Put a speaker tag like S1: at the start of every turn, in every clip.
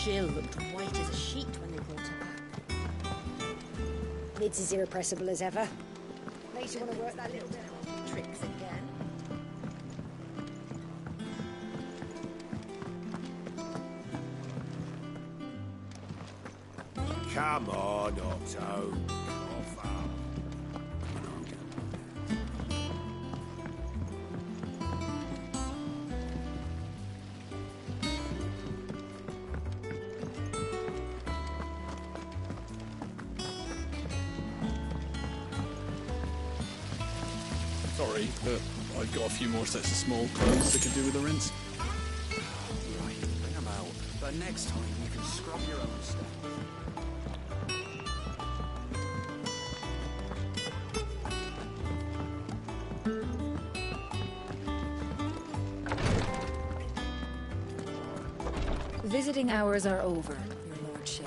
S1: Jill looked white as a sheet when they brought her back.
S2: It's as irrepressible as ever. Makes you want to work
S1: That little bit of tricks again.
S3: Come on, Otto. Cough up.
S4: Sorry, but I've got a few more sets of small clothes that could do with a rinse.
S5: Right, bring them out. But next time you can scrub your own stuff.
S6: Visiting hours are over, your lordship.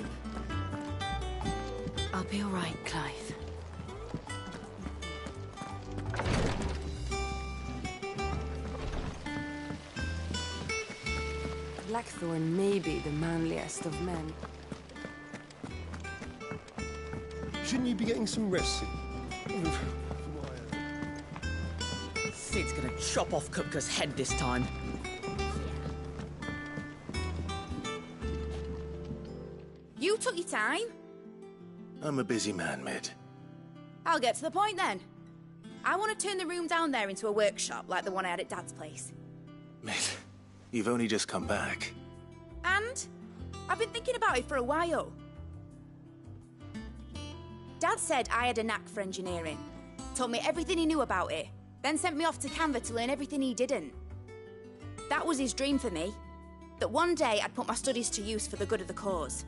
S6: I'll be all right, Clive.
S7: Blackthorn may be the manliest of men.
S8: Shouldn't you be getting some rest?
S1: Sid's gonna chop off Kupka's head this time.
S9: You took your time.
S3: I'm a busy man, Mid.
S9: I'll get to the point then. I want to turn the room down there into a workshop like the one I had at Dad's place.
S3: Mid, you've only just come back.
S9: And I've been thinking about it for a while. Dad said I had a knack for engineering. Told me everything he knew about it. Then sent me off to Canva to learn everything he didn't. That was his dream for me. That one day I'd put my studies to use for the good of the cause.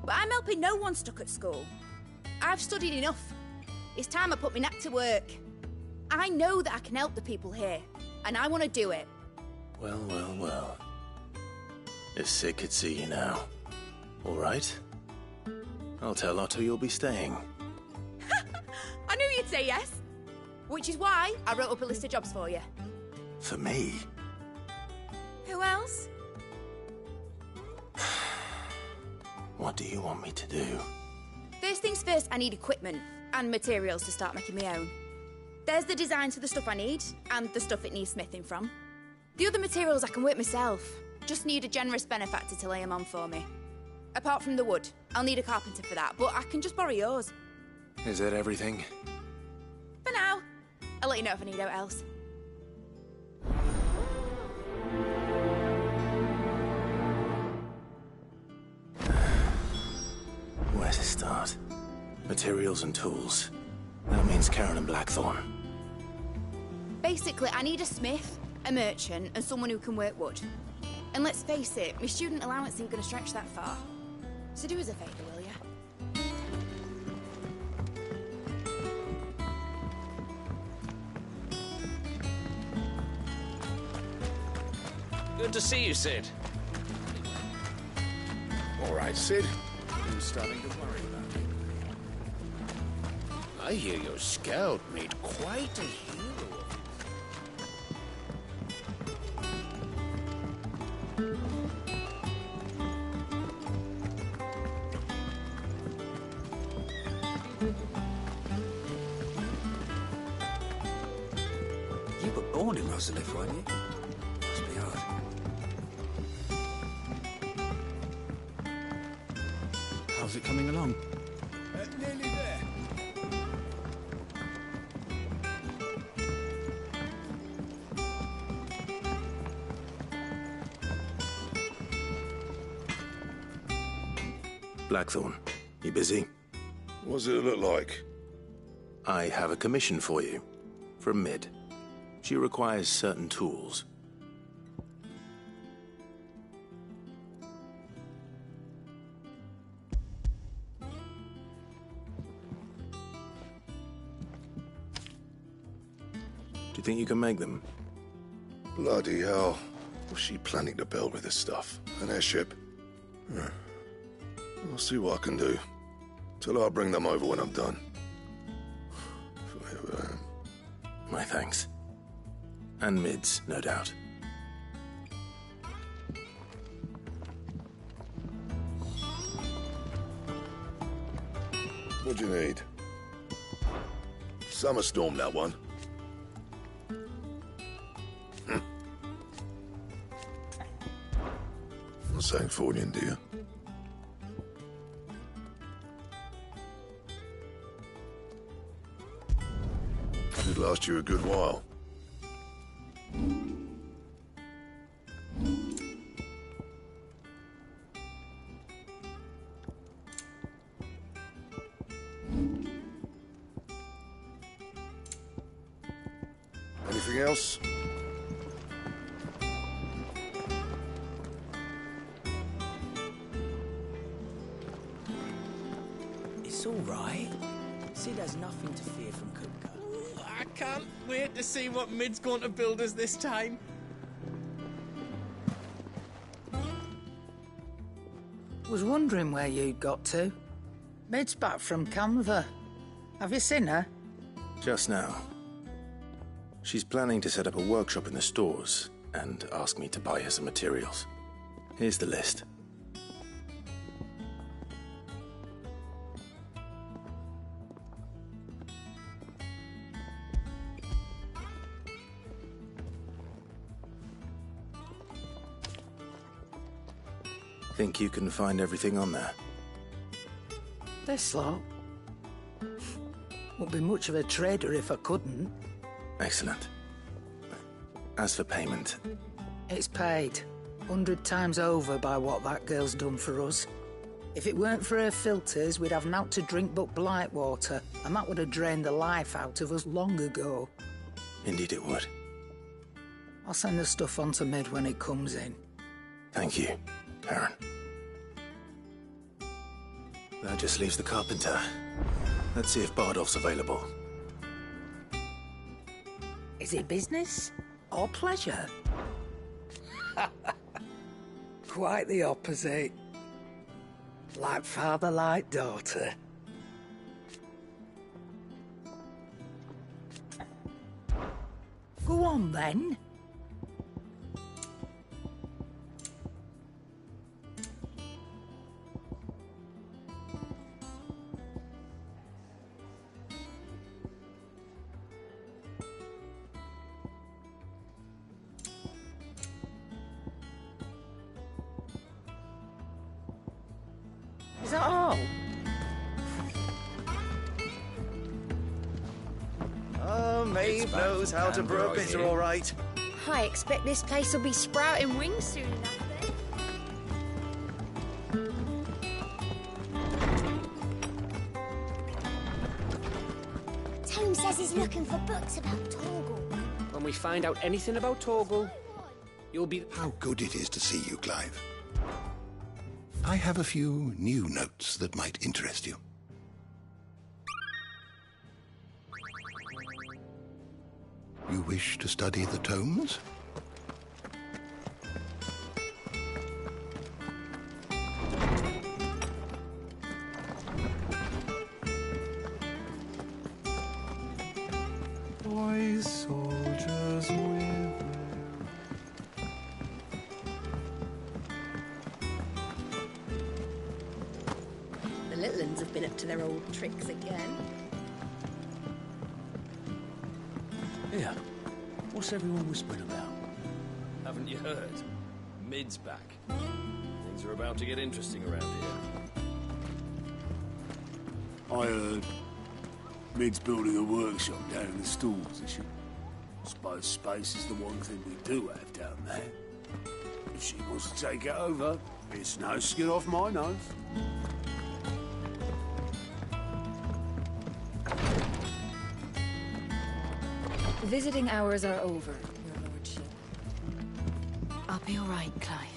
S9: But I'm helping no one stuck at school. I've studied enough. It's time I put my knack to work. I know that I can help the people here, and I want to do it.
S3: Well, well, well. If Sid could see you now. All right? I'll tell Otto you'll be staying.
S9: I knew you'd say yes. Which is why I wrote up a list of jobs for you.
S3: For me?
S9: Who else?
S3: What do you want me to do?
S9: First things first, I need equipment and materials to start making my own. There's the designs for the stuff I need, and the stuff it needs smithing from. The other materials I can work myself. Just need a generous benefactor to lay them on for me. Apart from the wood, I'll need a carpenter for that, but I can just borrow yours.
S3: Is that everything?
S9: For now. I'll let you know if I need out else.
S3: Where to start? Materials and tools. That means Karen and Blackthorn.
S9: Basically, I need a smith, a merchant, and someone who can work wood. And let's face it, my student allowance isn't going to stretch that far. So do us a favour, will you?
S10: Good to see you, Sid.
S11: All right, Sid.
S10: I'm starting to worry about you.
S11: I hear your scout made quite a hero of
S5: You were born in Rosalith, weren't you? Must be hard.
S4: How's it coming along?
S8: Nearly there.
S3: Blackthorn, you busy?
S11: What does it look like?
S3: I have a commission for you. From Mid. She requires certain tools. Do you think you can make them?
S11: Bloody hell. What's she planning to build with this stuff? An airship? I'll see what I can do. Till I'll bring them over when I'm done.
S3: My thanks. And Mid's, no doubt.
S11: What do you need? Summer Storm, that one. Not saying Fornian, do you? Should last you a good while. Anything else?
S5: It's all right. Sid has nothing to fear from Kupka.
S1: I can't wait to see what Mid's going to build us this time.
S12: Was wondering where you'd got to. Mid's back from Canva. Have you seen her?
S3: Just now. She's planning to set up a workshop in the stores and ask me to buy her some materials. Here's the list. Think you can find everything on there?
S12: This lot. Wouldn't be much of a trader if I couldn't.
S3: Excellent. As for payment...
S12: It's paid. 100 times over by what that girl's done for us. If it weren't for her filters, we'd have naught to drink but blight water, and that would have drained the life out of us long ago.
S3: Indeed it would.
S12: I'll send the stuff on to Mid when it comes in.
S3: Thank you, Karen. That just leaves the carpenter. Let's see if Bardolph's available.
S12: Is it business or pleasure? Quite the opposite. Like father, like daughter. Go on then. Is that all?
S10: Oh, Maeve knows how to brew a bitter, all right.
S2: I expect this place will be sprouting wings soon enough, then.
S13: Tone says he's looking for books about Torgal.
S14: When we find out anything about Torgal, you'll be...
S15: How good it is to see you, Clive. I have a few new notes that might interest you. You wish to study the tomes?
S8: Boys, soldiers with...
S2: The little uns have been up to their old tricks again.
S10: Here, what's everyone whispering about?
S5: Haven't you heard? Mid's back. Things are about to get interesting around here.
S8: I heard Mid's building a workshop down in the stores. I suppose space is the one thing we do have down there. If she wants to take it over, it's no skin off my nose.
S6: Visiting hours are over, Your Lordship.
S7: I'll be all right, Clive.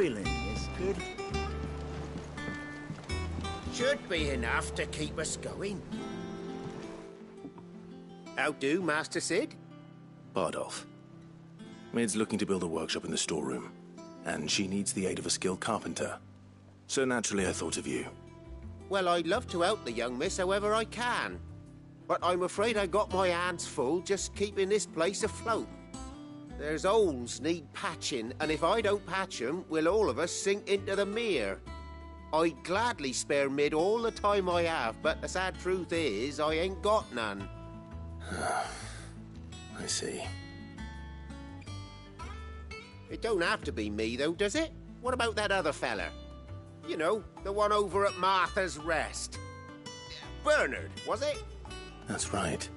S16: oiling is good.
S10: Should be enough to keep us going. How do, Master Sid?
S3: Bardolph. Mid's looking to build a workshop in the storeroom, and she needs the aid of a skilled carpenter. So naturally I thought of you.
S10: Well, I'd love to help the young miss however I can. But I'm afraid I got my hands full just keeping this place afloat. There's holes need patching, and if I don't patch them, will all of us sink into the mere. I'd gladly spare Mid all the time I have, but the sad truth is, I ain't got none.
S3: I see.
S10: It don't have to be me, though, does it? What about that other fella? You know, the one over at Martha's Rest. Bernard, was it?
S3: That's right.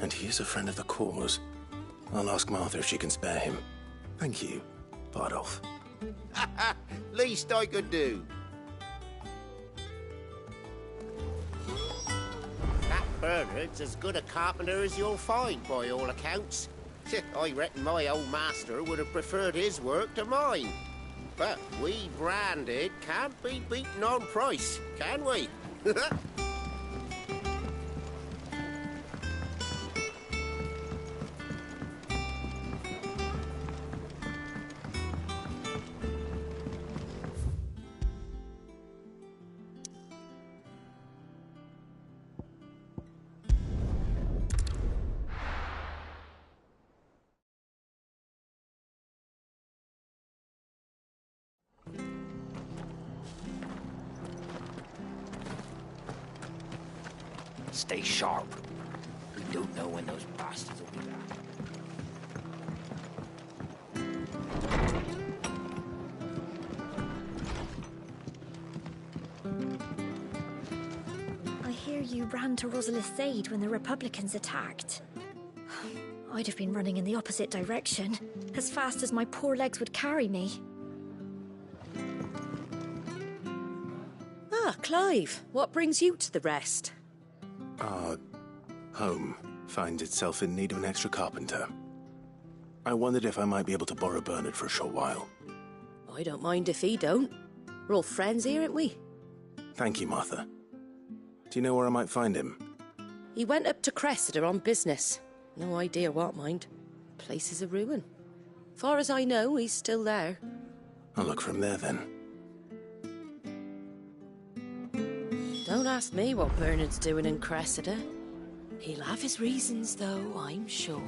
S3: And he is a friend of the cause. I'll ask Martha if she can spare him. Thank you, Bardolph.
S10: Least I could do. That Bernard's as good a carpenter as you'll find, by all accounts. I reckon my old master would have preferred his work to mine. But we branded can't be beaten on price, can we?
S16: Stay sharp. We don't know when those bastards will be back.
S13: I hear you ran to Rosalith's aid when the Republicans attacked. I'd have been running in the opposite direction, as fast as my poor legs would carry me.
S1: Ah, Clive, what brings you to the Rest?
S3: Our home finds itself in need of an extra carpenter. I wondered if I might be able to borrow Bernard for a short while.
S1: I don't mind if he don't. We're all friends here, aren't we?
S3: Thank you, Martha. Do you know where I might find him?
S1: He went up to Cressida on business. No idea what, mind. Place is a ruin. Far as I know, he's still there.
S3: I'll look for him there, then.
S1: Don't ask me what Bernard's doing in Cressida. He'll have his reasons, though, I'm sure.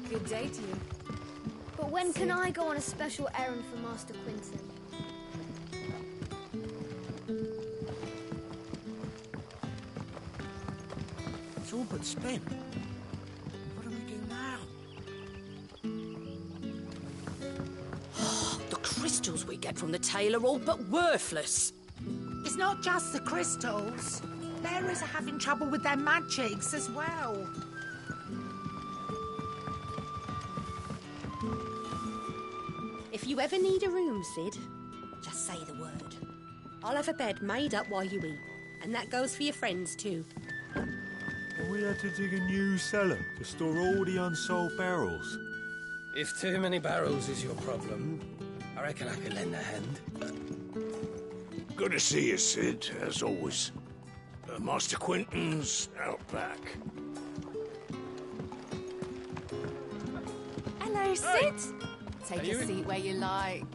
S7: Good day to you.
S13: But when can I go on a special errand for Master Quinton?
S16: It's all but spent. What do we do now?
S1: The crystals we get from the tail are all but worthless.
S12: It's not just the crystals. Bearers are having trouble with their magics as well.
S1: If you ever need a room, Sid, just say the word. I'll have a bed made up while you eat. And that goes for your friends, too.
S17: We had to dig a new cellar to store all the unsold barrels.
S5: If too many barrels is your problem, I reckon I could lend a hand.
S8: Good to see you, Sid, as always. Master Quinton's out back.
S7: Hello, Sid. Take
S5: Are
S7: a
S5: you-
S7: seat where you like.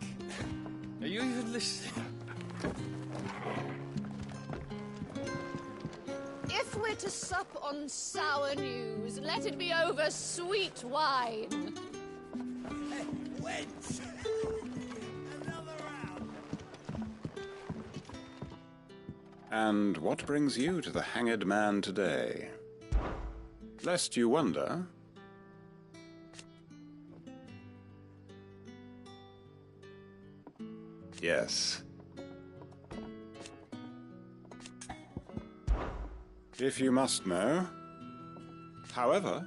S5: Are you even listening?
S18: If we're to sup on sour news, let it be over sweet wine.
S16: Wench! Another round.
S19: And what brings you to the Hanged Man today? Lest you wonder... Yes. If you must know. However...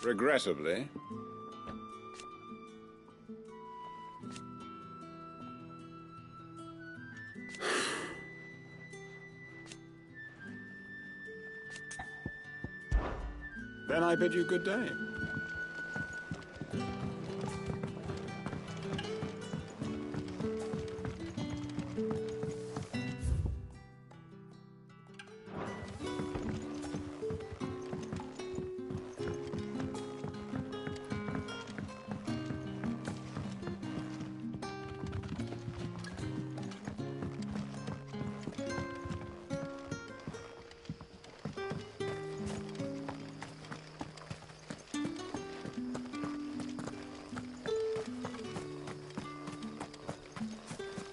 S19: Regrettably... Then I bid you good day.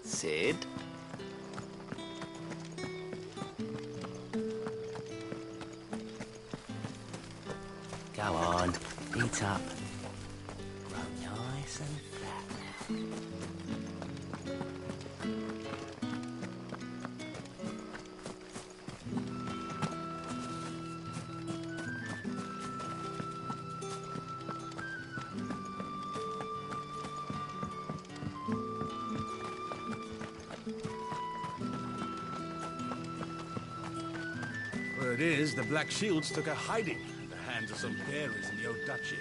S20: Sid? Go on, eat up. Grow nice and fat now.
S16: Word is, the Black Shields took a hiding at the hands of some bearers in the old duchy.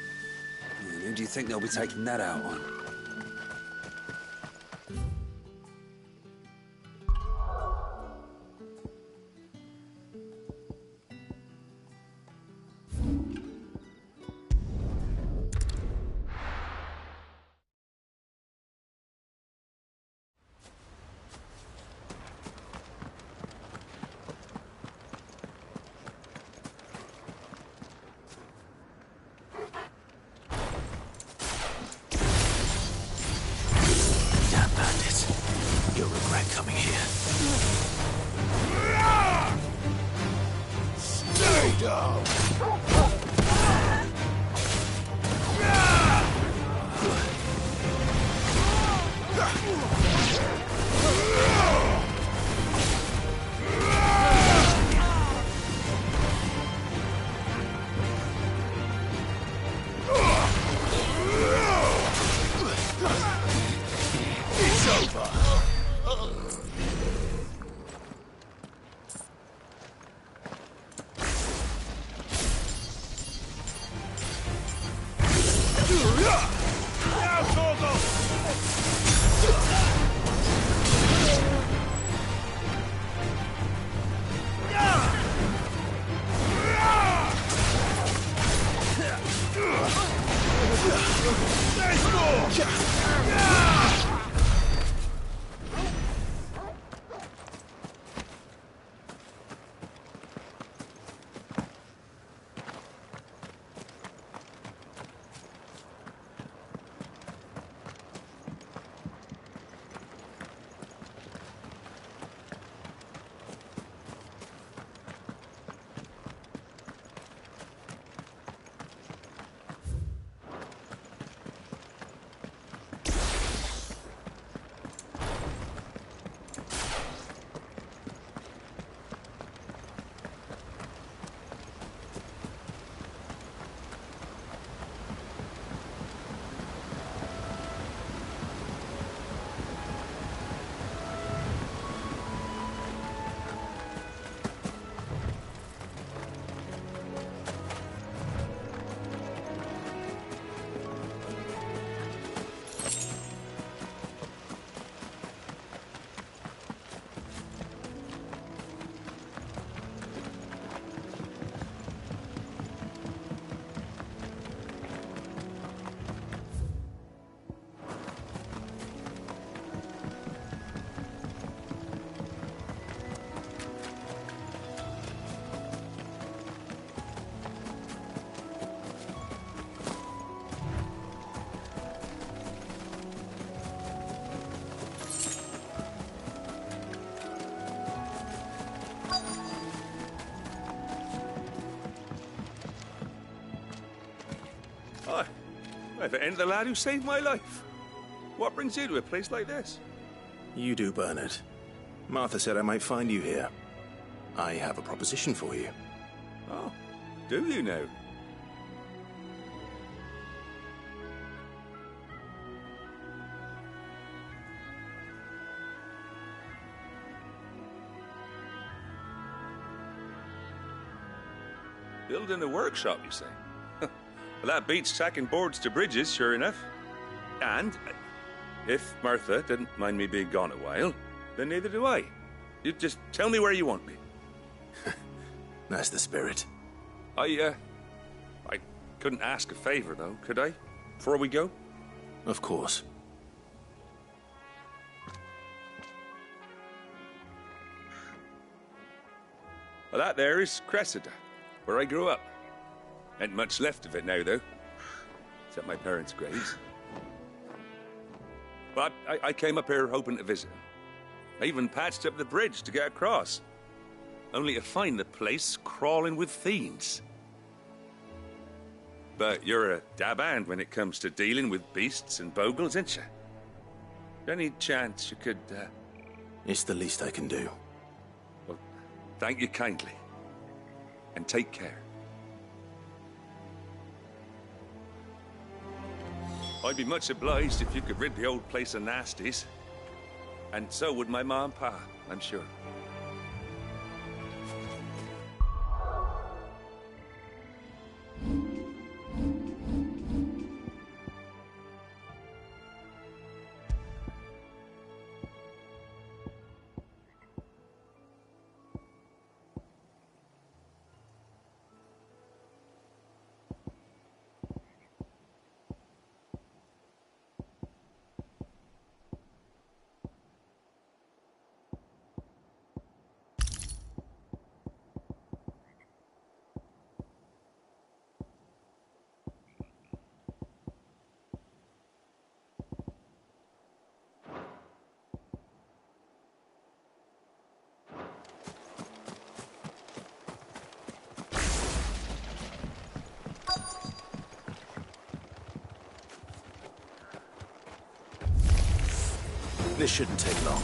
S21: And who do you think they'll be taking that out on?
S3: You'll regret coming here.
S8: Stay down!
S3: It's over.
S16: Now, Torgal! There's more! If it ain't the lad who saved my life. What brings you to a place like this?
S3: You do, Bernard. Martha said I might find you here. I have a proposition for you.
S16: Oh, do you now? Building a workshop, you say? Well, that beats tacking boards to bridges, sure enough. And if Martha didn't mind me being gone a while, then neither do I. You just tell me where you want me.
S3: That's the spirit.
S16: I couldn't ask a favor, though, could I? Before we go?
S3: Of course.
S16: Well, that there is Cressida, where I grew up. Ain't much left of it now, though. Except my parents' graves. But I came up here hoping to visit them. I even patched up the bridge to get across. Only to find the place crawling with fiends. But you're a dab hand when it comes to dealing with beasts and bogles, ain't you? Any chance you could,
S3: It's the least I can do.
S16: Well, thank you kindly. And take care. I'd be much obliged if you could rid the old place of nasties. And so would my ma and pa, I'm sure.
S3: This shouldn't take long.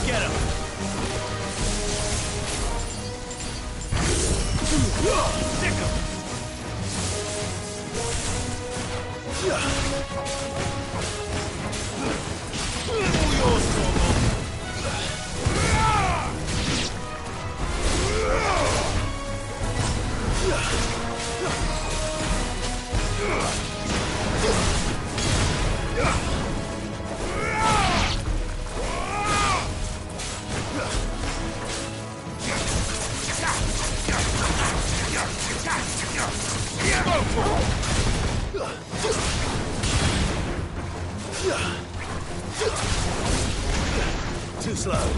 S5: Get him! Stick him!
S3: Too slow.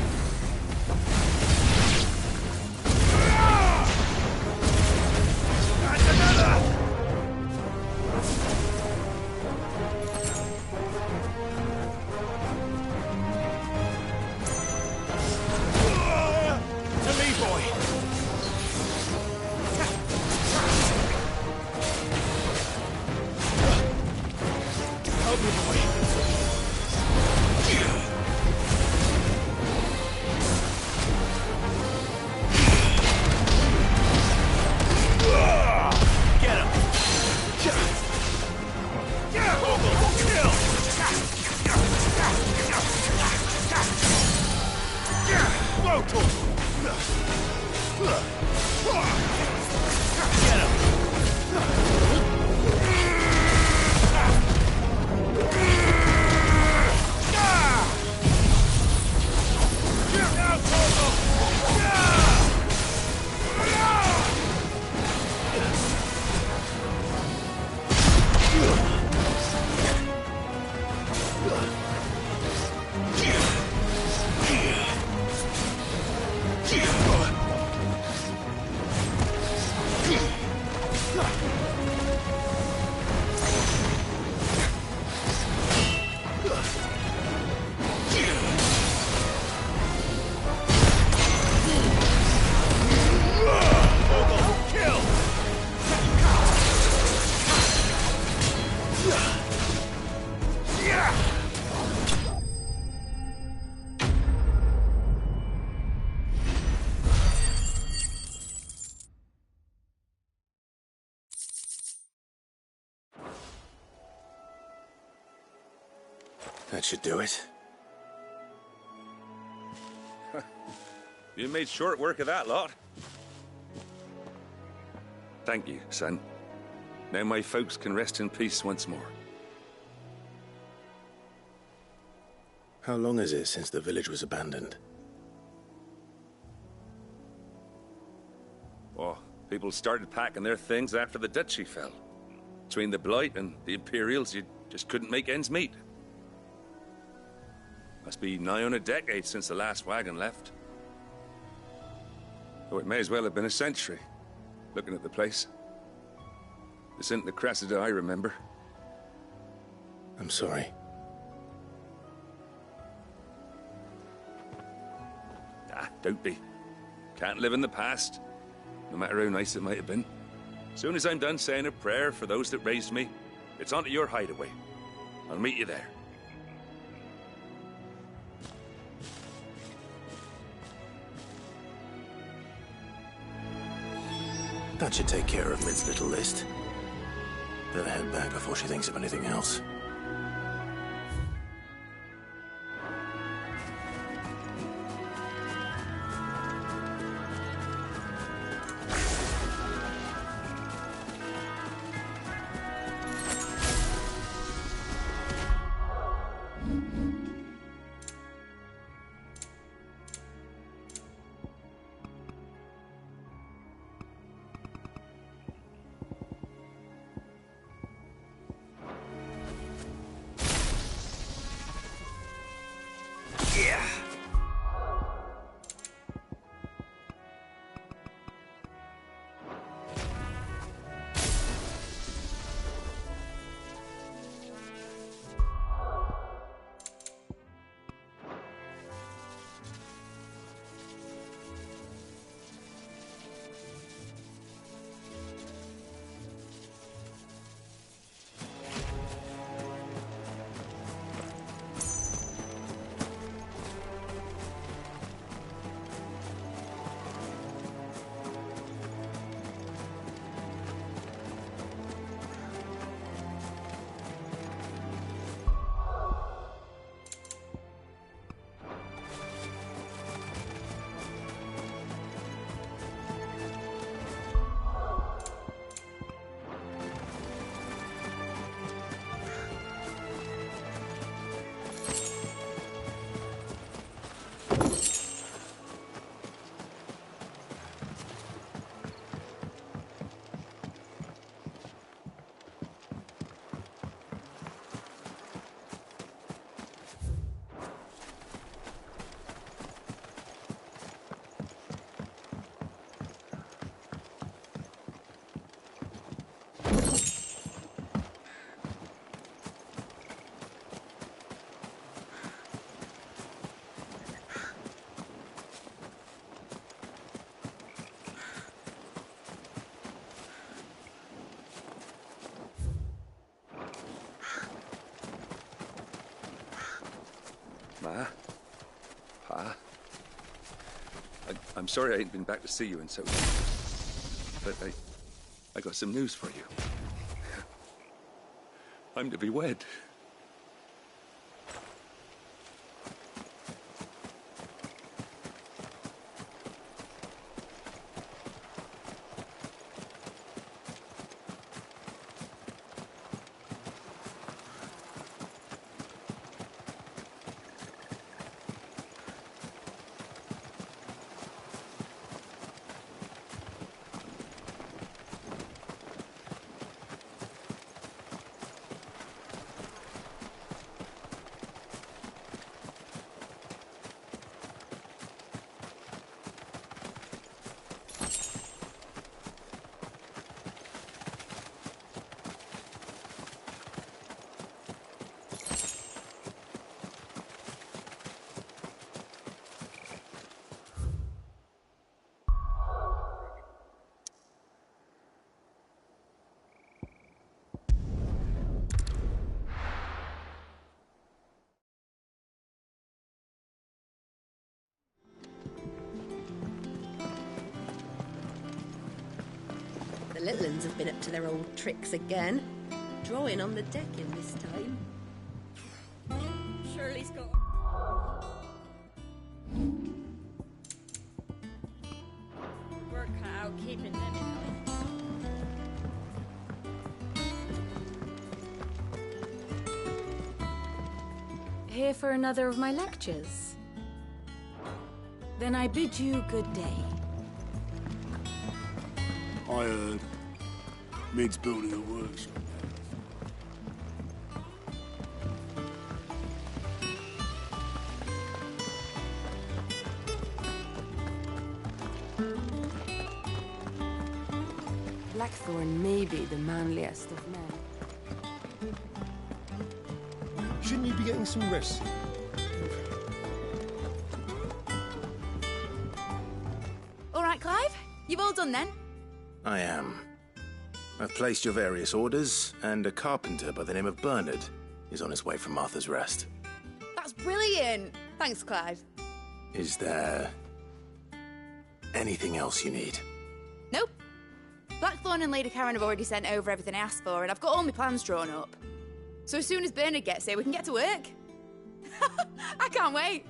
S3: That should do it.
S16: You made short work of that lot. Thank you, son. Now my folks can rest in peace once more.
S3: How long is it since the village was abandoned?
S16: Oh, people started packing their things after the duchy fell. Between the Blight and the Imperials, you just couldn't make ends meet. Must be nigh on a decade since the last wagon left. Oh, it may as well have been a century, looking at the place. This isn't the Cressida I remember.
S3: I'm sorry.
S16: Ah, don't be. Can't live in the past, no matter how nice it might have been. Soon as I'm done saying a prayer for those that raised me, it's on to your hideaway. I'll meet you there.
S3: That should take care of Mid's little list. Better head back before she thinks of anything else.
S16: Ma? Pa? I'm sorry I ain't been back to see you in so long. But I got some news for you. I'm to be wed.
S1: The little uns have been up to their old tricks again. Drawing on the decking this time.
S9: Ellie's got... Work cut out keeping them in line.
S6: Here for another of my lectures? Then I bid you good day.
S8: I heard. Mid's building a workshop.
S7: Blackthorn may be the manliest of men.
S22: Shouldn't you be getting some rest?
S9: All right, Clive? You've all done then?
S3: I am. I've placed your various orders, and a carpenter by the name of Bernard is on his way from Martha's Rest.
S9: That's brilliant. Thanks, Clive.
S3: Is there anything else you need?
S9: Nope. Blackthorn and Lady Karen have already sent over everything I asked for, and I've got all my plans drawn up. So as soon as Bernard gets here, we can get to work. I can't wait.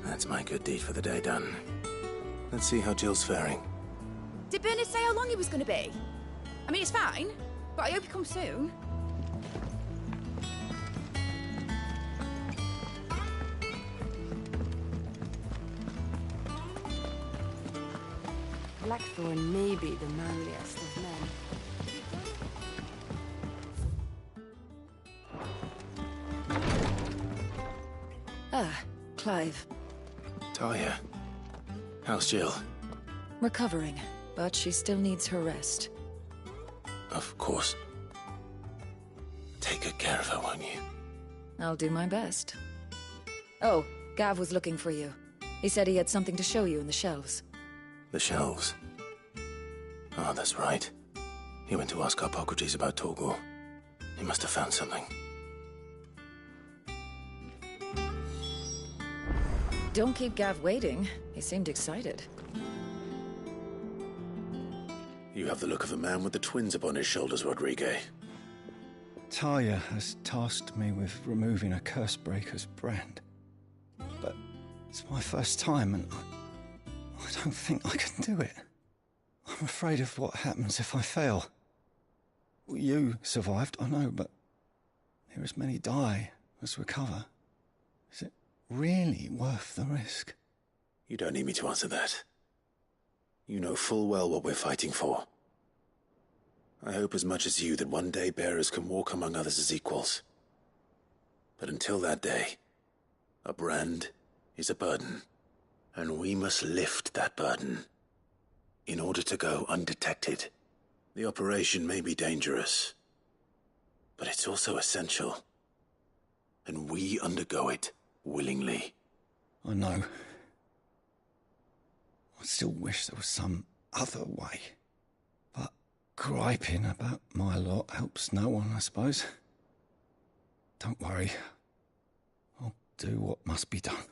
S3: That's my good deed for the day done. Let's see how Jill's faring.
S9: Did Bernard say how long he was going to be? I mean, it's fine, but I hope he comes soon.
S7: Blackthorn may be the manliest of men.
S6: Ah, Clive.
S3: Talia, how's Jill?
S6: Recovering, but she still needs her rest.
S3: Of course. Take good care of her, won't you?
S6: I'll do my best. Oh, Gav was looking for you. He said he had something to show you in the shelves.
S3: The shelves? Oh, that's right. He went to ask Harpocrates about Torgal. He must have found something.
S6: Don't keep Gav waiting. He seemed excited.
S3: You have the look of a man with the twins upon his shoulders, Rodrigue.
S23: Talia has tasked me with removing a Cursebreaker's brand. But it's my first time, and I don't think I can do it. I'm afraid of what happens if I fail. You survived, I know, but there are as many die as recover. Is it really worth the risk?
S3: You don't need me to answer that. You know full well what we're fighting for. I hope as much as you that one day bearers can walk among others as equals. But until that day, a brand is a burden, and we must lift that burden in order to go undetected. The operation may be dangerous, but it's also essential, and we undergo it willingly.
S23: I know. I still wish there was some other way. But griping about my lot helps no one, I suppose. Don't worry. I'll do what must be done.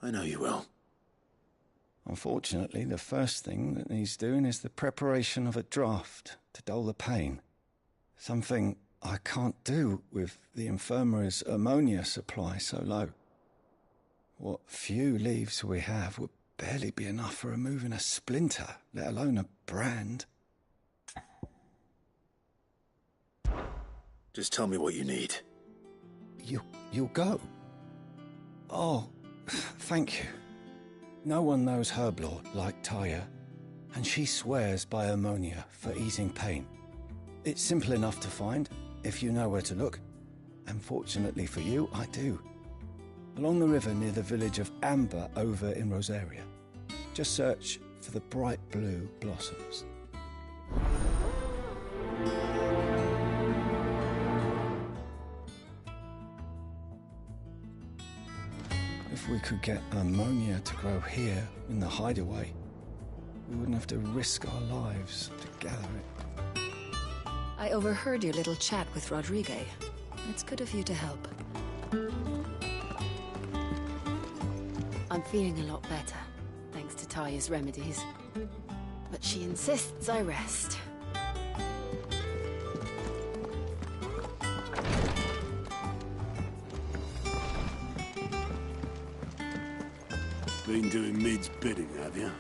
S3: I know you will.
S23: Unfortunately, the first thing that needs doing is the preparation of a draft to dull the pain. Something I can't do with the infirmary's ammonia supply so low. What few leaves we have would barely be enough for removing a splinter, let alone a brand.
S3: Just tell me what you need.
S23: You'll go? Oh, thank you. No one knows Herblord like Talia, and she swears by ammonia for easing pain. It's simple enough to find, if you know where to look. And fortunately for you, I do. Along the river near the village of Amber over in Rosaria. Just search for the bright blue blossoms. If we could get ammonia to grow here in the hideaway, we wouldn't have to risk our lives to gather it.
S6: I overheard your little chat with Rodrigue. It's good of you to help.
S7: I'm feeling a lot better, thanks to Taya's remedies. But she insists I rest.
S8: Been doing Mid's bidding, have you?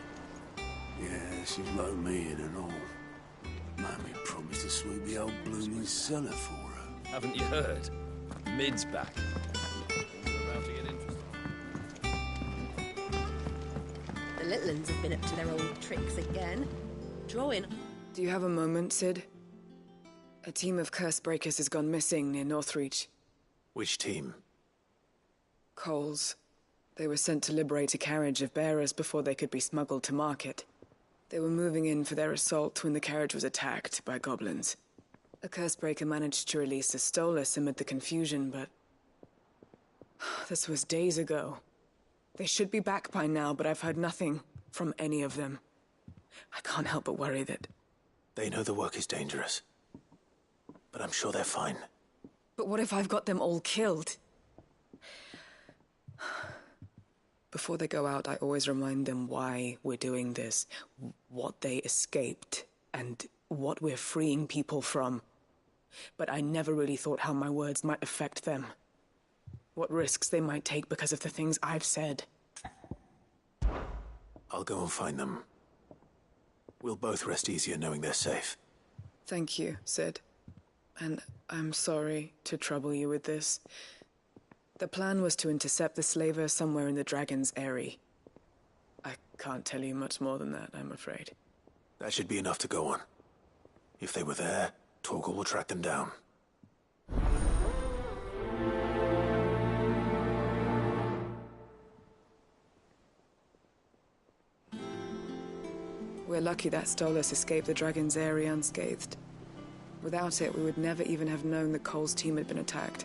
S8: Yeah, she's wrote me in and all. Mammy promised to sweep the old blooming cellar for her.
S5: Haven't you heard? Mid's back. Things are about to get interesting.
S1: The little uns have been up to their old tricks again. Drawing.
S7: Do you have a moment, Sid? A team of curse breakers has gone missing near Northreach.
S3: Which team?
S7: Coles. They were sent to liberate a carriage of bearers before they could be smuggled to market. They were moving in for their assault when the carriage was attacked by goblins. A cursebreaker managed to release a Stolas amid the confusion, but... this was days ago. They should be back by now, but I've heard nothing from any of them. I can't help but worry that...
S3: They know the work is dangerous. But I'm sure they're fine.
S7: But what if I've got them all killed? Before they go out, I always remind them why we're doing this, what they escaped, and what we're freeing people from. But I never really thought how my words might affect them. What risks they might take because of the things I've said.
S3: I'll go and find them. We'll both rest easier knowing they're safe.
S7: Thank you, Sid. And I'm sorry to trouble you with this. The plan was to intercept the slaver somewhere in the Dragon's Eyrie. I can't tell you much more than that, I'm afraid.
S3: That should be enough to go on. If they were there, Torgal will track them down.
S7: We're lucky that Stolas escaped the Dragon's Eyrie unscathed. Without it, we would never even have known that Cole's team had been attacked.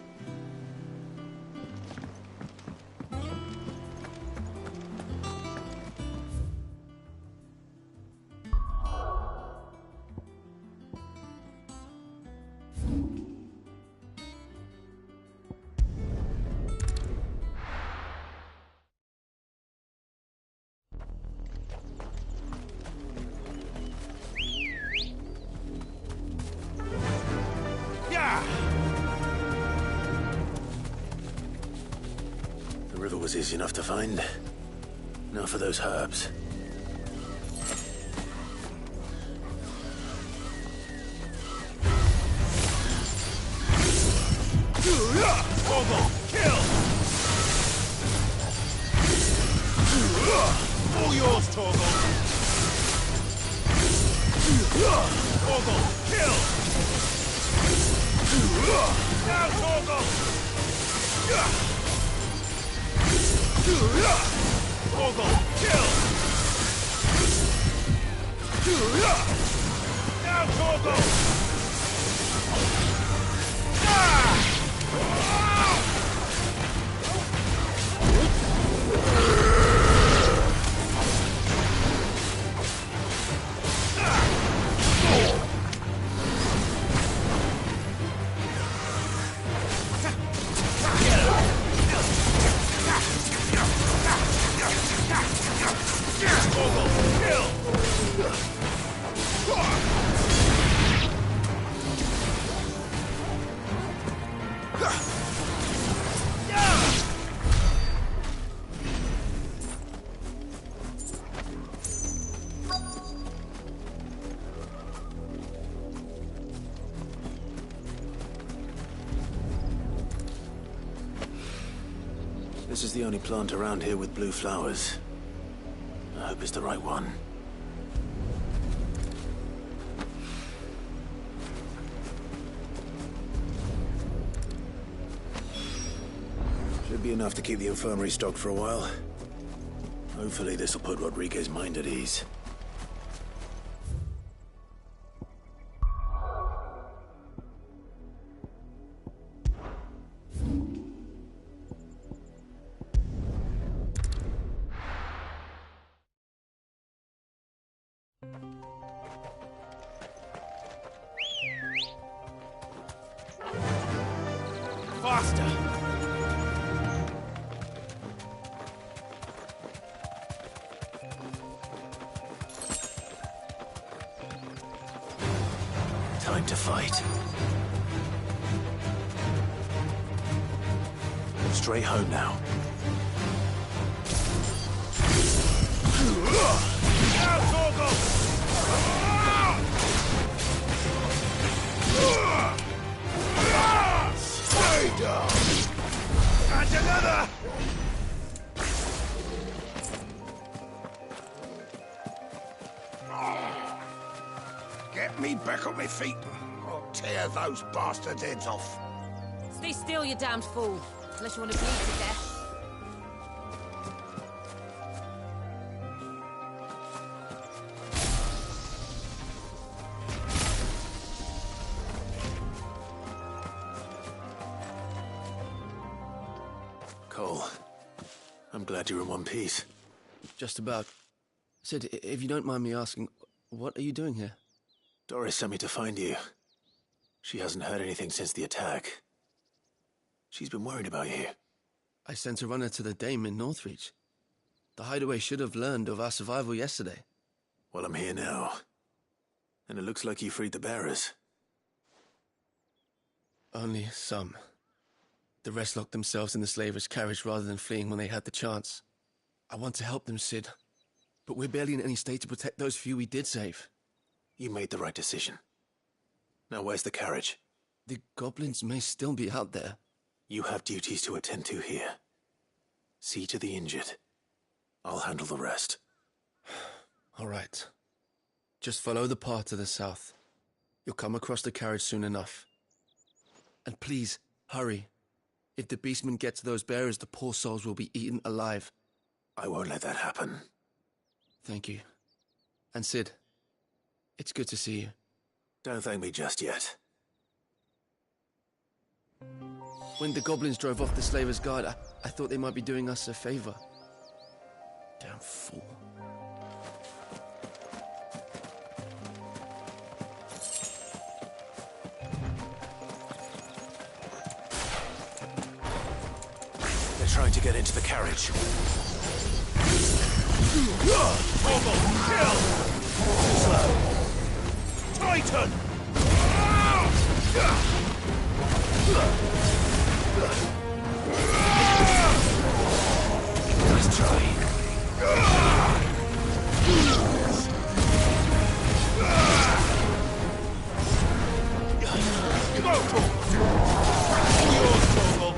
S3: The river was easy enough to find. Now for those herbs.
S4: Torgal, kill! All yours, Torgal! Torgal, kill! Now, Torgal! Torgal, kill! Now, Torgal!
S3: This is the only plant around here with blue flowers. I hope it's the right one. Should be enough to keep the infirmary stocked for a while. Hopefully this will put Rodriguez's mind at ease.
S4: Faster!
S3: Time to fight. Straight home now.
S4: Now, Torgal! Stay down! And another!
S8: Get me back on my feet. I'll tear those bastards' heads off.
S11: Stay still, you damned fool. Unless you want to bleed to death.
S3: Cole, I'm glad you're in one piece.
S14: Just about. Sid, if you don't mind me asking, what are you doing here?
S3: Doris sent me to find you. She hasn't heard anything since the attack. She's been worried about you.
S14: I sent a runner to the Dame in Northreach. The hideaway should have learned of our survival yesterday.
S3: Well, I'm here now. And it looks like you freed the bearers.
S14: Only some. The rest locked themselves in the slaver's carriage rather than fleeing when they had the chance. I want to help them, Sid. But we're barely in any state to protect those few we did save.
S3: You made the right decision. Now where's the carriage?
S14: The goblins may still be out there.
S3: You have duties to attend to here. See to the injured. I'll handle the rest.
S14: All right. Just follow the path to the south. You'll come across the carriage soon enough. And please, hurry. If the beastmen get to those bearers, the poor souls will be eaten alive.
S3: I won't let that happen.
S14: Thank you. And Sid, it's good to see you.
S3: Don't thank me just yet.
S14: When the goblins drove off the slaver's guard, I thought they might be doing us a favor. Damn fool.
S3: They're trying to get into the carriage.
S4: Torgal, kill!
S3: Slow.
S4: Titan!
S3: Nice try.
S4: Go, Torgal! Yours, Torgal!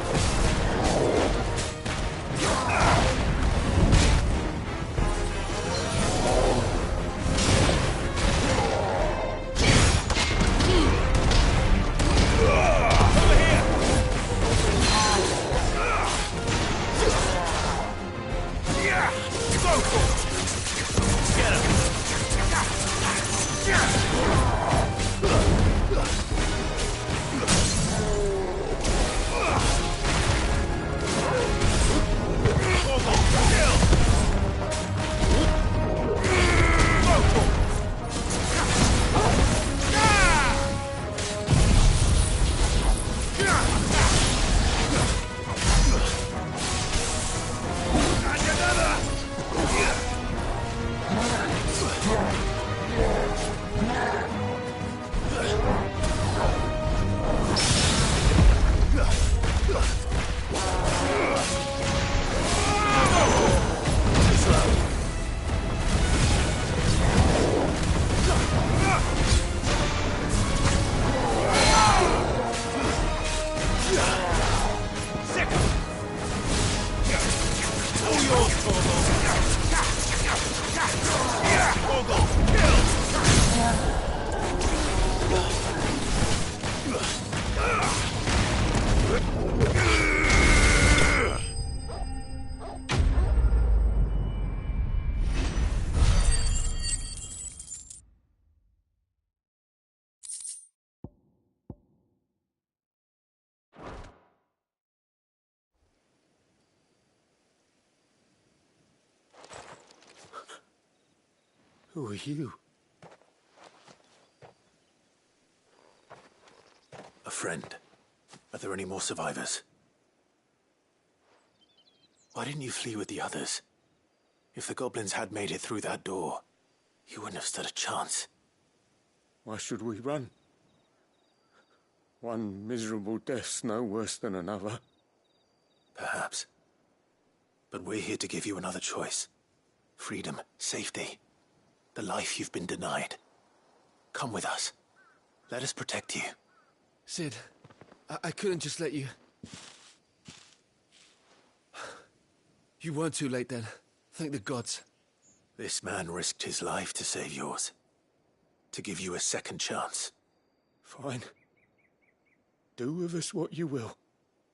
S3: Who are you? A friend. Are there any more survivors? Why didn't you flee with the others? If the goblins had made it through that door, you wouldn't have stood a chance.
S8: Why should we run? One miserable death's no worse than another.
S3: Perhaps. But we're here to give you another choice. Freedom, safety, the life you've been denied. Come with us. Let us protect you.
S14: Cid, I couldn't just let you... You weren't too late then. Thank the gods.
S3: This man risked his life to save yours. To give you a second chance.
S8: Fine. Do with us what you will.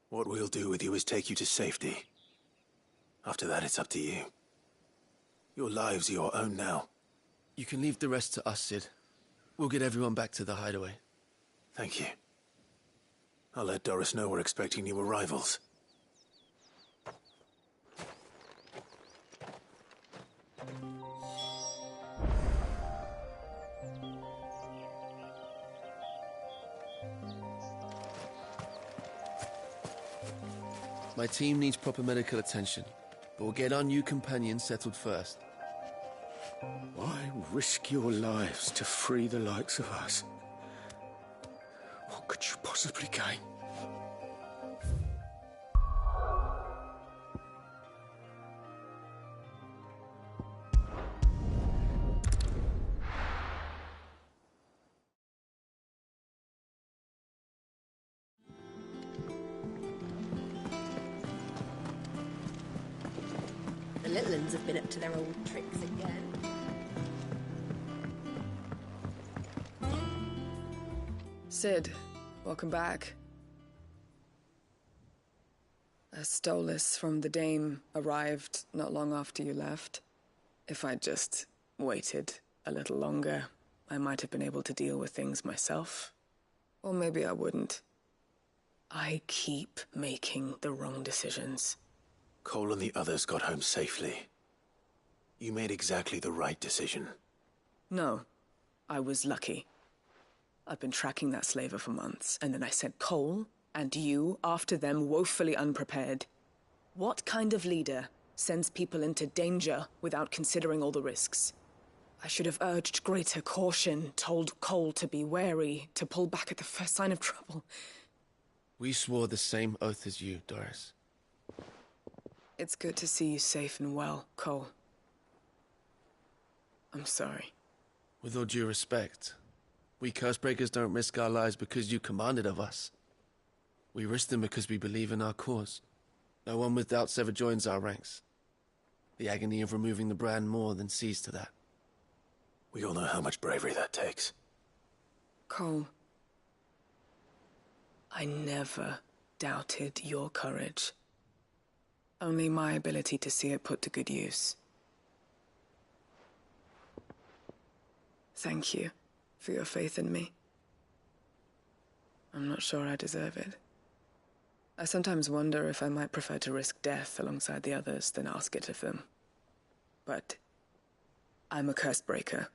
S3: What we'll do with you is take you to safety. After that, it's up to you. Your lives are your own now.
S14: You can leave the rest to us, Cid. We'll get everyone back to the hideaway.
S3: Thank you. I'll let Doris know we're expecting new arrivals.
S14: My team needs proper medical attention, but we'll get our new companion settled first.
S8: Why risk your lives to free the likes of us? What could you possibly gain?
S1: The little uns have been up to their old tricks again.
S7: Cid, welcome back. A Stolas from the Dame arrived not long after you left. If I'd just waited a little longer, I might have been able to deal with things myself. Or maybe I wouldn't. I keep making the wrong decisions.
S3: Cole and the others got home safely. You made exactly the right decision.
S7: No, I was lucky. I've been tracking that slaver for months, and then I sent Cole and you after them woefully unprepared. What kind of leader sends people into danger without considering all the risks? I should have urged greater caution, told Cole to be wary, to pull back at the first sign of trouble.
S14: We swore the same oath as you, Doris.
S7: It's good to see you safe and well, Cole. I'm sorry.
S14: With all due respect, we Cursebreakers don't risk our lives because you commanded of us. We risk them because we believe in our cause. No one with doubts ever joins our ranks. The agony of removing the brand more than sees to that.
S3: We all know how much bravery that takes.
S7: Cole, I never doubted your courage. Only my ability to see it put to good use. Thank you for your faith in me. I'm not sure I deserve it. I sometimes wonder if I might prefer to risk death alongside the others than ask it of them. But I'm a Cursebreaker.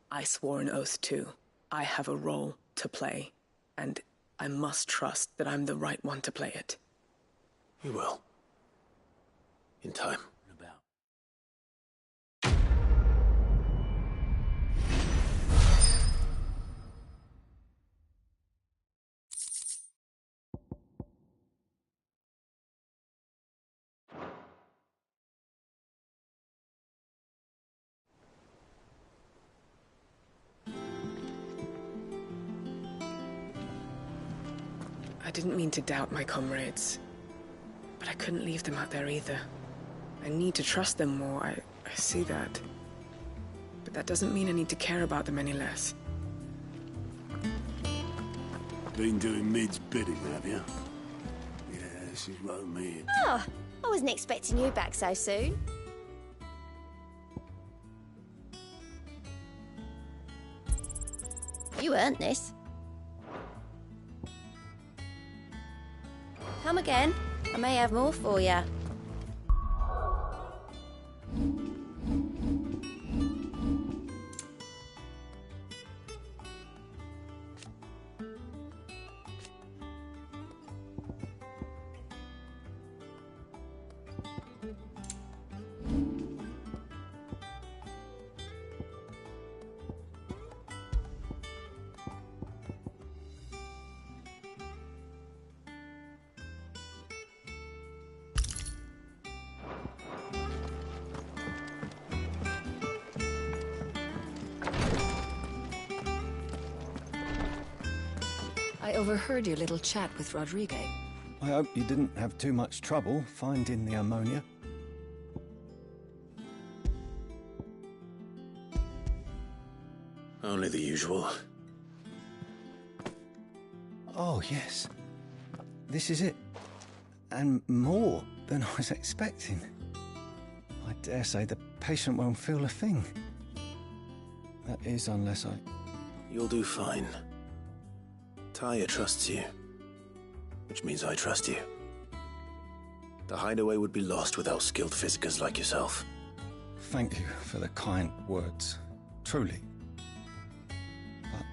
S7: I swore an oath too. I have a role to play, and I must trust that I'm the right one to play it.
S3: You will. In time.
S7: I didn't mean to doubt my comrades, but I couldn't leave them out there either. I need to trust them more, I see that. But that doesn't mean I need to care about them any less.
S8: Been doing Mid's bidding, have you? Yeah, this is what I mean.
S2: Oh, I wasn't expecting you back so soon. You earned this. Come again. I may have more for you.
S6: I overheard your little chat with Rodrigue.
S23: I hope you didn't have too much trouble finding the ammonia.
S3: Only the usual.
S23: Oh, yes. This is it. And more than I was expecting. I dare say the patient won't feel a thing. That is, unless I...
S3: You'll do fine. Tyre trusts you. Which means I trust you. The hideaway would be lost without skilled physicers like yourself.
S23: Thank you for the kind words. Truly. But...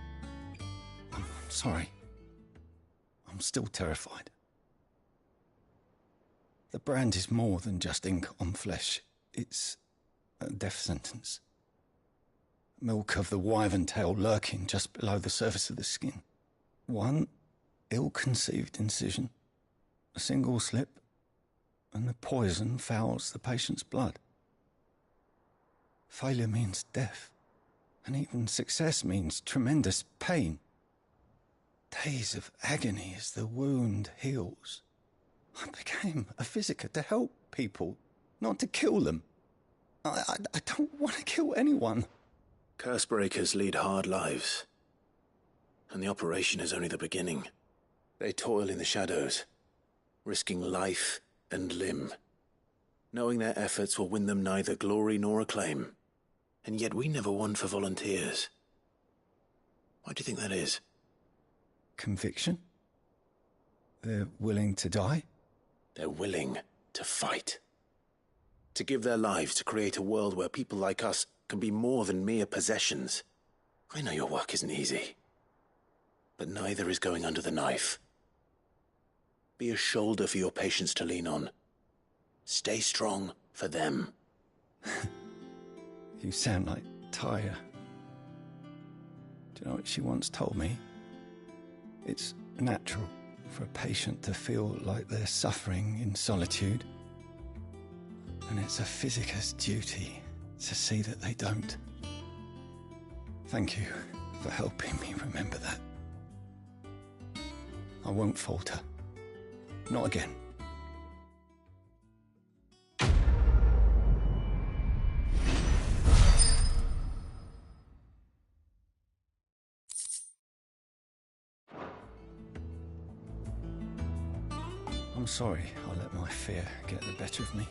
S23: I'm sorry. I'm still terrified. The brand is more than just ink on flesh. It's a death sentence. Milk of the wyvern tail lurking just below the surface of the skin. One ill-conceived incision, a single slip, and the poison fouls the patient's blood. Failure means death, and even success means tremendous pain. Days of agony as the wound heals. I became a physiker to help people, not to kill them. I don't want to kill anyone.
S3: Cursebreakers lead hard lives. And the operation is only the beginning. They toil in the shadows, risking life and limb, knowing their efforts will win them neither glory nor acclaim. And yet we never won for volunteers. Why do you think that is?
S23: Conviction? They're willing to die?
S3: They're willing to fight. To give their lives to create a world where people like us can be more than mere possessions. I know your work isn't easy. But neither is going under the knife. Be a shoulder for your patients to lean on. Stay strong for them.
S23: You sound like Tyre. Do you know what she once told me? It's natural for a patient to feel like they're suffering in solitude. And it's a physiker's duty to see that they don't. Thank you for helping me remember that. I won't falter. Not again. I'm sorry I let my fear get the better of me.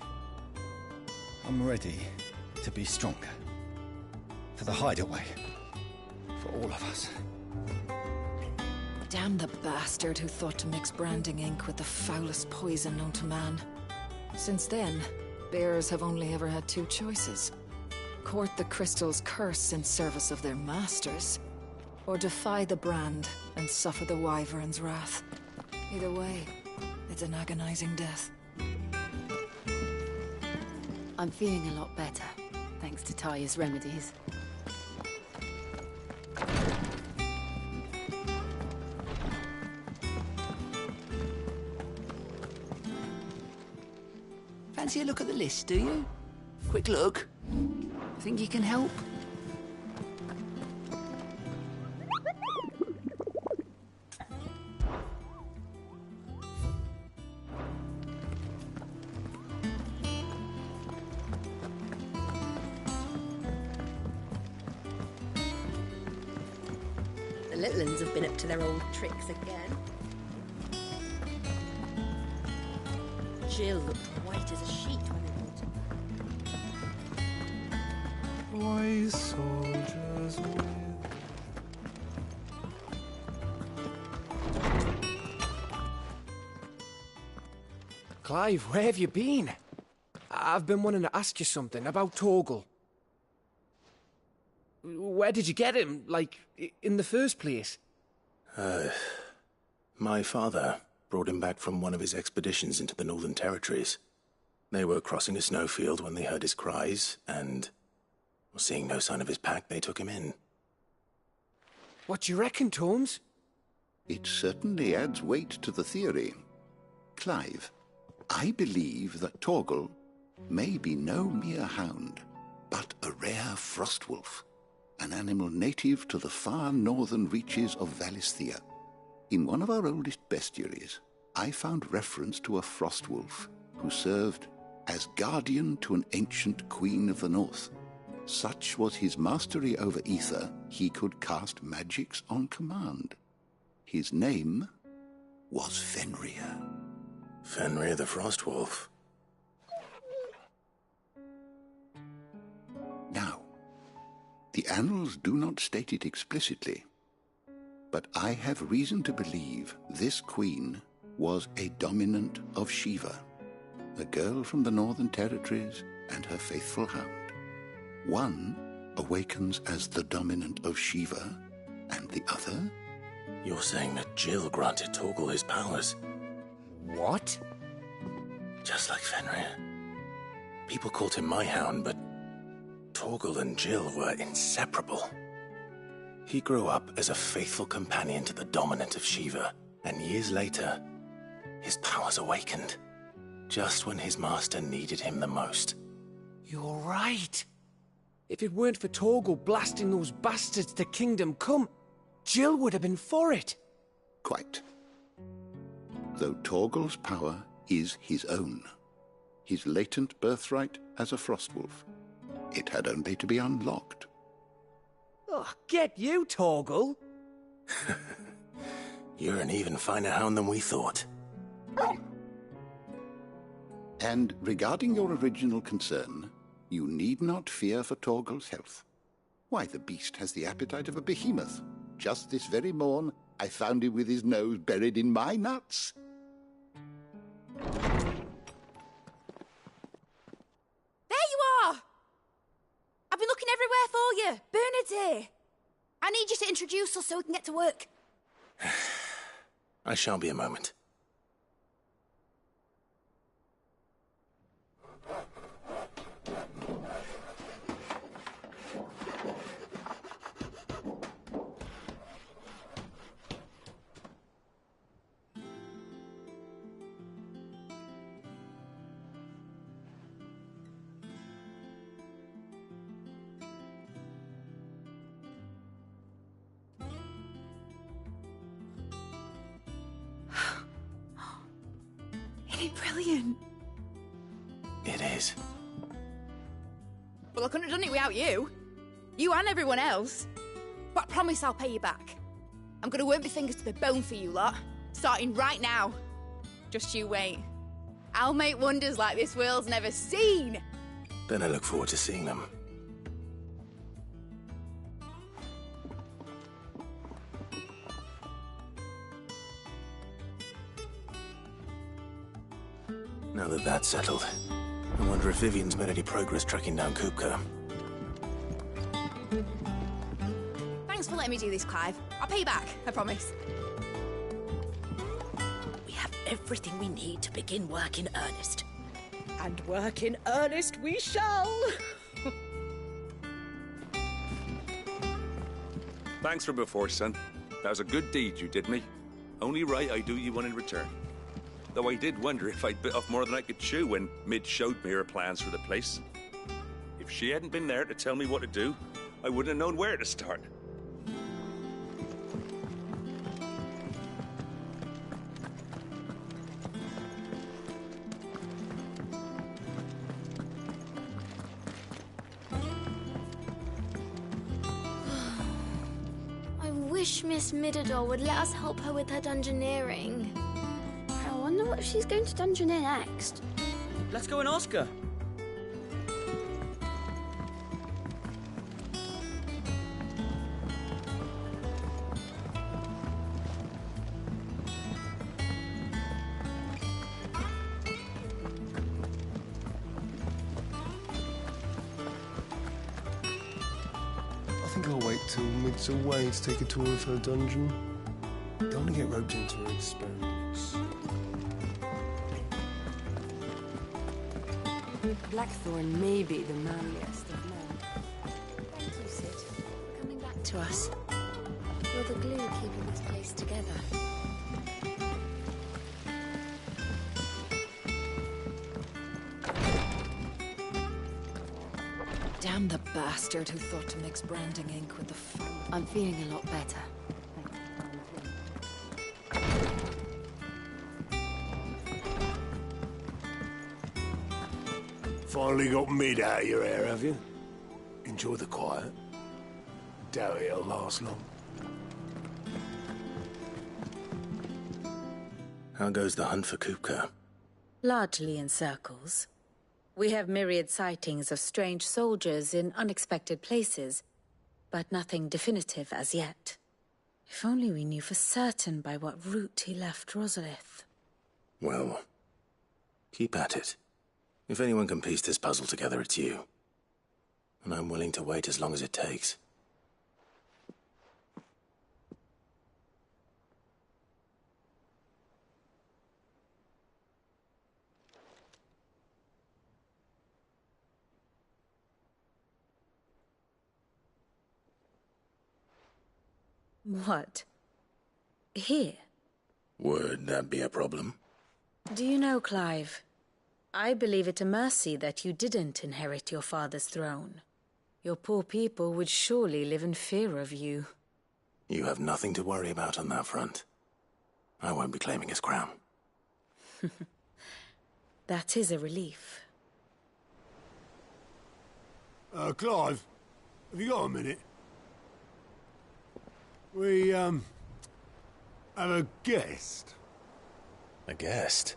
S23: I'm ready to be stronger. For the hideaway. For all of us.
S6: Damn the bastard who thought to mix branding ink with the foulest poison known to man. Since then, bears have only ever had two choices. Court the crystal's curse in service of their masters, or defy the brand and suffer the wyvern's wrath. Either way, it's an agonizing death.
S11: I'm feeling a lot better, thanks to Tyre's remedies.
S20: Fancy a look at the list, do you? Quick look. Think you can help?
S1: The little uns have been up to their old tricks again. Jill looked white as a sheet when they brought her.
S17: Wise soldiers with...
S10: Clive, where have you been? I've been wanting to ask you something about Torgal. Where did you get him, like, in the first place?
S3: My father brought him back from one of his expeditions into the Northern Territories. They were crossing a snowfield when they heard his cries, and, seeing no sign of his pack, they took him in.
S10: What do you reckon, Tomes?
S13: It certainly adds weight to the theory. Clive, I believe that Torgal may be no mere hound, but a rare frostwolf, an animal native to the far northern reaches of Valisthea. In one of our oldest bestiaries, I found reference to a Frostwolf who served as guardian to an ancient queen of the north. Such was his mastery over ether, he could cast magics on command. His name was Fenrir.
S3: Fenrir the Frostwolf.
S13: Now, the annals do not state it explicitly, but I have reason to believe this queen was a dominant of Shiva, a girl from the Northern Territories and her faithful hound. One awakens as the dominant of Shiva, and the other?
S3: You're saying that Jill granted Torgal his powers?
S10: What?
S3: Just like Fenrir. People called him my hound, but Torgal and Jill were inseparable. He grew up as a faithful companion to the dominant of Shiva, and years later, his powers awakened, just when his master needed him the most.
S10: You're right. If it weren't for Torgal blasting those bastards to Kingdom Come, Jill would have been for it.
S13: Quite. Though Torgal's power is his own, his latent birthright as a Frostwolf, it had only to be unlocked.
S10: Oh, get you, Torgal!
S3: You're an even finer hound than we thought.
S13: And regarding your original concern, you need not fear for Torgal's health. Why, the beast has the appetite of a behemoth. Just this very morn, I found him with his nose buried in my nuts.
S9: There you are! I've been looking everywhere for you. Bernard's here. I need you to introduce us so we can get to work.
S3: I shan't be a moment.
S9: Isn't it brilliant?
S3: It is.
S9: Well, I couldn't have done it without you. You and everyone else. But I promise I'll pay you back. I'm gonna work my fingers to the bone for you lot, starting right now. Just you wait. I'll make wonders like this world's never seen.
S3: Then I look forward to seeing them. Now that that's settled, I wonder if Vivian's made any progress tracking down Kupka.
S9: Thanks for letting me do this, Clive. I'll pay you back, I promise.
S1: We have everything we need to begin work in earnest. And work in earnest we shall!
S16: Thanks for before, son. That was a good deed you did me. Only right I do you one in return. Though I did wonder if I'd bit off more than I could chew when Mid showed me her plans for the place. If she hadn't been there to tell me what to do, I wouldn't have known where to start.
S12: I wish Miss Midador would let us help her with her dungeoneering. I wonder what she's going to dungeoneer next.
S15: Let's go and ask her.
S22: I think I'll wait till Mid's away to take a tour of her dungeon. Don't want to get roped into her experiments.
S6: Blackthorn may be the manliest of men.
S12: Thank you, Sid, for coming back to us. You're the glue keeping this place together.
S6: Damn the bastard who thought to mix branding ink with the foul.
S11: I'm feeling a lot better.
S8: Finally got Mid out of your hair, have you? Enjoy the quiet. Doubt it'll last long.
S3: How goes the hunt for Kupka?
S18: Largely in circles. We have myriad sightings of strange soldiers in unexpected places, but nothing definitive as yet. If only we knew for certain by what route he left Rosalith.
S3: Well, keep at it. If anyone can piece this puzzle together, it's you. And I'm willing to wait as long as it takes.
S18: What? Here?
S3: Would that be a problem?
S18: Do you know, Clive? I believe it a mercy that you didn't inherit your father's throne. Your poor people would surely live in fear of you.
S3: You have nothing to worry about on that front. I won't be claiming his crown.
S18: That is a relief.
S8: Clive, have you got a minute? We, have a guest.
S3: A guest?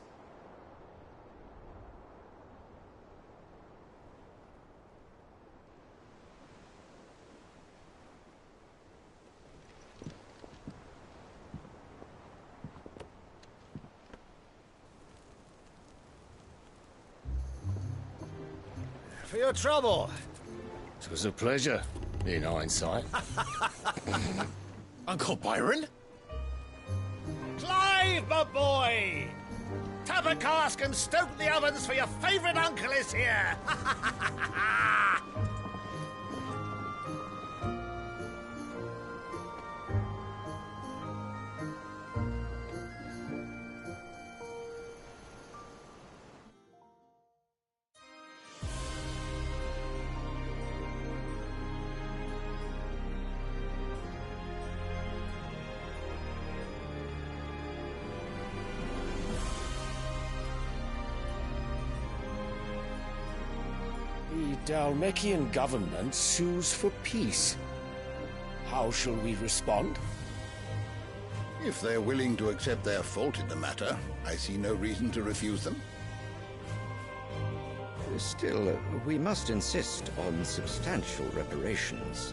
S19: For your trouble.
S22: It was a pleasure, in hindsight.
S19: Uncle Byron? Clive, my boy! Tap a cask and stoke the ovens, for your favourite uncle is here!
S22: The Dhalmekian government sues for peace. How shall we respond?
S13: If they're willing to accept their fault in the matter, I see no reason to refuse them.
S21: Still, we must insist on substantial reparations.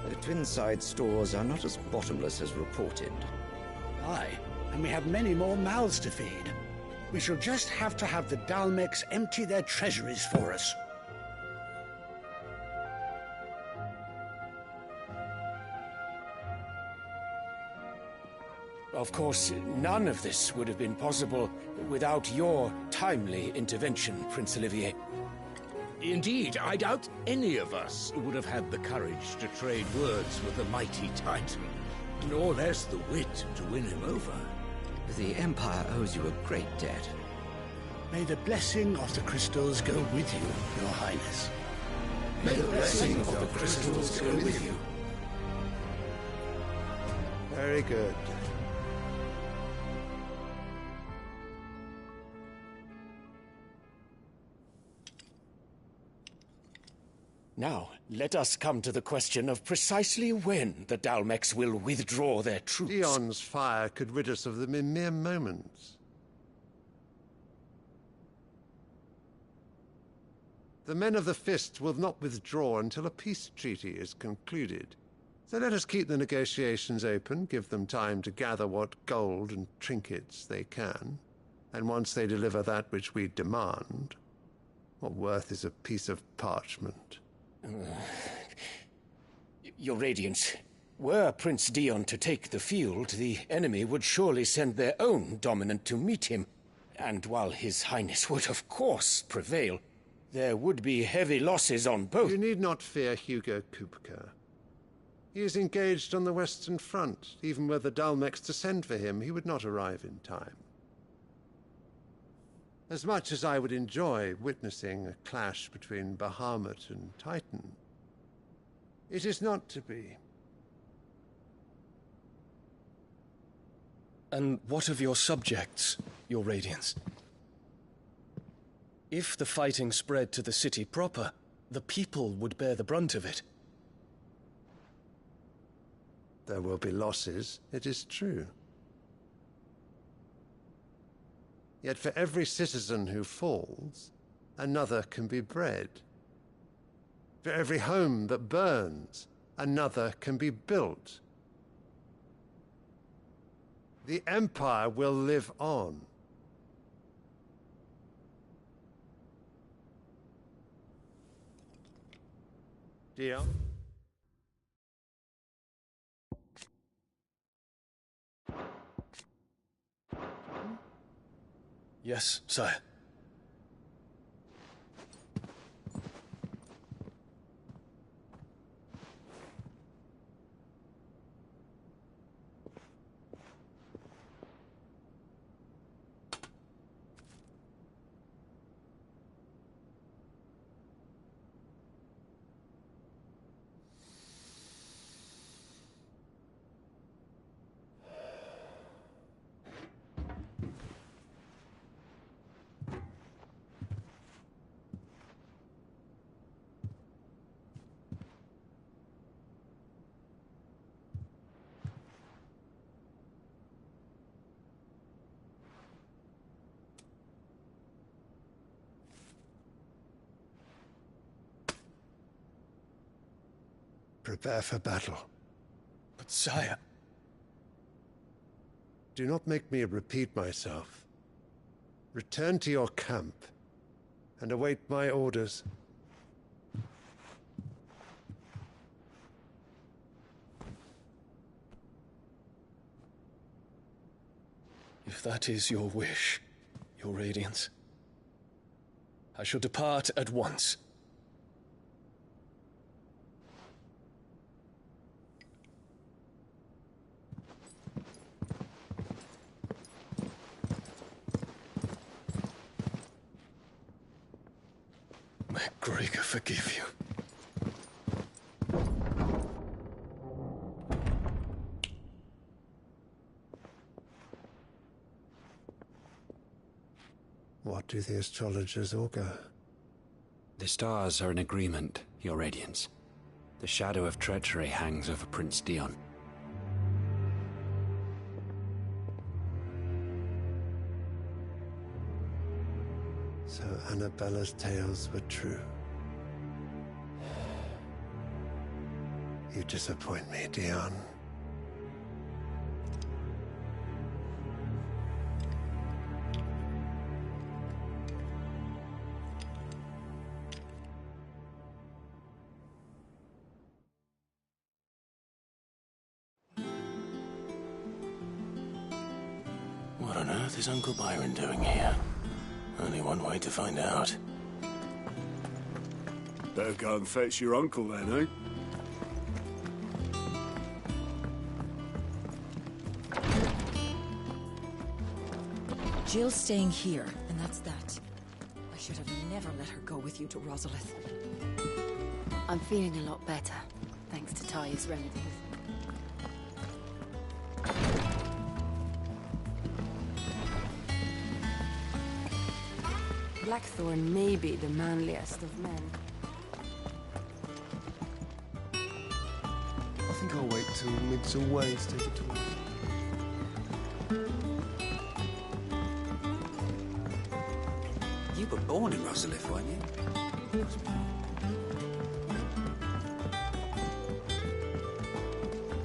S21: The Twinside stores are not as bottomless as reported.
S24: Aye, and we have many more mouths to feed. We shall just have to have the Dhalmeks empty their treasuries for us.
S22: Of course, none of this would have been possible without your timely intervention, Prince Olivier.
S4: Indeed, I doubt any of us would have had the courage to trade words with the mighty Titan, nor less the wit to win him over.
S21: The Empire owes you a great debt.
S24: May the blessing of the crystals go with you, Your Highness.
S21: May the blessing of the crystals go with you.
S22: Very good. Now, let us come to the question of precisely when the Dhalmeks will withdraw their troops.
S25: Dion's fire could rid us of them in mere moments. The men of the Fist will not withdraw until a peace treaty is concluded. So let us keep the negotiations open, give them time to gather what gold and trinkets they can, and once they deliver that which we demand, what worth is a piece of parchment?
S22: Your Radiance, were Prince Dion to take the field, the enemy would surely send their own dominant to meet him. And while His Highness would of course prevail, there would be heavy losses on both.
S25: You need not fear Hugo Kupka. He is engaged on the Western Front. Even were the Dhalmeks to send for him, he would not arrive in time. As much as I would enjoy witnessing a clash between Bahamut and Titan, it is not to be.
S22: And what of your subjects, Your Radiance?
S2: If the fighting spread to the city proper, the people would bear the brunt of it.
S25: There will be losses, it is true. Yet for every citizen who falls, another can be bred. For every home that burns, another can be built. The Empire will live on. Dion?
S2: Yes, sire.
S25: Prepare for battle.
S2: But sire...
S25: Do not make me repeat myself. Return to your camp and await my orders.
S2: If that is your wish, Your Radiance, I shall depart at once. May Gregor forgive you.
S25: What do the astrologers augur?
S5: The stars are in agreement, Your Radiance. The shadow of treachery hangs over Prince Dion.
S25: So Annabella's tales were true. You disappoint me, Dion.
S3: What on earth is Uncle Byron doing here? Only one way to find out.
S8: Better go and fetch your uncle then, eh?
S6: Jill's staying here, and that's that. I should have never let her go with you to Rosalith.
S7: I'm feeling a lot better, thanks to Taya's remedies.
S14: Blackthorn may be the manliest of men.
S23: I think I'll wait till Mid's away to take it to us.
S20: You were born in Rosalith, weren't you?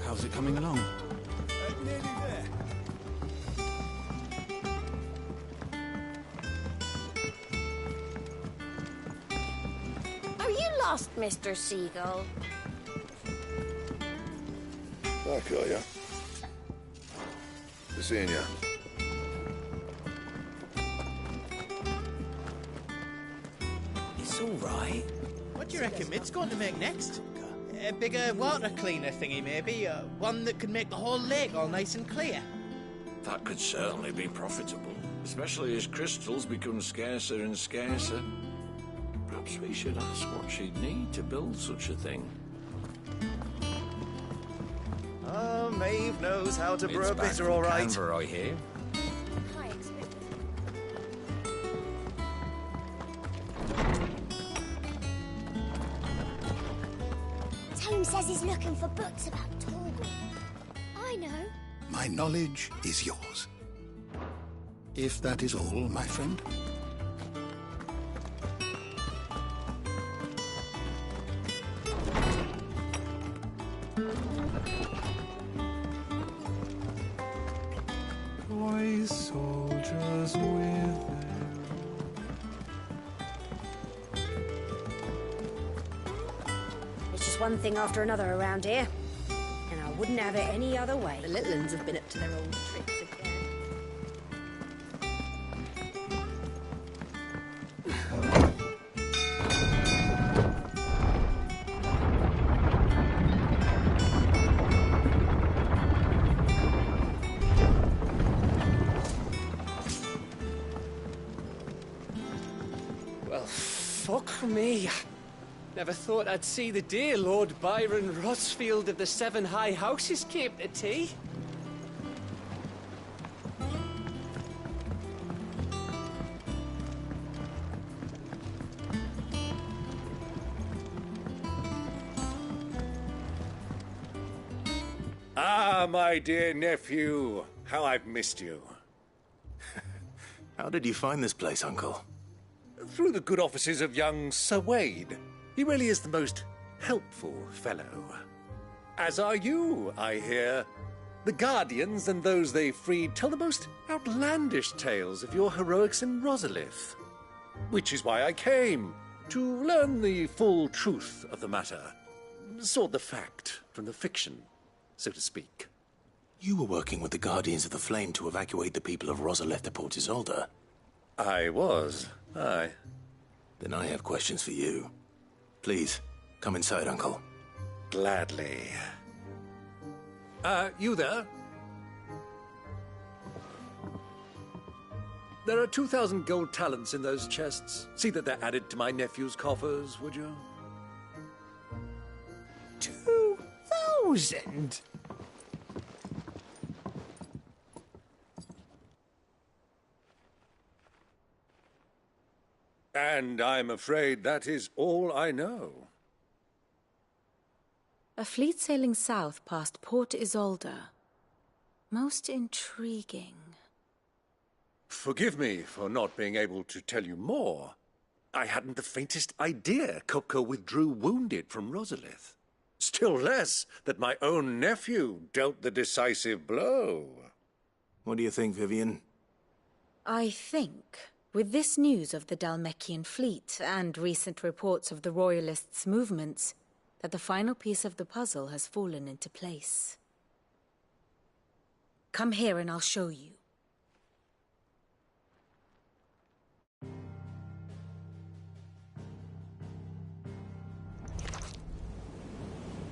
S20: How's it coming along?
S8: Nearly there.
S12: Are you lost, Mr. Seagull?
S26: Back, are ya? Good seeing ya.
S20: It's all right.
S15: What do you reckon Mid's going to make next? A bigger water cleaner thingy, maybe? One that can make the whole lake all nice and clear?
S4: That could certainly be profitable, especially as crystals become scarcer and scarcer. Perhaps we should ask what she'd need to build such a thing.
S15: Maeve knows how to brew a
S4: It's back
S15: bitter,
S4: from
S15: all right.
S4: Canva, I hear.
S12: Home says he's looking for books about Torgal. I know.
S13: My knowledge is yours. If that is all, my friend.
S23: Toy soldiers with
S1: It's just one thing after another around here. And I wouldn't have it any other way.
S14: The little uns have been up to their old tricks again.
S2: Well, fuck me. Never thought I'd see the dear Lord Byron Rosfield of the Seven High Houses came to tea.
S19: Ah, my dear nephew. How I've missed you.
S3: How did you find this place, Uncle?
S19: Through the good offices of young Sir Wade. He really is the most helpful fellow. As are you, I hear. The Guardians and those they freed tell the most outlandish tales of your heroics in Rosalith. Which is why I came, to learn the full truth of the matter. Sort the fact from the fiction, so to speak.
S3: You were working with the Guardians of the Flame to evacuate the people of Rosalith to Port Isolde.
S19: I was, aye.
S3: Then I have questions for you. Please, come inside, Uncle.
S19: Gladly. You there? There are 2,000 gold talents in those chests. See that they're added to my nephew's coffers, would you?
S2: 2,000?
S19: And I'm afraid that is all I know.
S18: A fleet sailing south past Port Isolde. Most intriguing.
S19: Forgive me for not being able to tell you more. I hadn't the faintest idea Kupka withdrew wounded from Rosalith. Still less that my own nephew dealt the decisive blow.
S3: What do you think, Vivian?
S18: I think, with this news of the Dhalmekian fleet and recent reports of the Royalists' movements, that the final piece of the puzzle has fallen into place. Come here and I'll show you.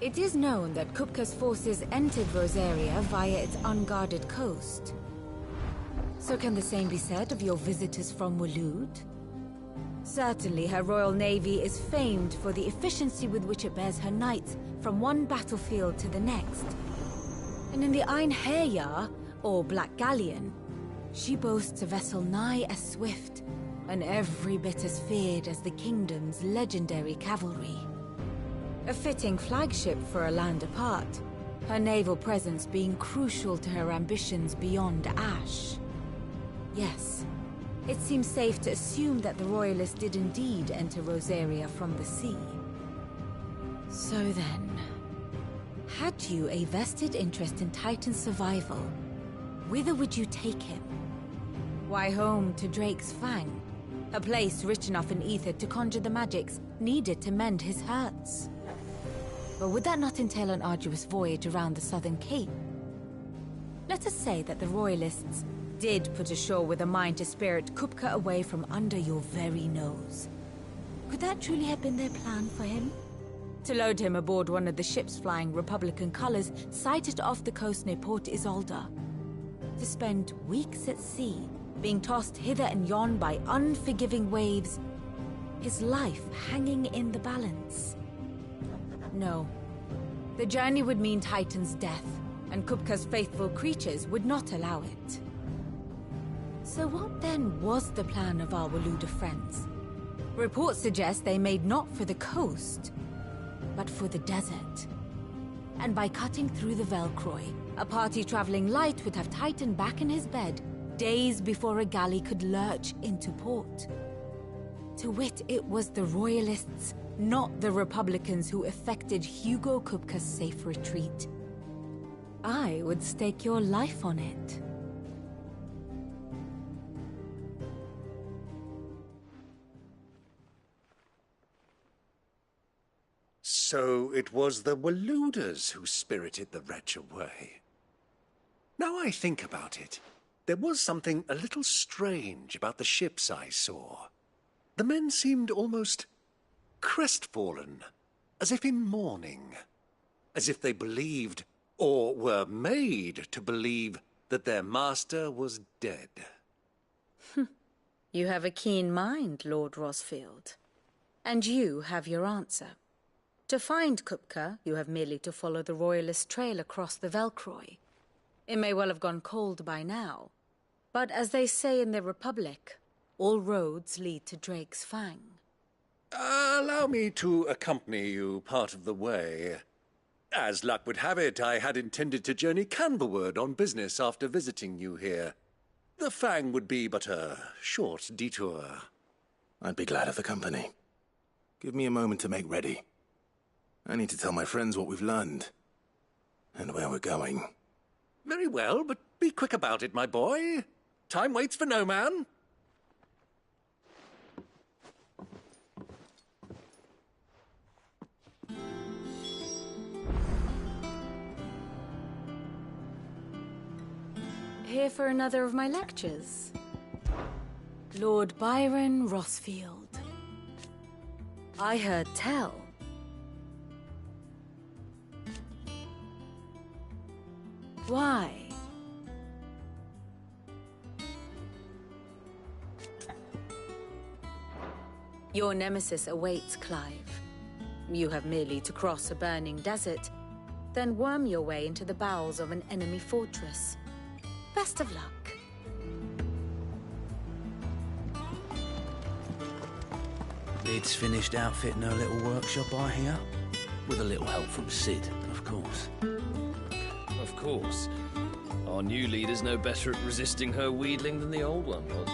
S18: It is known that Kupka's forces entered Rosaria via its unguarded coast. So can the same be said of your visitors from Waloed? Certainly her Royal Navy is famed for the efficiency with which it bears her knights from one battlefield to the next. And in the Einherjar, or Black Galleon, she boasts a vessel nigh as swift, and every bit as feared as the kingdom's legendary cavalry. A fitting flagship for a land apart, her naval presence being crucial to her ambitions beyond Ash. Yes, it seems safe to assume that the Royalists did indeed enter Rosaria from the sea. So then, had you a vested interest in Titan's survival, whither would you take him? Why, home to Drake's Fang, a place rich enough in ether to conjure the magics needed to mend his hurts. But would that not entail an arduous voyage around the southern cape? Let us say that the Royalists did put ashore with a mind to spirit Kupka away from under your very nose. Could that truly have been their plan for him? To load him aboard one of the ships flying Republican colors sighted off the coast near Port Isolde? To spend weeks at sea, being tossed hither and yon by unforgiving waves, his life hanging in the balance? No. The journey would mean Titan's death, and Kupka's faithful creatures would not allow it. So what then was the plan of our Waloed friends? Reports suggest they made not for the coast, but for the desert. And by cutting through the Velcroy, a party traveling light would have Titan back in his bed days before a galley could lurch into port. To wit, it was the Royalists, not the Republicans, who effected Hugo Kupka's safe retreat. I would stake your life on it.
S19: So it was the Waluders who spirited the wretch away. Now I think about it, there was something a little strange about the ships I saw. The men seemed almost crestfallen, as if in mourning, as if they believed, or were made to believe, that their master was dead.
S18: You have a keen mind, Lord Rosfield. And you have your answer. To find Kupka, you have merely to follow the Royalist trail across the Velcroy. It may well have gone cold by now, but as they say in the Republic, all roads lead to Drake's Fang.
S19: Allow me to accompany you part of the way. As luck would have it, I had intended to journey Canberward on business after visiting you here. The Fang would be but a short detour.
S3: I'd be glad of the company. Give me a moment to make ready. I need to tell my friends what we've learned, and where we're going.
S19: Very well, but be quick about it, my boy. Time waits for no man.
S18: Here for another of my lectures. Lord Byron Rosfield. I heard tell. Why? Your nemesis awaits, Clive. You have merely to cross a burning desert, then worm your way into the bowels of an enemy fortress. Best of luck.
S20: Lid's finished outfitting her little workshop, I hear. With a little help from Sid, of course.
S9: Of course. Our new leader's no better at resisting her wheedling than the old one was.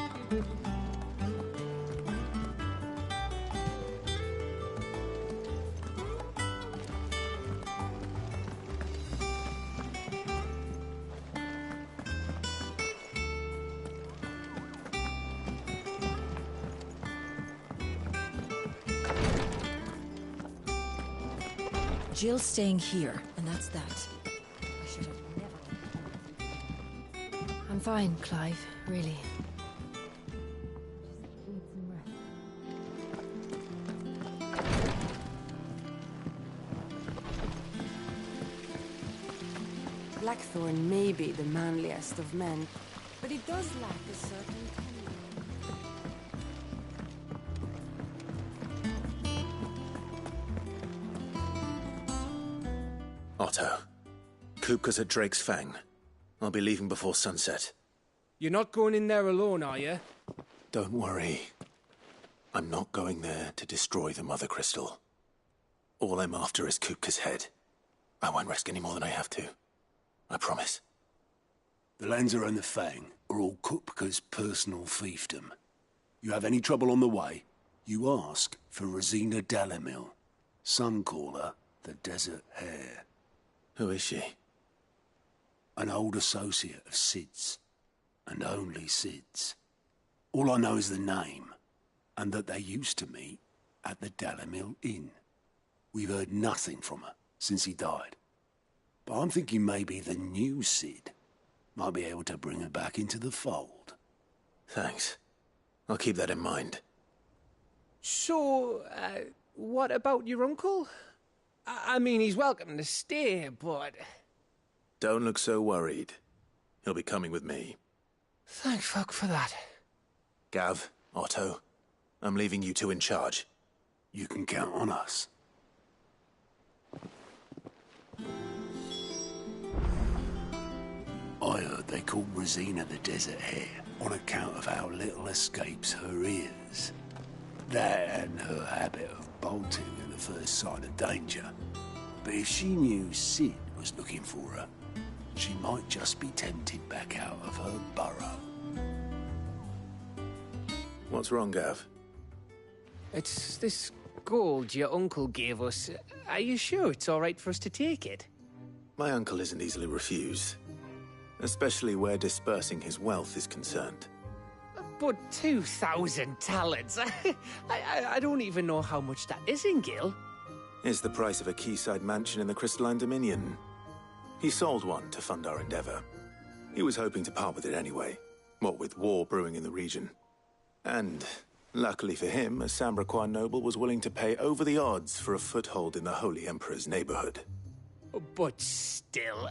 S6: Jill's staying here, and that's that. I should have never... I'm fine, Clive, really.
S10: Blackthorn may be the manliest of men, but he does lack a certain cunning.
S3: Otto, Kupka's at Drake's Fang. I'll be leaving before sunset.
S2: You're not going in there alone, are you?
S3: Don't worry. I'm not going there to destroy the Mother Crystal. All I'm after is Kupka's head. I won't risk any more than I have to. I promise.
S8: The Lanza and the Fang are all Kupka's personal fiefdom. You have any trouble on the way, you ask for Rosina Dalimil. Some call her the Desert Hare.
S3: Who is she?
S8: An old associate of Sid's, and only Sid's. All I know is the name, and that they used to meet at the Dalimil Inn. We've heard nothing from her since he died. But I'm thinking maybe the new Sid might be able to bring her back into the fold.
S3: Thanks. I'll keep that in mind.
S2: So, what about your uncle? I mean, he's welcome to stay, but...
S3: Don't look so worried. He'll be coming with me.
S2: Thank fuck for that.
S3: Gav, Otto, I'm leaving you two in charge.
S8: You can count on us. I heard they called Rosina the Desert Hare on account of how little escapes her ears. That and her habit of bolting and the first sign of danger. But if she knew Sid was looking for her, she might just be tempted back out of her burrow.
S3: What's wrong, Gav?
S2: It's this gold your uncle gave us. Are you sure it's all right for us to take it?
S3: My uncle isn't easily refused, especially where dispersing his wealth is concerned.
S2: But 2,000 talents? I don't even know how much that is in Gil.
S3: It's the price of a quayside mansion in the Crystalline Dominion. He sold one to fund our endeavor. He was hoping to part with it anyway, what with war brewing in the region. And, luckily for him, a Sambraquan noble was willing to pay over the odds for a foothold in the Holy Emperor's neighborhood.
S2: But still,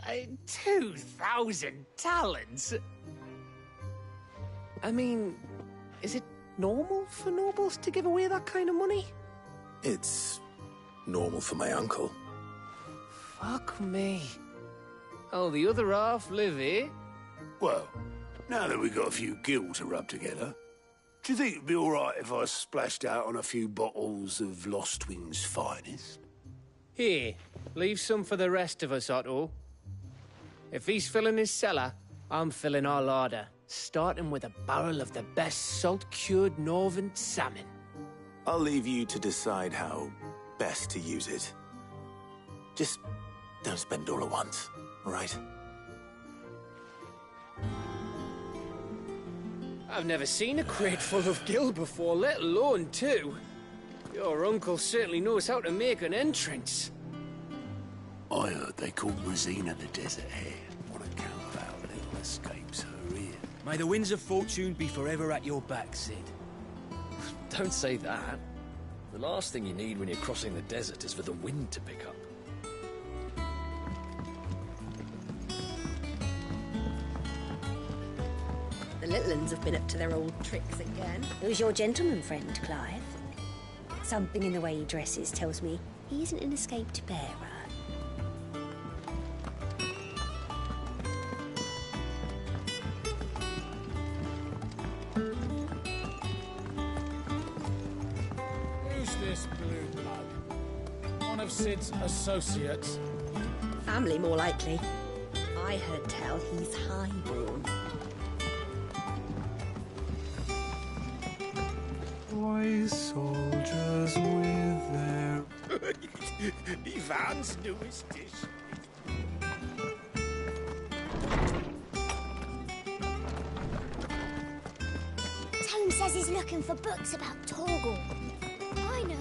S2: 2,000 talents? I mean, is it normal for nobles to give away that kind of money?
S3: It's normal for my uncle.
S2: Fuck me. Oh, the other half live here?
S8: Well, now that we've got a few gil to rub together, do you think it'd be all right if I splashed out on a few bottles of Lost Twins' finest?
S2: Here, leave some for the rest of us, Otto. If he's filling his cellar, I'm filling our larder, starting with a barrel of the best salt-cured northern salmon.
S3: I'll leave you to decide how best to use it. Just don't spend all at once, all right?
S2: I've never seen a crate full of gil before, let alone two. Your uncle certainly knows how to make an entrance.
S8: I heard they called Rosina the Desert Hare on account of how little escapes her ear.
S20: May the winds of fortune be forever at your back, Sid.
S9: Don't say that. The last thing you need when you're crossing the desert is for the wind to pick up.
S14: The little uns have been up to their old tricks again.
S1: Who's your gentleman friend, Clive? Something in the way he dresses tells me he isn't an escaped bearer.
S11: Who's this blue blood? One of Sid's associates?
S1: Family, more likely. I heard tell he's highborn.
S11: Boy soldiers with their...
S8: Ivan's newest dish.
S12: Tone says he's looking for books about Torgal. I know.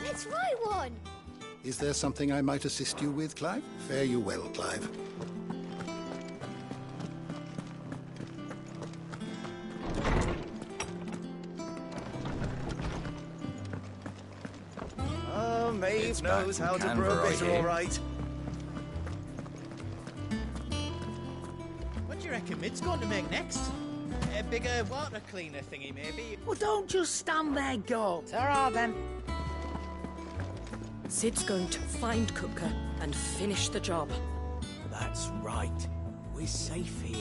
S12: Let's write one.
S13: Is there something I might assist you with, Clive? Fare you well, Clive.
S15: Oh, Maeve knows how to brew a bitter, all right. What do you reckon Mid's going to make next? A bigger water cleaner thingy, maybe?
S10: Well, don't just stand there, go. Ta-ra, then.
S6: Sid's going to find Kupka and finish the job.
S20: That's right. We're safe here.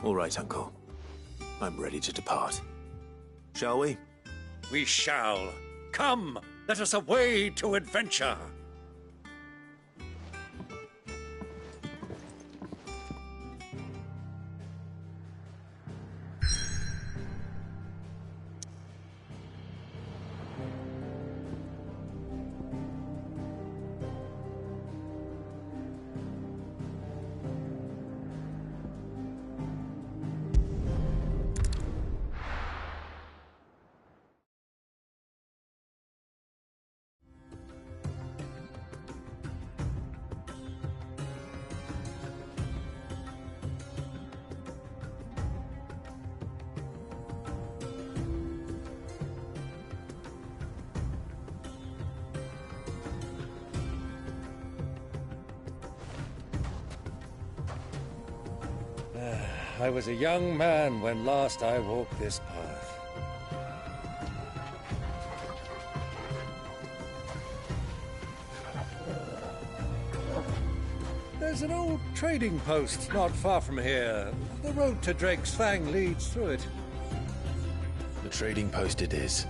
S3: All right, Uncle. I'm ready to depart. Shall we?
S19: We shall. Come, let us away to adventure. I was a young man when last I walked this path. There's an old trading post not far from here. The road to Drake's Fang leads through it.
S3: The trading post it is.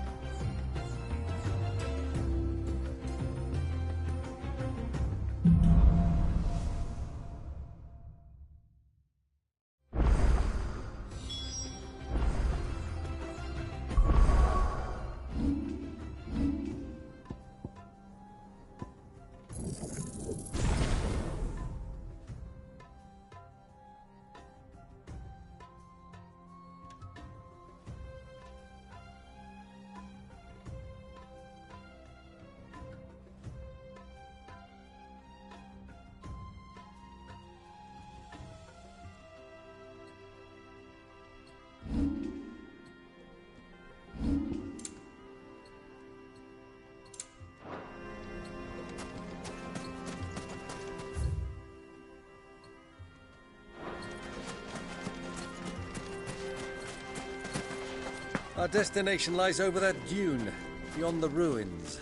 S19: Our destination lies over that dune, beyond the ruins.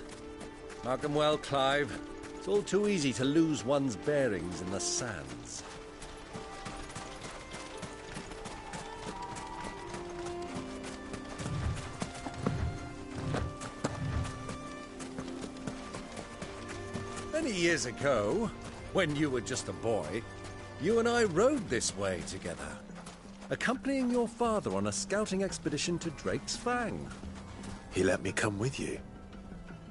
S19: Mark 'em well, Clive. It's all too easy to lose one's bearings in the sands. Many years ago, when you were just a boy, you and I rode this way together, accompanying your father on a scouting expedition to Drake's Fang.
S3: He let me come with you.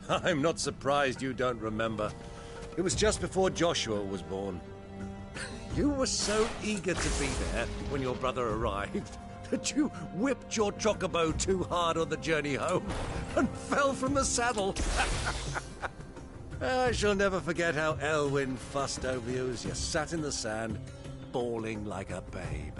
S19: I'm not surprised you don't remember. It was just before Joshua was born. You were so eager to be there when your brother arrived that you whipped your chocobo too hard on the journey home and fell from the saddle. I shall never forget how Elwyn fussed over you as you sat in the sand, bawling like a babe.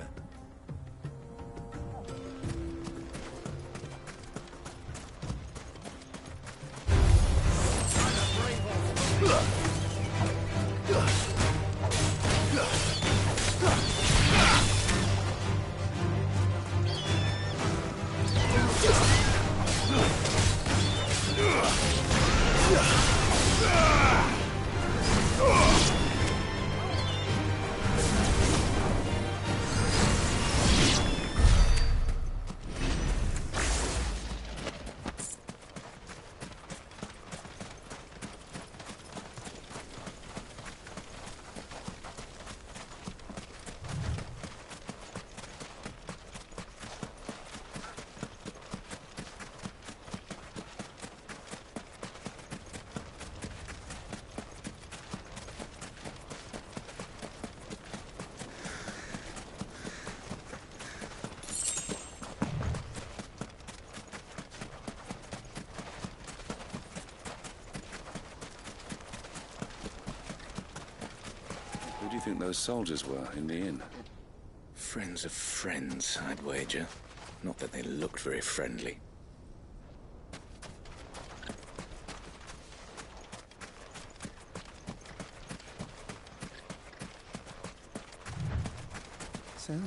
S3: Who do you think those soldiers were in the inn? Friends of friends, I'd wager. Not that they looked very friendly.
S5: So,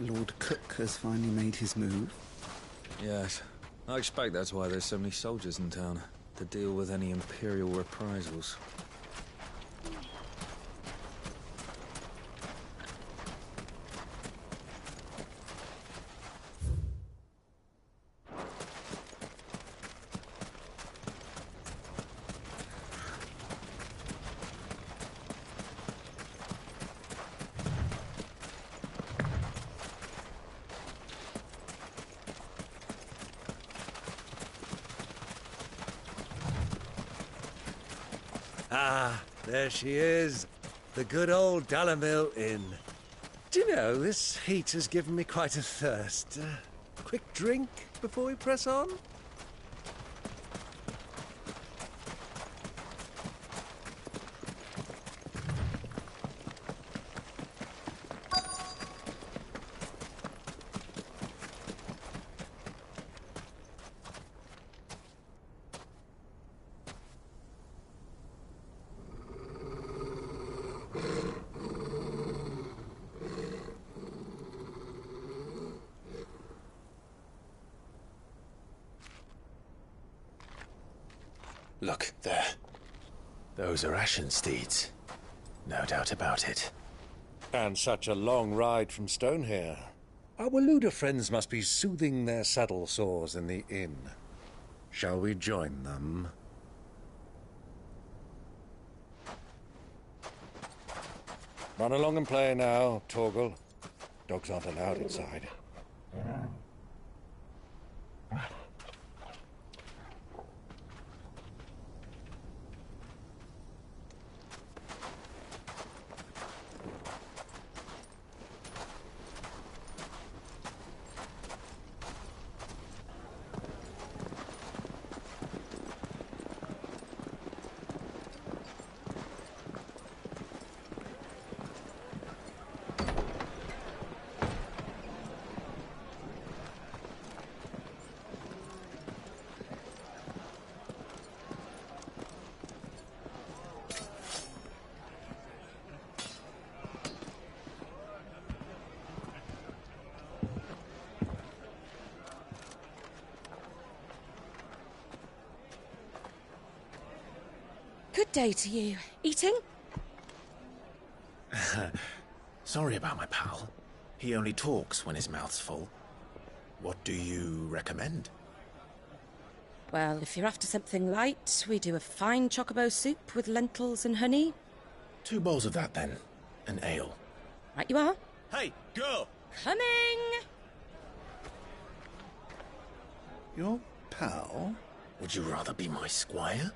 S5: Lord Cook has finally made his move?
S9: Yes. I expect that's why there's so many soldiers in town, to deal with any Imperial reprisals.
S19: Ah, there she is. The good old Dalamil Inn. Do you know, this heat has given me quite a thirst. Quick drink before we press on?
S3: Look, there. Those are Ashen steeds. No doubt about it.
S19: And such a long ride from Stonehair. Our Luda friends must be soothing their saddle sores in the inn. Shall we join them? Run along and play now, Torgal. Dogs aren't allowed inside.
S10: Good day to you. Eating?
S3: Sorry about my pal. He only talks when his mouth's full. What do you recommend?
S10: Well, if you're after something light, we do a fine chocobo soup with lentils and honey.
S3: 2 bowls of that, then. An ale.
S10: Right you are.
S15: Hey, go!
S10: Coming!
S3: Your pal? Would you rather be my squire?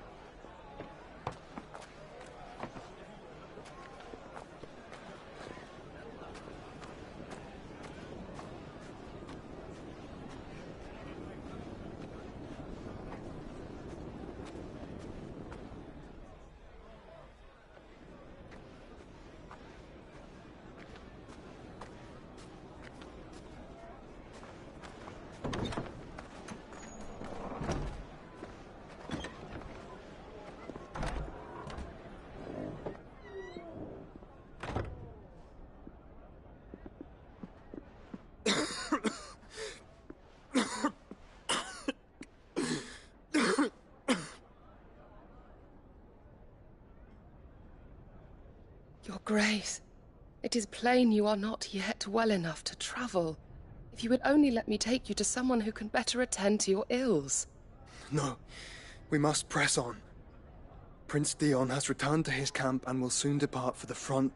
S16: Your Grace, it is plain you are not yet well enough to travel. If you would only let me take you to someone who can better attend to your ills.
S23: No, we must press on. Prince Dion has returned to his camp and will soon depart for the front.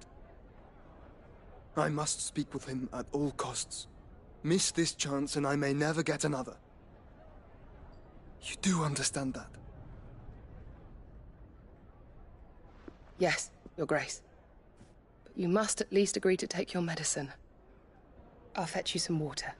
S23: I must speak with him at all costs. Miss this chance and I may never get another. You do understand that?
S16: Yes, Your Grace. But you must at least agree to take your medicine. I'll fetch you some water.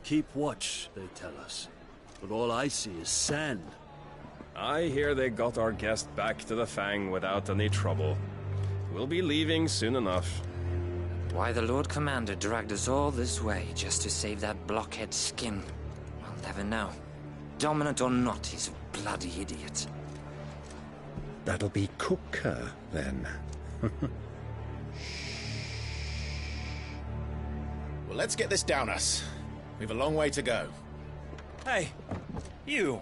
S17: Keep watch, they tell us. But all I see is sand.
S9: I hear they got our guest back to the Fang without any trouble. We'll be leaving soon enough.
S21: Why the Lord Commander dragged us all this way just to save that blockhead's skin, I'll never know. Dominant or not, he's a bloody idiot.
S19: That'll be Cooker, then.
S3: Well, let's get this down us. We've a long way to go.
S20: Hey, you!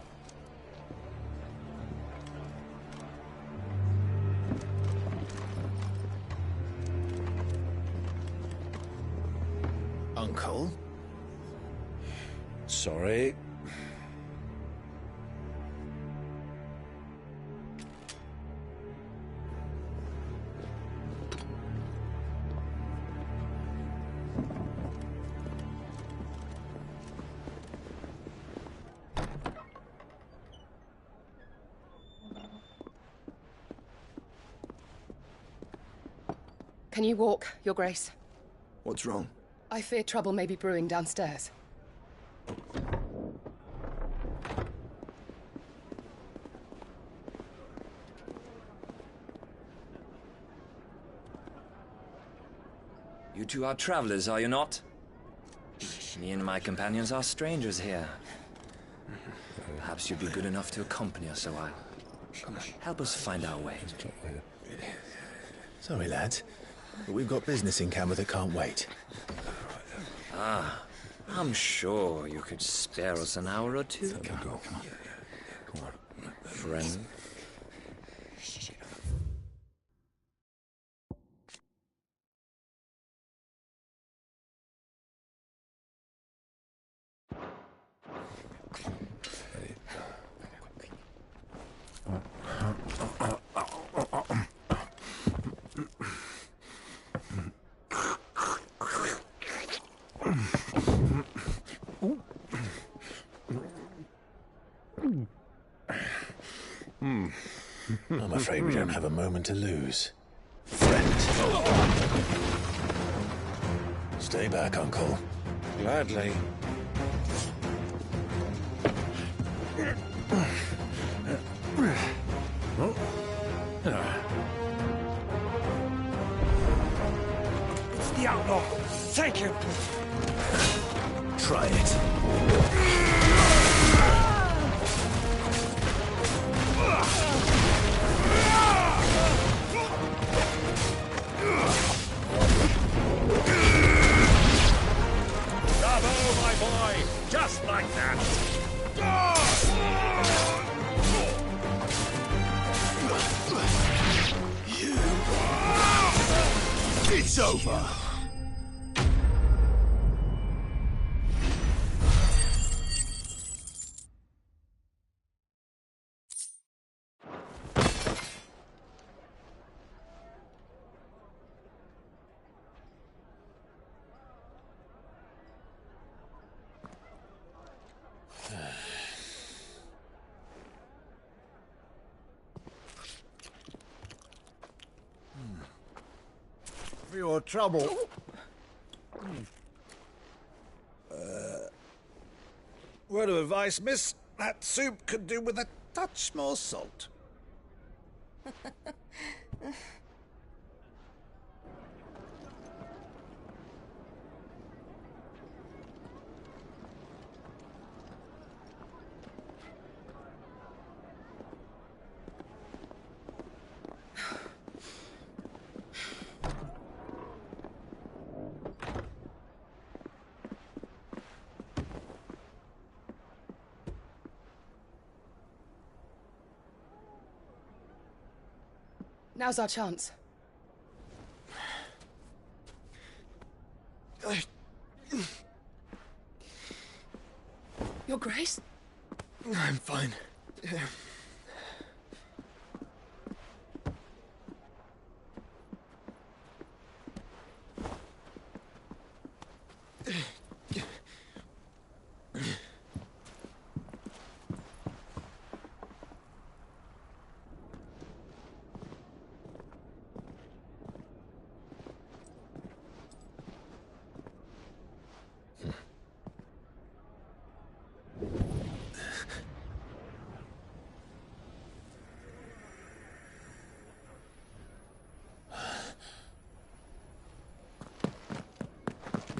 S3: Uncle?
S19: Sorry.
S16: Can you walk, Your Grace?
S23: What's wrong?
S16: I fear trouble may be brewing downstairs.
S21: You two are travelers, are you not? Me and my companions are strangers here. Perhaps you'd be good enough to accompany us a while. Help us find our way.
S3: Sorry, lads, but we've got business in camera that can't wait.
S21: Ah, I'm sure you could spare us an hour or two.
S3: Come on.
S21: Friend.
S3: I'm afraid we don't have a moment to lose. Friend. Stay back, Uncle.
S19: Gladly.
S11: It's the outlaw. Thank you.
S3: Try it.
S19: Bravo, my boy! Just like that!
S3: It's over.
S19: For your trouble. Word of advice, miss. That soup could do with a touch more salt.
S16: Now's our chance. Your Grace?
S23: I'm fine.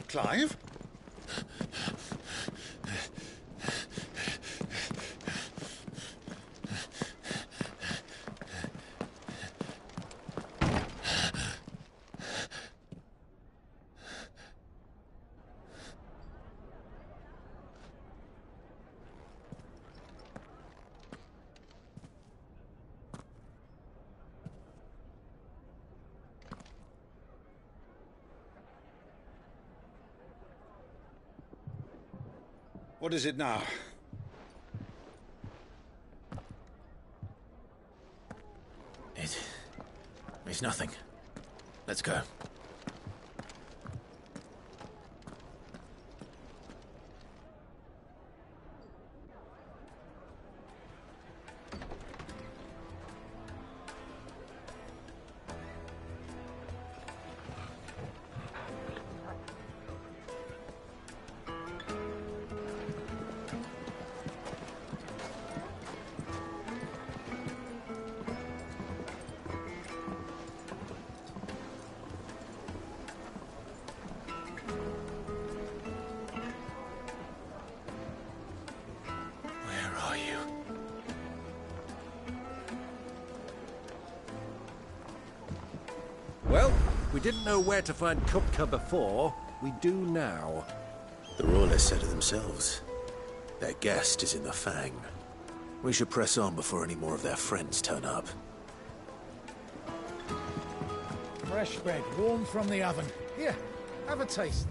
S19: Clive? What is it now?
S3: It's nothing. Let's go.
S19: didn't know where to find Kupka before, we do now.
S3: The Rawlers said it themselves. Their guest is in the Fang. We should press on before any more of their friends turn up.
S11: Fresh bread, warm from the oven. Here, have a taste.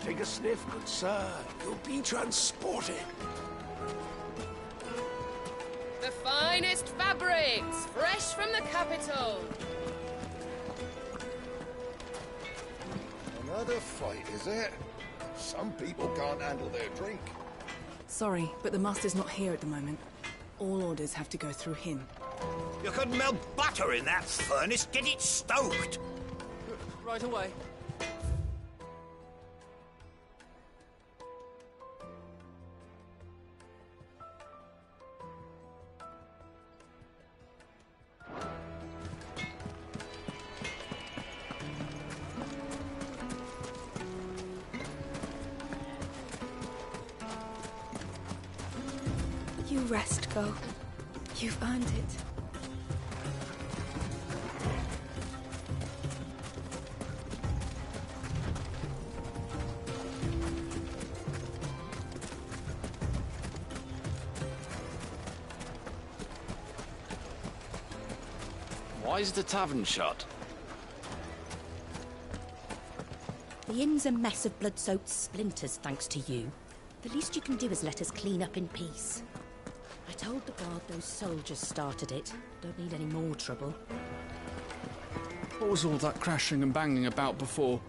S8: Take a sniff, good sir. You'll be transported.
S16: The finest fabrics, fresh from the capital.
S4: Another fight, is it? Some people can't handle their drink.
S7: Sorry, but the master's not here at the moment. All orders have to go through him.
S11: You couldn't melt butter in that furnace. Get it stoked.
S7: Right away. You rest, Go. You've earned it.
S21: Why is the tavern shut?
S1: The inn's a mess of blood-soaked splinters, thanks to you. The least you can do is let us clean up in peace. I told the guard those soldiers started it. Don't need any more trouble.
S5: What was all that crashing and banging about before?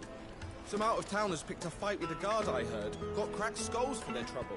S22: Some out-of-towners picked a fight with the guard, I heard. Got cracked skulls for their trouble.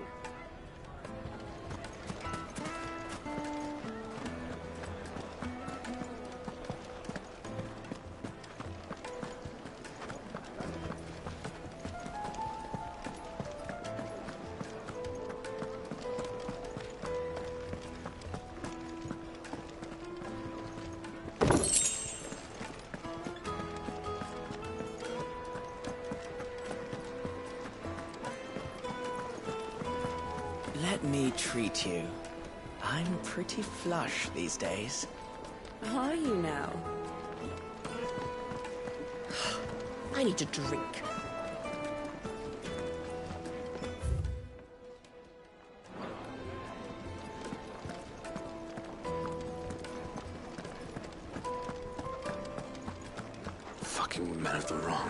S24: Let me treat you. I'm pretty flush these days.
S1: Are you now? I need a drink.
S3: Fucking men of the wrong.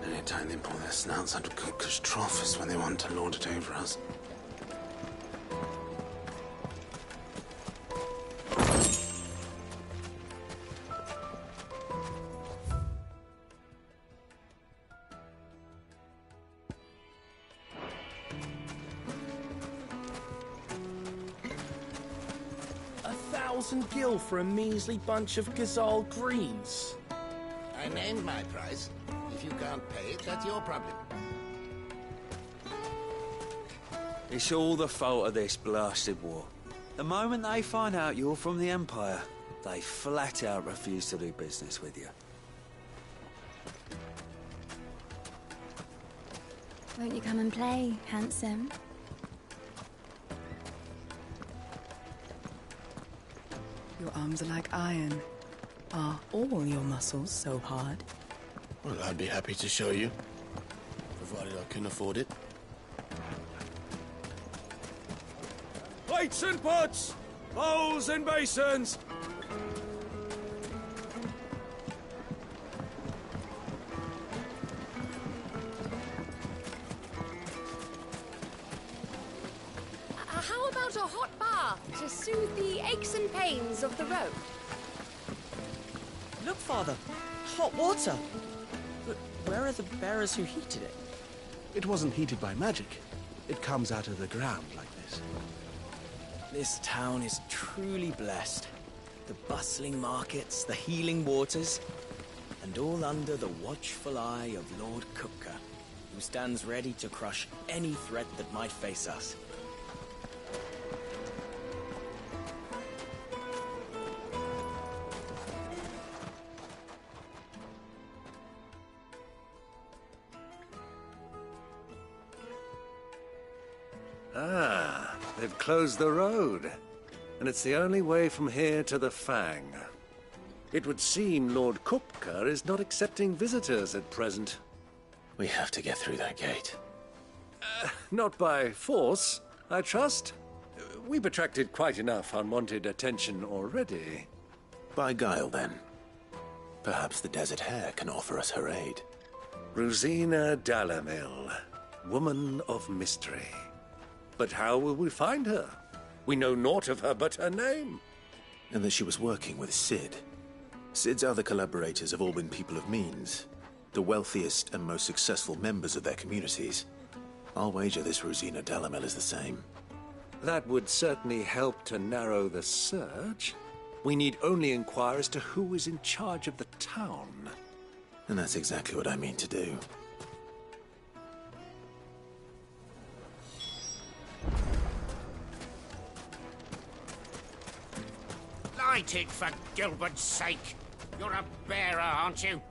S3: Anytime they pull their snouts out of Kupka's trough is when they want to lord it over us.
S2: $1,000 for a measly bunch of Ghazal greens.
S4: I named my price. If you can't pay it, that's your problem.
S20: It's all the fault of this blasted war. The moment they find out you're from the Empire, they flat out refuse to do business with you.
S12: Won't you come and play, handsome?
S7: Your arms are like iron. Are all your muscles so hard?
S4: Well, I'd be happy to show you, provided I can afford it.
S11: Plates and pots! Bowls and basins!
S16: How about a hot bath to soothe the aches and pains of the road?
S15: Look, Father. Hot water. But where are the bearers who heated it?
S25: It wasn't heated by magic. It comes out of the ground like this.
S15: This town is truly blessed. The bustling markets, the healing waters, and all under the watchful eye of Lord Kupka, who stands ready to crush any threat that might face us.
S19: Ah, they've closed the road. and it's the only way from here to the Fang. It would seem Lord Kupka is not accepting visitors at present.
S3: We have to get through that gate.
S19: Not by force, I trust. We've attracted quite enough unwanted attention already.
S3: By guile, then. Perhaps the Desert Hare can offer us her aid.
S19: Rosina Dalamil, woman of mystery. But how will we find her? We know naught of her but her name.
S3: And that she was working with Cid. Cid's other collaborators have all been people of means, the wealthiest and most successful members of their communities. I'll wager this Rosina Dalamil is the same.
S19: That would certainly help to narrow the search. We need only inquire as to who is in charge of the town.
S3: And that's exactly what I mean to do.
S6: Light it, for Gilbert's sake. You're a bearer, aren't you?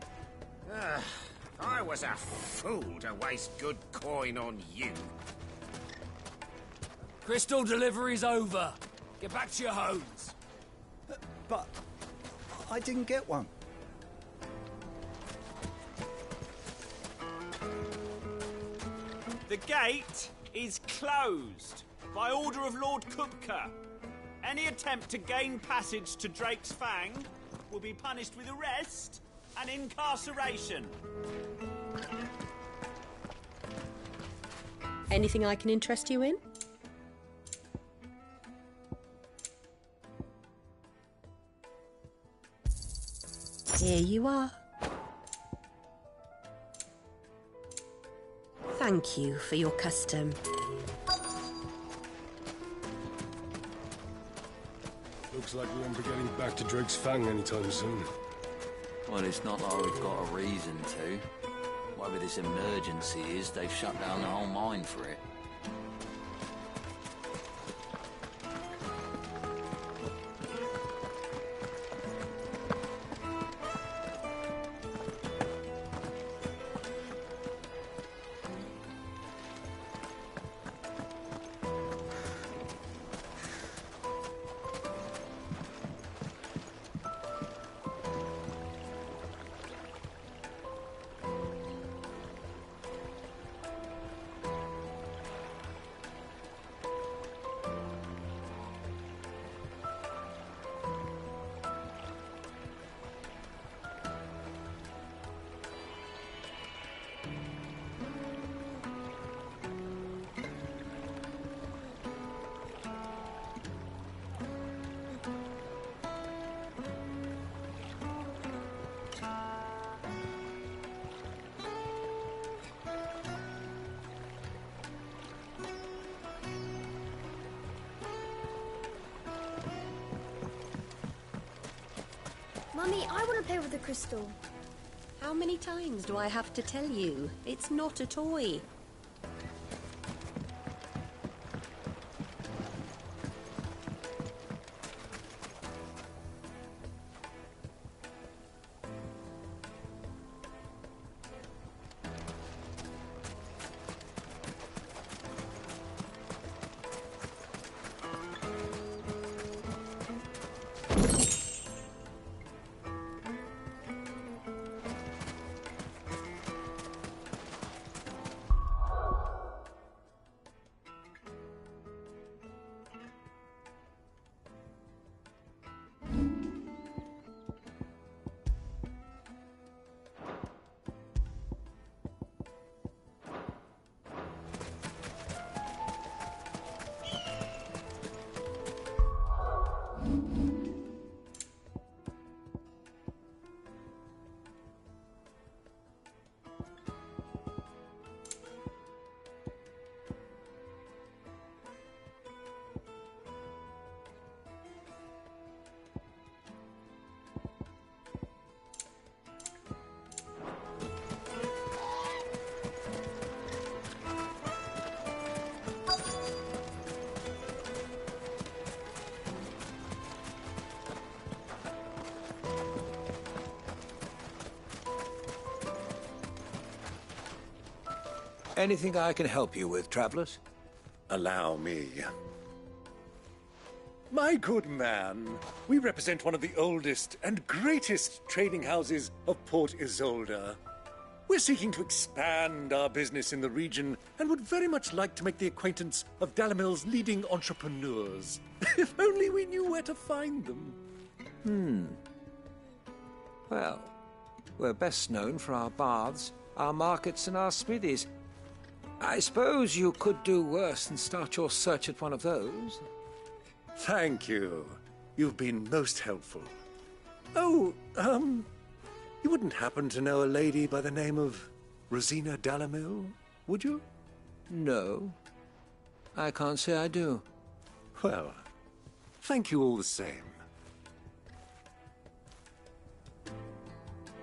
S6: I was a fool to waste good coin on you.
S10: Crystal delivery's over. Get back to your homes.
S13: But I didn't get one.
S14: The gate is closed by order of Lord Kupka. Any attempt to gain passage to Drake's Fang will be punished with arrest and incarceration.
S1: Anything I can interest you in? Here you are. Thank you for your custom.
S18: Looks like we won't be getting back to Drake's Fang anytime soon.
S20: Well, it's not like we've got a reason to. Whatever this emergency is, they've shut down the whole mine for it.
S12: Mummy, I want to play with the crystal.
S1: How many times do I have to tell you? It's not a toy.
S19: Anything I can help you with, travelers? Allow me. My good man, we represent one of the oldest and greatest trading houses of Port Isolde. We're seeking to expand our business in the region and would very much like to make the acquaintance of Dalimil's leading entrepreneurs. If only we knew where to find them.
S8: Well, we're best known for our baths, our markets, and our smithies. I suppose you could do worse than start your search at one of those.
S19: Thank you. You've been most helpful. Oh, you wouldn't happen to know a lady by the name of Rosina Dalimil, would you?
S8: No. I can't say I do.
S19: Well, thank you all the same.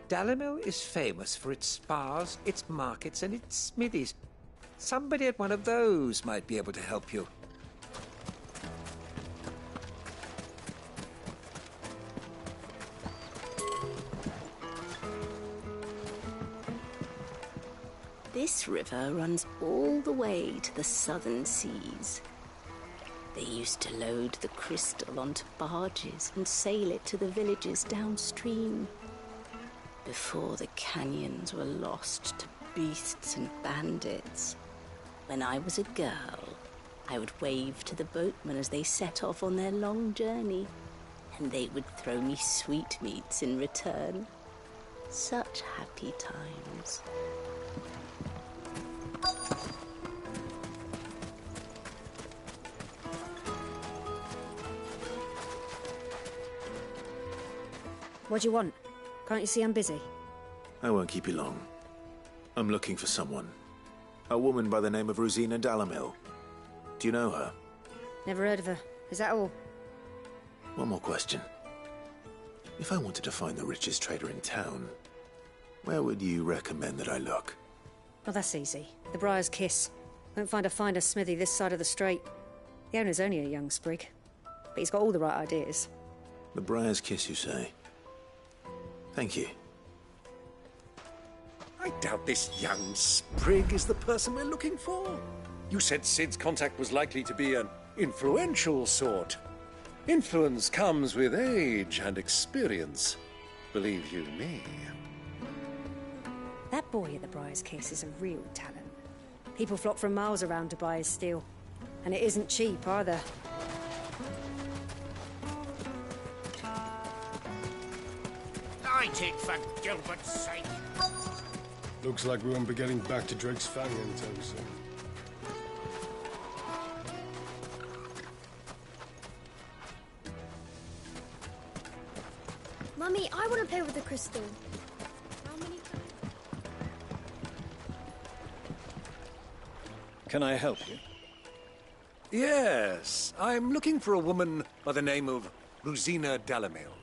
S8: Dalimil is famous for its spas, its markets, and its smithies. Somebody at one of those might be able to help you.
S1: This river runs all the way to the southern seas. They used to load the crystal onto barges and sail it to the villages downstream. Before the canyons were lost to beasts and bandits. When I was a girl, I would wave to the boatmen as they set off on their long journey, and they would throw me sweetmeats in return. Such happy times.
S9: What do you want? Can't you see I'm busy?
S3: I won't keep you long. I'm looking for someone. A woman by the name of Rosina Dalimil. Do you know her?
S9: Never heard of her. Is that all?
S3: One more question. If I wanted to find the richest trader in town, where would you recommend that I look?
S9: Oh, that's easy. The Briar's Kiss. Won't find a finer smithy this side of the strait. The owner's only a young sprig, but he's got all the right ideas.
S3: The Briar's Kiss, you say? Thank you.
S19: I doubt this young sprig is the person we're looking for. You said Sid's contact was likely to be an influential sort. Influence comes with age and experience. Believe you me.
S9: That boy at the Briar's Kiss is a real talent. People flock from miles around to buy his steel. And it isn't cheap either.
S6: Light it for Gilbert's sake.
S18: Looks like we won't be getting back to Drake's Fang anytime soon.
S12: Mummy, I want to play with the crystal. How many times?
S17: Can I help you?
S19: Yes, I'm looking for a woman by the name of Rosina Dalimil.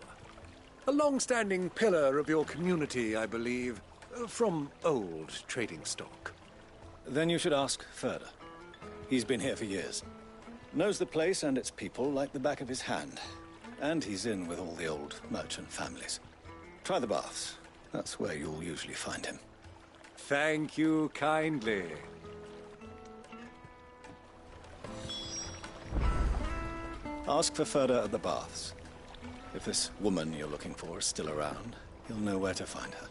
S19: A long-standing pillar of your community, I believe, from old trading stock.
S17: Then you should ask Ferda. He's been here for years. Knows the place and its people like the back of his hand. And he's in with all the old merchant families. Try the baths. That's where you'll usually find him.
S19: Thank you kindly.
S17: Ask for Ferda at the baths. If this woman you're looking for is still around, you'll know where to find her.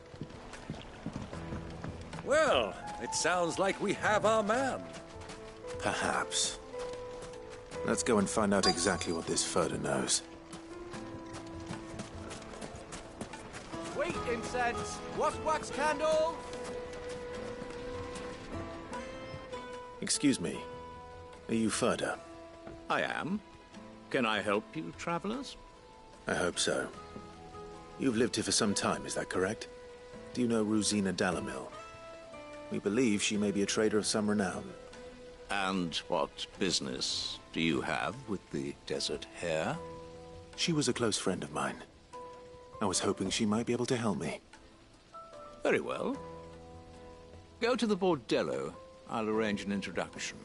S19: Well, it sounds like we have our man.
S3: Perhaps. Let's go and find out exactly what this Ferda knows.
S15: Sweet incense! What wax candle?
S3: Excuse me. Are you Ferda?
S21: I am. Can I help you, travelers?
S3: I hope so. You've lived here for some time, is that correct? Do you know Rosina Dalimil? We believe she may be a trader of some renown.
S21: And what business do you have with the Desert Hare?
S3: She was a close friend of mine. I was hoping she might be able to help me.
S21: Very well. Go to the Bordello. I'll arrange an introduction.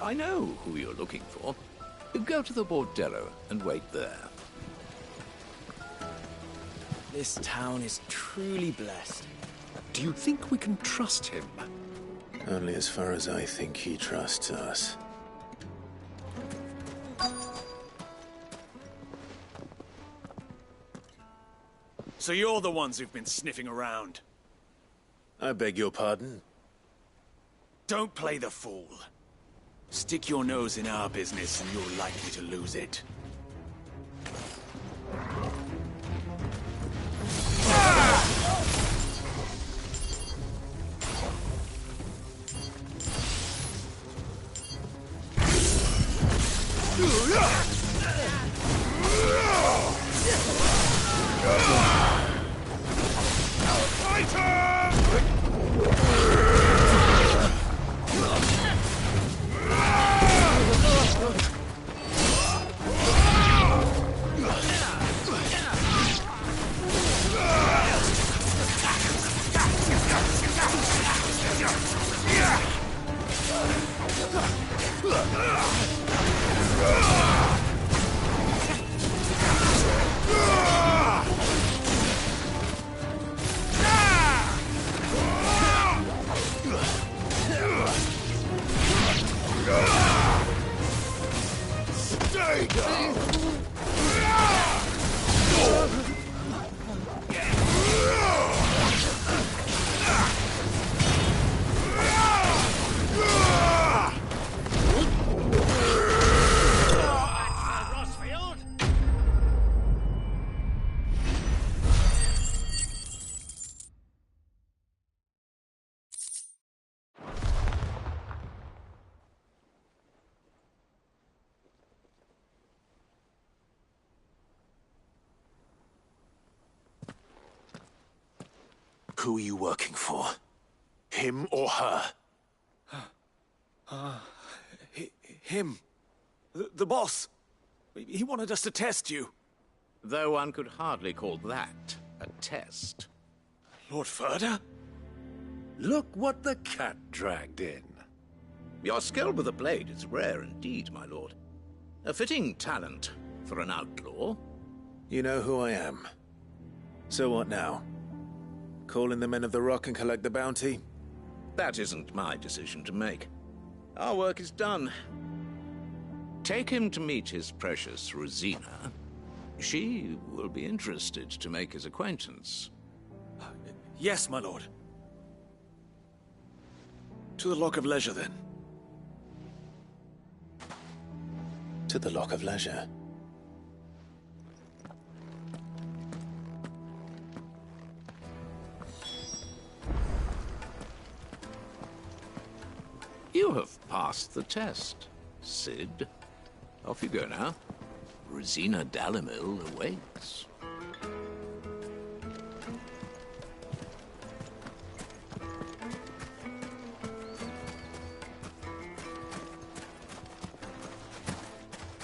S21: I know who you're looking for. Go to the Bordello and wait there.
S15: This town is truly blessed.
S19: Do you think we can trust him?
S3: Only as far as I think he trusts us.
S2: So you're the ones who've been sniffing around?
S3: I beg your pardon?
S2: Don't play the fool. Stick your nose in our business and you're likely to lose it.
S3: Who are you working for? Him or her?
S2: Him. The boss. He wanted us to test you.
S6: Though one could hardly call that a test.
S2: Lord Ferda?
S19: Look what the cat dragged in.
S6: Your skill with the blade is rare indeed, my lord. A fitting talent for an outlaw.
S3: You know who I am. So what now? Call in the Men of the Rock and collect the bounty?
S6: That isn't my decision to make. Our work is done. Take him to meet his precious Rosina. She will be interested to make his acquaintance.
S2: Yes, my lord. To the Lock of Leisure, then.
S3: To the Lock of Leisure.
S6: You have passed the test, Cid. Off you go now. Rosina Dalimil awaits.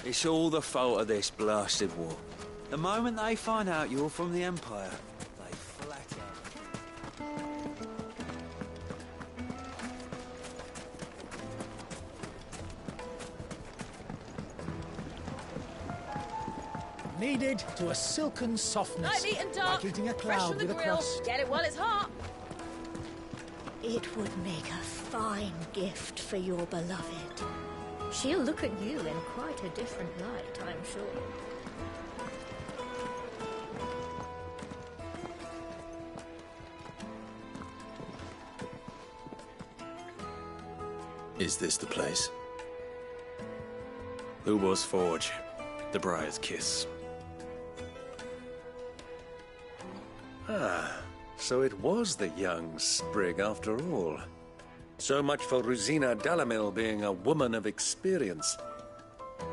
S20: It's all the fault of this blasted war. The moment they find out you're from the Empire, they flat out.
S11: Kneaded to a silken softness.
S1: Lightly and dark.
S11: Like eating a
S1: Fresh
S11: cloud
S1: from the
S11: with a
S1: grill.
S11: crust.
S1: Get it while it's hot.
S5: It would make a fine gift for your beloved. She'll look at you in quite a different light, I'm sure.
S3: Is this the place?
S2: Lubor's Forge. The Briar's Kiss.
S19: Ah, so it was the young sprig after all. So much for Rosina Dalimil being a woman of experience.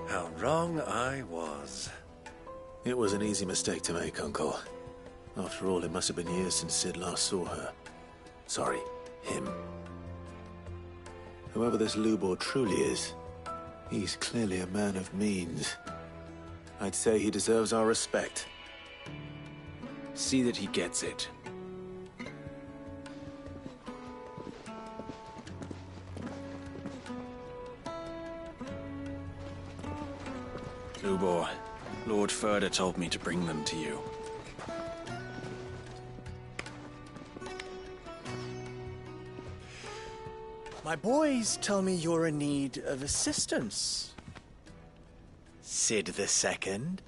S19: How wrong I was.
S3: It was an easy mistake to make, Uncle. After all, it must have been years since Cid last saw her. Sorry, him. Whoever this Lubor truly is, he's clearly a man of means. I'd say he deserves our respect.
S2: See that he gets it. Lubor, Lord Ferda told me to bring them to you.
S15: My boys tell me you're in need of assistance. Sid the Second.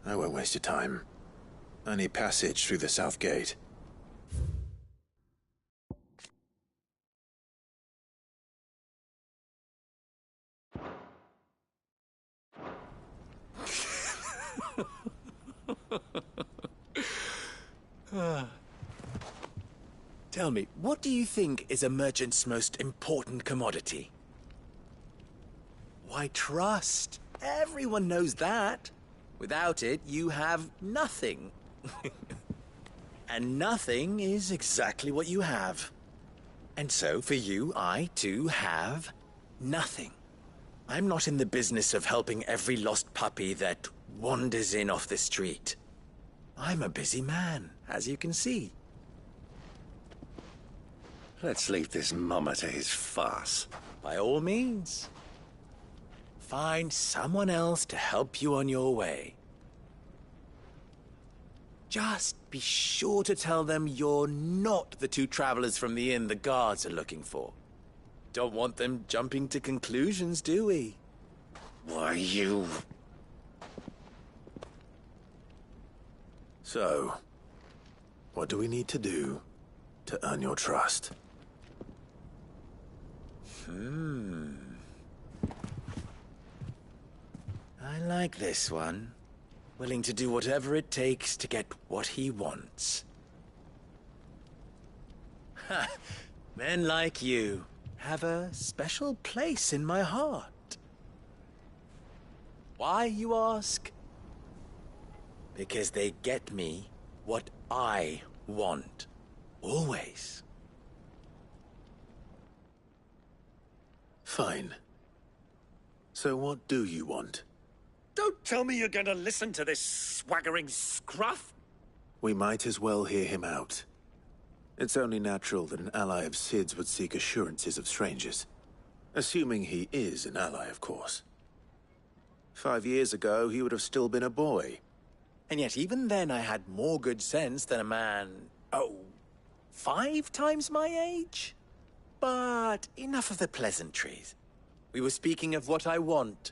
S3: I won't waste your time. I need passage through the south gate.
S15: Tell me, what do you think is a merchant's most important commodity? Why, trust. Everyone knows that. Without it, you have nothing. And nothing is exactly what you have. And so, for you, I, too, have nothing. I'm not in the business of helping every lost puppy that wanders in off the street. I'm a busy man, as you can see.
S19: Let's leave this mummer to his farce.
S15: By all means. Find someone else to help you on your way. Just be sure to tell them you're not the two travelers from the inn the guards are looking for. Don't want them jumping to conclusions, do we?
S19: Why, you...
S3: So, what do we need to do to earn your trust?
S15: I like this one. Willing to do whatever it takes to get what he wants. Ha! Men like you have a special place in my heart. Why, you ask? Because they get me what I want. Always.
S3: Fine. So what do you want?
S19: Don't tell me you're going to listen to this swaggering scruff!
S3: We might as well hear him out. It's only natural that an ally of Sid's would seek assurances of strangers. Assuming he is an ally, of course. 5 years ago, he would have still been a boy.
S15: And yet even then I had more good sense than a man... 5 times my age? But enough of the pleasantries. We were speaking of what I want.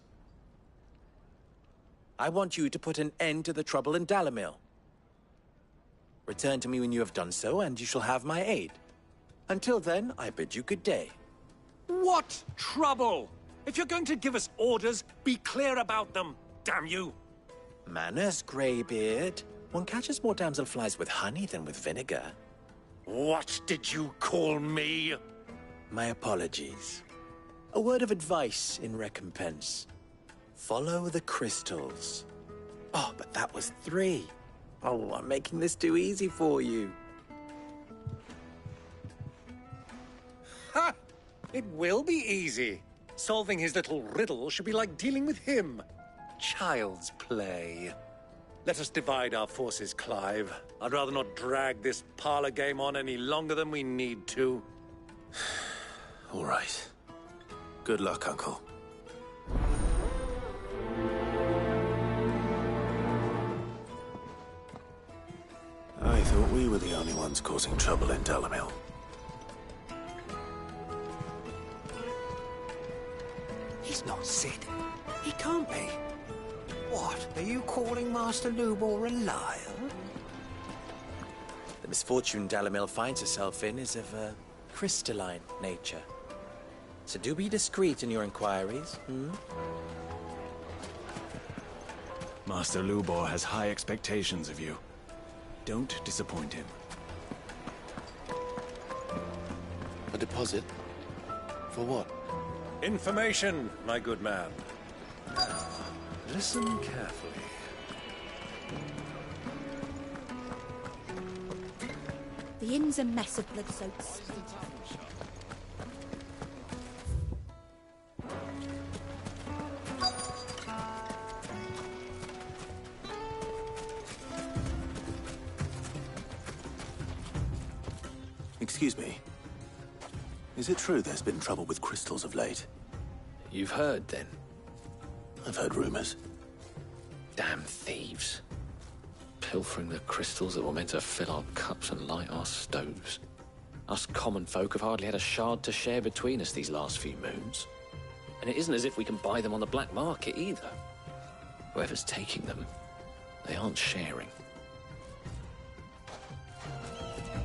S15: I want you to put an end to the trouble in Dalimil. Return to me when you have done so, and you shall have my aid. Until then, I bid you good day.
S19: What trouble? If you're going to give us orders, be clear about them, damn you!
S15: Manners, Greybeard. One catches more damselflies with honey than with vinegar.
S19: What did you call me?
S15: My apologies. A word of advice in recompense. Follow the crystals. Oh, but that was 3. Oh, I'm making this too easy for you.
S19: Ha! It will be easy. Solving his little riddle should be like dealing with him. Child's play. Let us divide our forces, Clive. I'd rather not drag this parlor game on any longer than we need to.
S3: All right. Good luck, Uncle. I thought we were the only ones causing trouble in Dalimil.
S8: He's not Sid. He can't be. What? Are you calling Master Lubor a liar?
S15: The misfortune Dalimil finds herself in is of a crystalline nature. So do be discreet in your inquiries,
S2: Master Lubor has high expectations of you. Don't disappoint him.
S3: A deposit? For what?
S19: Information, my good man. Now, listen carefully.
S1: The inn's a mess of blood-soaked splinters.
S3: Excuse me. Is it true there's been trouble with crystals of late?
S25: You've heard, then?
S3: I've heard rumors.
S25: Damn thieves. Pilfering the crystals that were meant to fill our cups and light our stoves.
S4: Us common folk have hardly had a shard to share between us these last few moons. And it isn't as if we can buy them on the black market either. Whoever's taking them, they aren't sharing.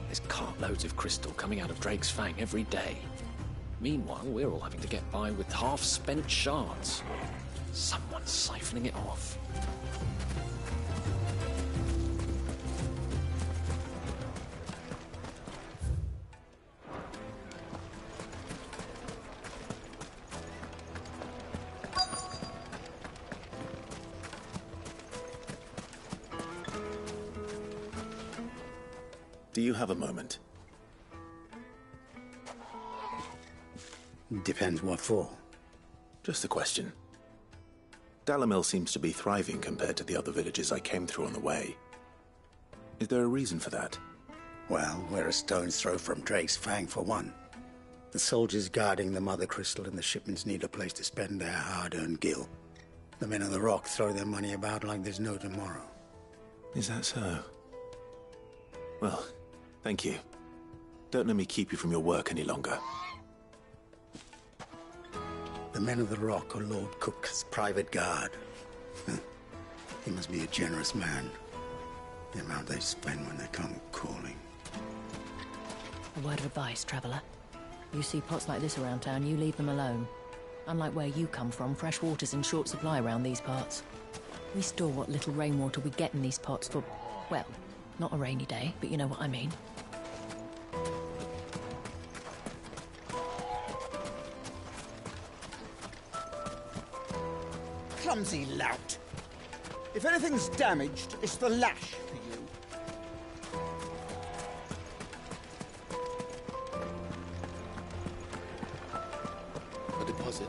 S4: There's cartloads of crystal coming out of Drake's Fang every day. Meanwhile, we're all having to get by with half-spent shards. Someone's siphoning it off.
S3: Do you have a moment?
S7: Depends what for.
S3: Just a question. Dalamil seems to be thriving compared to the other villages I came through on the way. Is there a reason for that?
S7: Well, we're a stone's throw from Drake's Fang, for one. The soldiers guarding the Mother Crystal and the shipments need a place to spend their hard-earned gil. The men of the Rock throw their money about like there's no tomorrow.
S3: Is that so? Well, thank you. Don't let me keep you from your work any longer.
S7: The men of the Rock are Lord Cook's private guard. He must be a generous man. The amount they spend when they come calling.
S1: A word of advice, traveller. You see pots like this around town, you leave them alone. Unlike where you come from, fresh water's in short supply around these parts. We store what little rainwater we get in these pots for, well, not a rainy day, but you know what I mean.
S13: Clumsy lout. If anything's damaged, it's the lash for you.
S25: A deposit.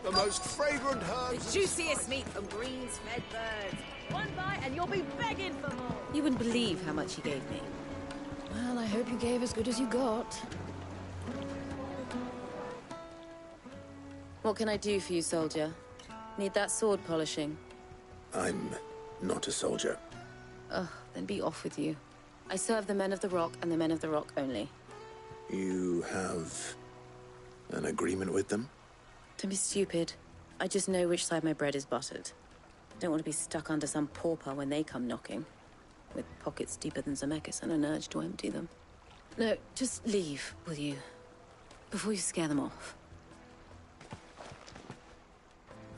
S25: The most fragrant herbs.
S22: The juiciest meat from greens-fed birds. One bite and you'll be begging for more.
S1: You wouldn't believe how much he gave me.
S22: Well, I hope you gave as good as you got.
S23: What can I do for you, soldier? Need that sword polishing?
S3: I'm not a soldier.
S23: Ugh, then be off with you. I serve the men of the Rock and the men of the Rock only.
S3: You have an agreement with them?
S23: Don't be stupid. I just know which side my bread is buttered. Don't want to be stuck under some pauper when they come knocking. With pockets deeper than Zemeckis and an urge to empty them. No, just leave, will you? Before you scare them off.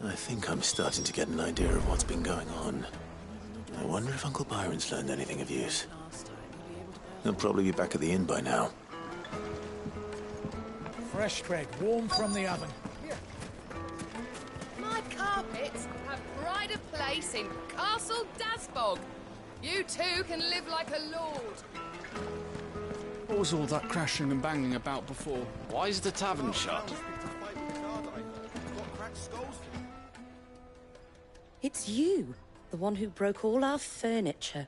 S3: I think I'm starting to get an idea of what's been going on. I wonder if Uncle Byron's learned anything of use. He'll probably be back at the inn by now.
S11: Fresh bread, warm from the oven.
S16: My carpets have pride of place in Castle Dasbog. You too can live like a lord.
S10: What was all that crashing and banging about before? Why is the tavern shut?
S1: It's you, the one who broke all our furniture.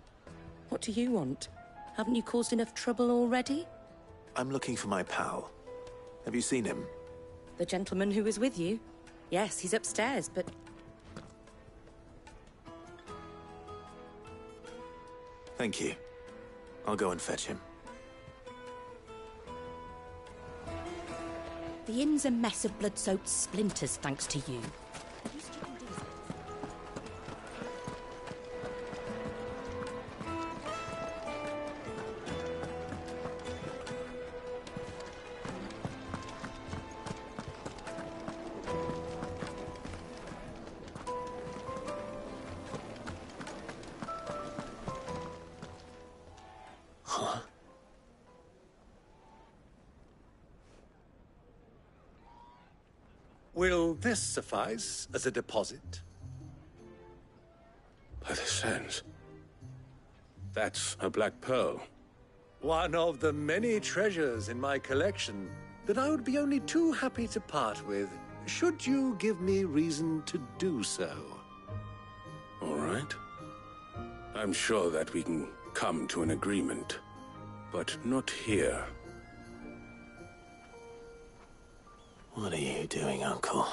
S1: What do you want? Haven't you caused enough trouble already?
S3: I'm looking for my pal. Have you seen him?
S1: The gentleman who was with you? Yes, he's upstairs, but...
S3: Thank you. I'll go and fetch him.
S1: The inn's a mess of blood-soaked splinters, thanks to you. The least you can do is...
S19: Will this suffice as a deposit?
S18: By the sands. That's a black pearl.
S19: One of the many treasures in my collection that I would be only too happy to part with, should you give me reason to do so.
S18: All right. I'm sure that we can come to an agreement, but not here.
S3: What are you doing, Uncle?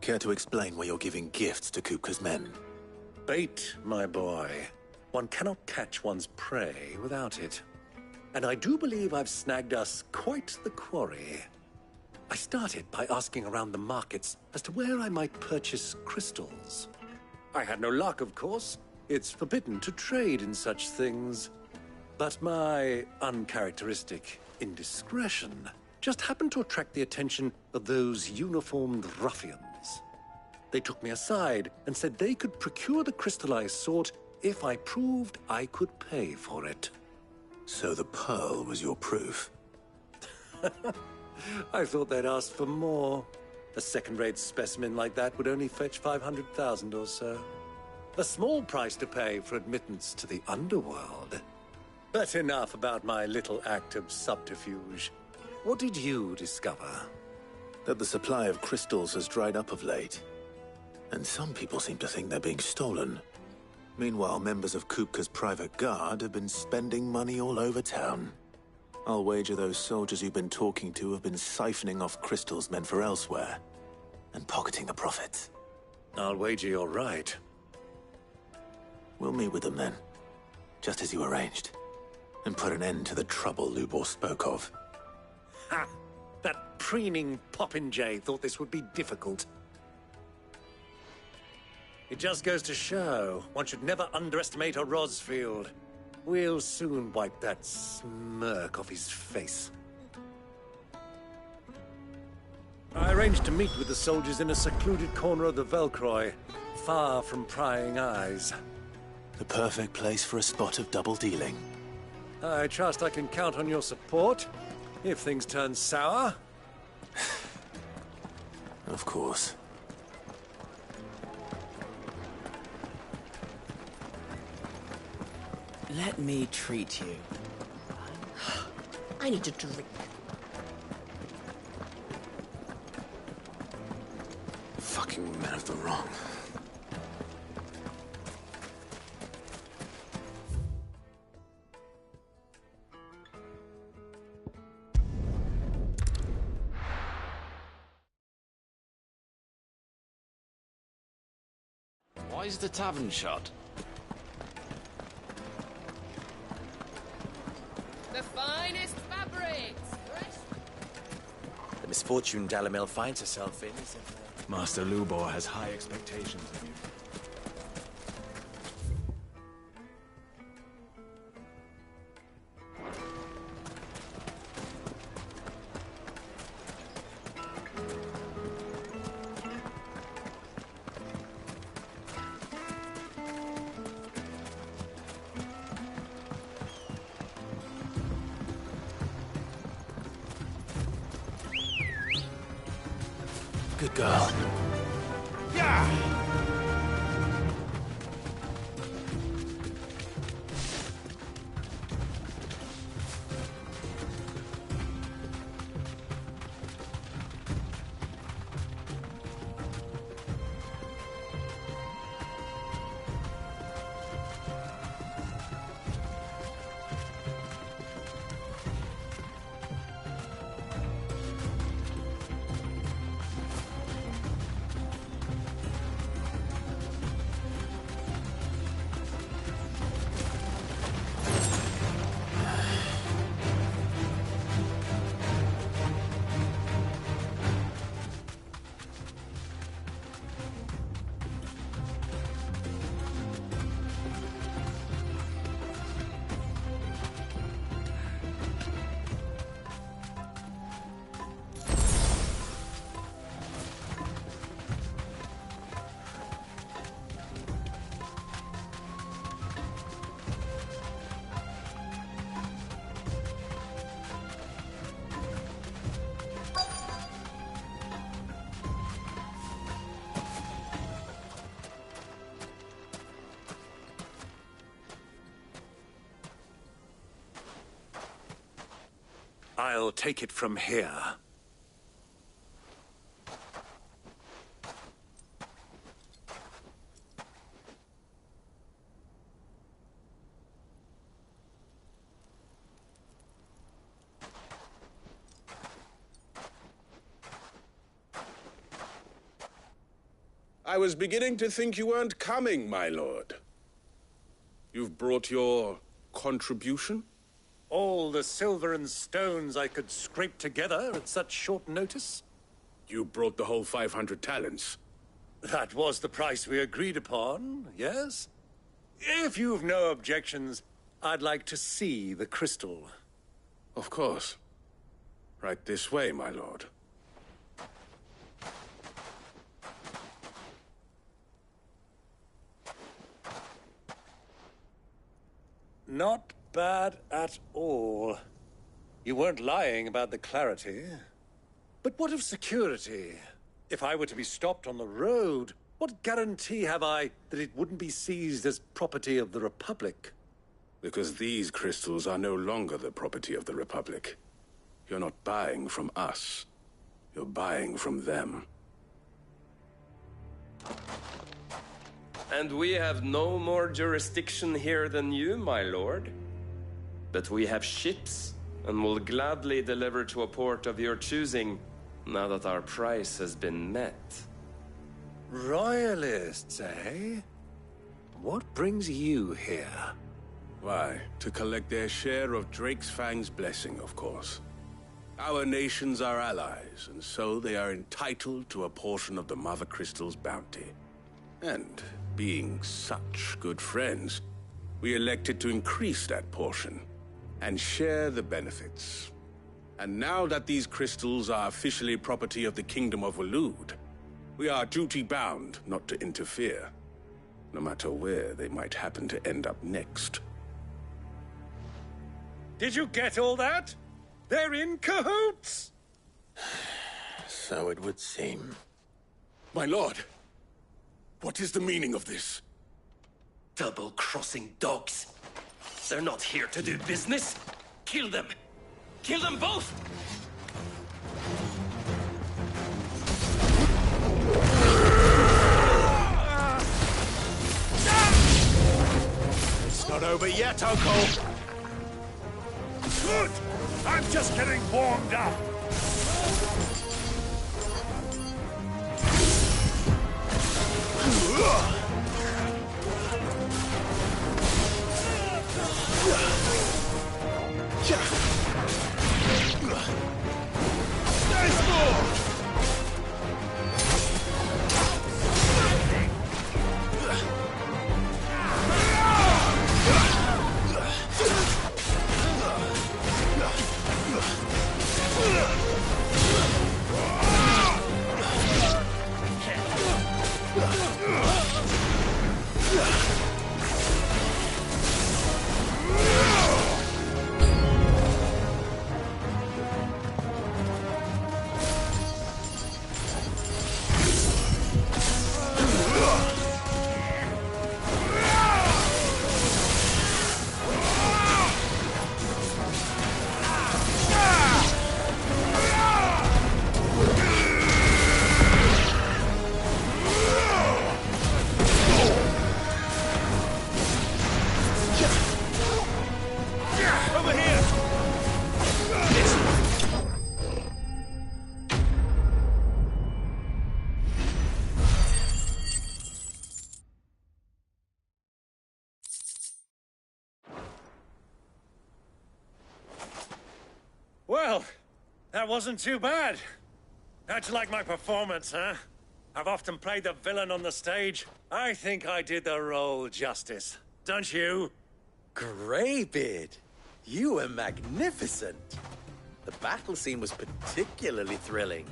S3: Care to explain why you're giving gifts to Kupka's men?
S19: Bait, my boy. One cannot catch one's prey without it. And I do believe I've snagged us quite the quarry. I started by asking around the markets as to where I might purchase crystals. I had no luck, of course. It's forbidden to trade in such things. But my uncharacteristic indiscretion just happened to attract the attention of those uniformed ruffians. They took me aside and said they could procure the crystal I sought if I proved I could pay for it.
S3: So the pearl was your proof?
S19: I thought they'd ask for more. A second-rate specimen like that would only fetch 500,000 or so. A small price to pay for admittance to the underworld. But enough about my little act of subterfuge. What did you discover?
S3: That the supply of crystals has dried up of late. And some people seem to think they're being stolen. Meanwhile, members of Kupka's private guard have been spending money all over town. I'll wager those soldiers you've been talking to have been siphoning off crystals meant for elsewhere, and pocketing the profits.
S19: I'll wager you're right.
S3: We'll meet with them then, just as you arranged, and put an end to the trouble Lubor spoke of.
S19: Ha! That preening popinjay thought this would be difficult. It just goes to show, one should never underestimate a Rosfield. We'll soon wipe that smirk off his face. I arranged to meet with the soldiers in a secluded corner of the Velcroy, far from prying eyes.
S3: The perfect place for a spot of double dealing.
S19: I trust I can count on your support, if things turn sour.
S3: Of course.
S15: Let me treat you.
S1: I need a drink.
S3: Fucking men of the wrong.
S10: Why is the tavern shut?
S16: The finest fabrics!
S15: The misfortune Dalimil finds herself in is...
S2: Master Lubor has high expectations of you.
S3: Good girl.
S19: I'll take it from here.
S18: I was beginning to think you weren't coming, my lord. You've brought your contribution?
S19: All the silver and stones I could scrape together at such short notice?
S18: You brought the whole 500 talents.
S19: That was the price we agreed upon, yes? If you've no objections, I'd like to see the crystal.
S18: Of course. Right this way, my lord.
S19: Not bad at all. You weren't lying about the clarity. But what of security? If I were to be stopped on the road, what guarantee have I that it wouldn't be seized as property of the Republic?
S18: Because these crystals are no longer the property of the Republic. You're not buying from us. You're buying from them.
S9: And we have no more jurisdiction here than you, my lord. But we have ships, and will gladly deliver to a port of your choosing, now that our price has been met.
S19: Royalists, eh? What brings you here?
S18: Why, to collect their share of Drake's Fang's blessing, of course. Our nations are allies, and so they are entitled to a portion of the Mother Crystal's bounty. And, being such good friends, we elected to increase that portion and share the benefits. And now that these crystals are officially property of the Kingdom of Waloed, we are duty-bound not to interfere, no matter where they might happen to end up next.
S19: Did you get all that? They're in cahoots!
S3: So it would seem.
S18: My lord, what is the meaning of this?
S9: Double-crossing dogs. They're not here to do business. Kill them! Kill them both!
S13: It's not over yet, Uncle!
S19: Good! I'm just getting warmed up!
S13: There's more!
S19: Well, that wasn't too bad. How'd you like my performance, huh? I've often played the villain on the stage. I think I did the role justice. Don't you?
S15: Greybeard, you were magnificent. The battle scene was particularly thrilling.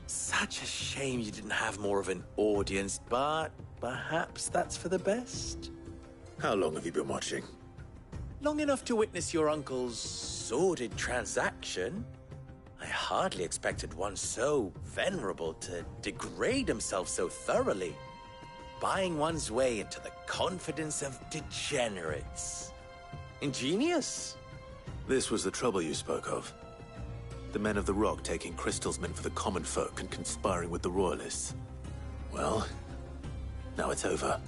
S15: Such a shame you didn't have more of an audience, but perhaps that's for the best.
S3: How long have you been watching?
S15: Long enough to witness your uncle's sordid transaction. I hardly expected one so venerable to degrade himself so thoroughly, buying one's way into the confidence of degenerates. Ingenious.
S3: This was the trouble you spoke of. The men of the Rock taking crystals meant for the common folk and conspiring with the Royalists. Well, now it's over.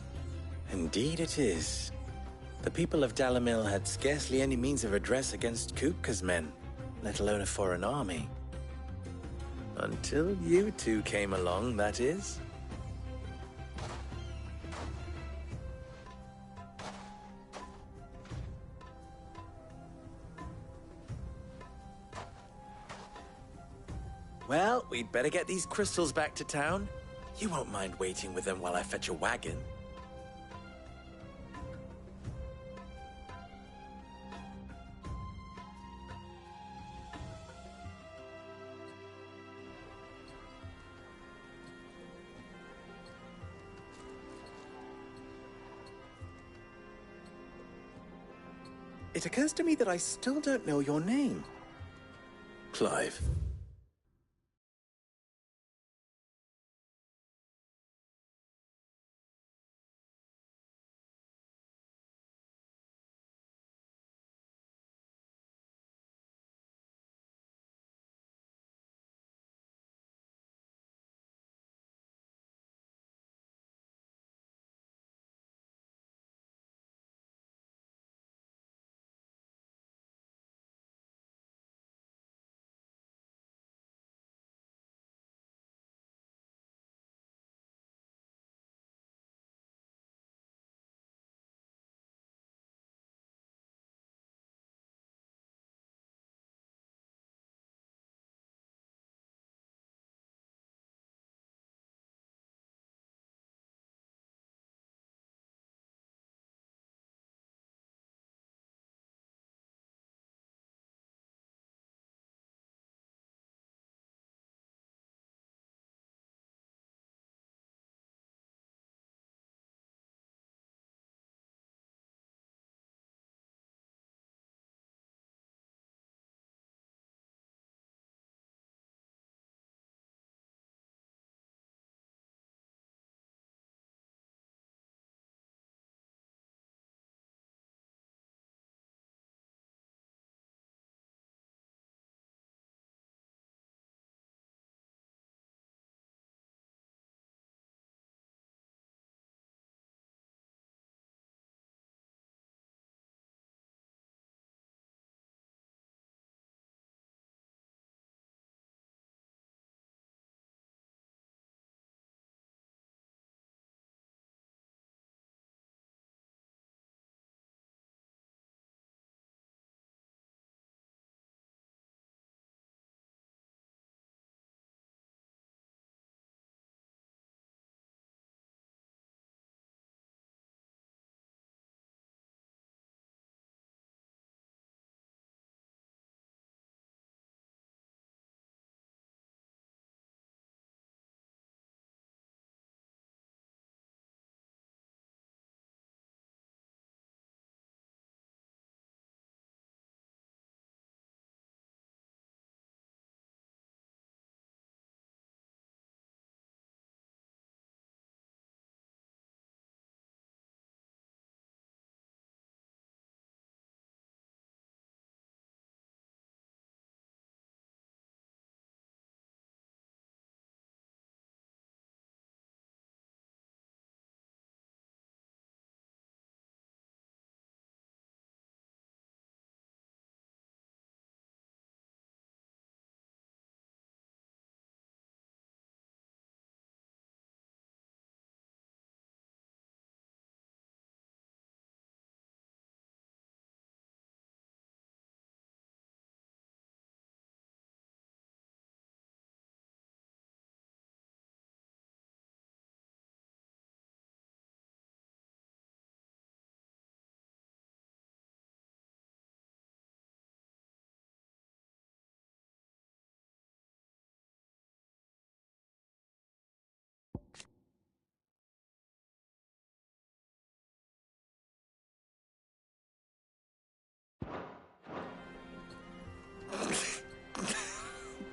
S15: Indeed it is. The people of Dalimil had scarcely any means of redress against Kupka's men, let alone a foreign army. Until you two came along, that is. Well, we'd better get these crystals back to town. You won't mind waiting with them while I fetch a wagon. It occurs to me that I still don't know your name.
S3: Clive.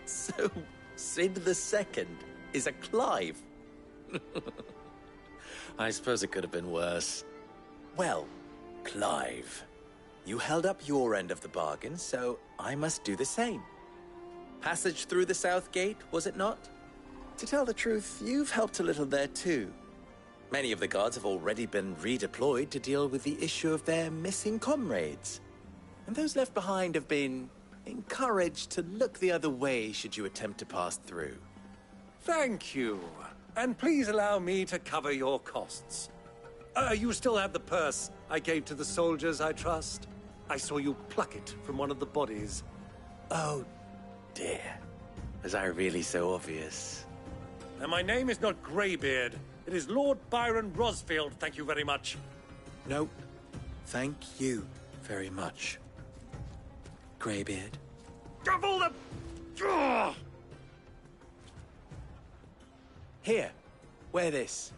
S15: So, Sid the Second is a Clive? I suppose it could have been worse. Well, Clive, you held up your end of the bargain, so I must do the same. Passage through the South Gate, was it not? To tell the truth, you've helped a little there too. Many of the guards have already been redeployed to deal with the issue of their missing comrades. And those left behind have been encouraged to look the other way should you attempt to pass through.
S19: Thank you. And please allow me to cover your costs. You still have the purse I gave to the soldiers, I trust? I saw you pluck it from one of the bodies.
S15: Oh, dear. Was I really so obvious?
S19: And my name is not Greybeard. It is Lord Byron Rosfield, thank you very much.
S15: No, thank you very much, Greybeard.
S19: Double the... Ugh!
S15: Here, wear this.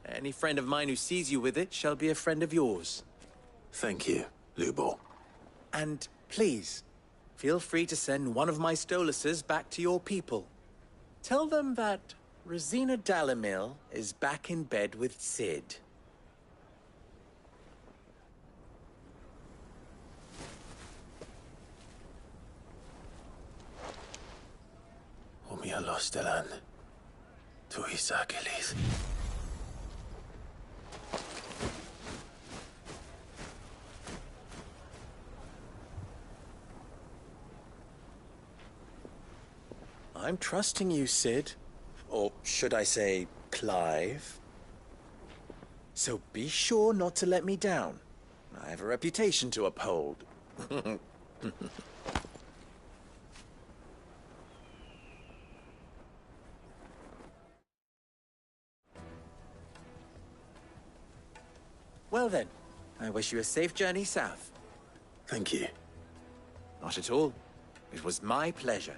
S15: Any friend of mine who sees you with it shall be a friend of yours.
S3: Thank you, Lubor.
S15: And please, feel free to send one of my Stoluses back to your people. Tell them that Rosina Dalamil is back in bed with Cid.
S3: Omia Lostelan. Tuisa Achilles.
S15: I'm trusting you, Cid. Or should I say, Clive. So be sure not to let me down. I have a reputation to uphold. Well then, I wish you a safe journey south.
S3: Thank you.
S15: Not at all. It was my pleasure.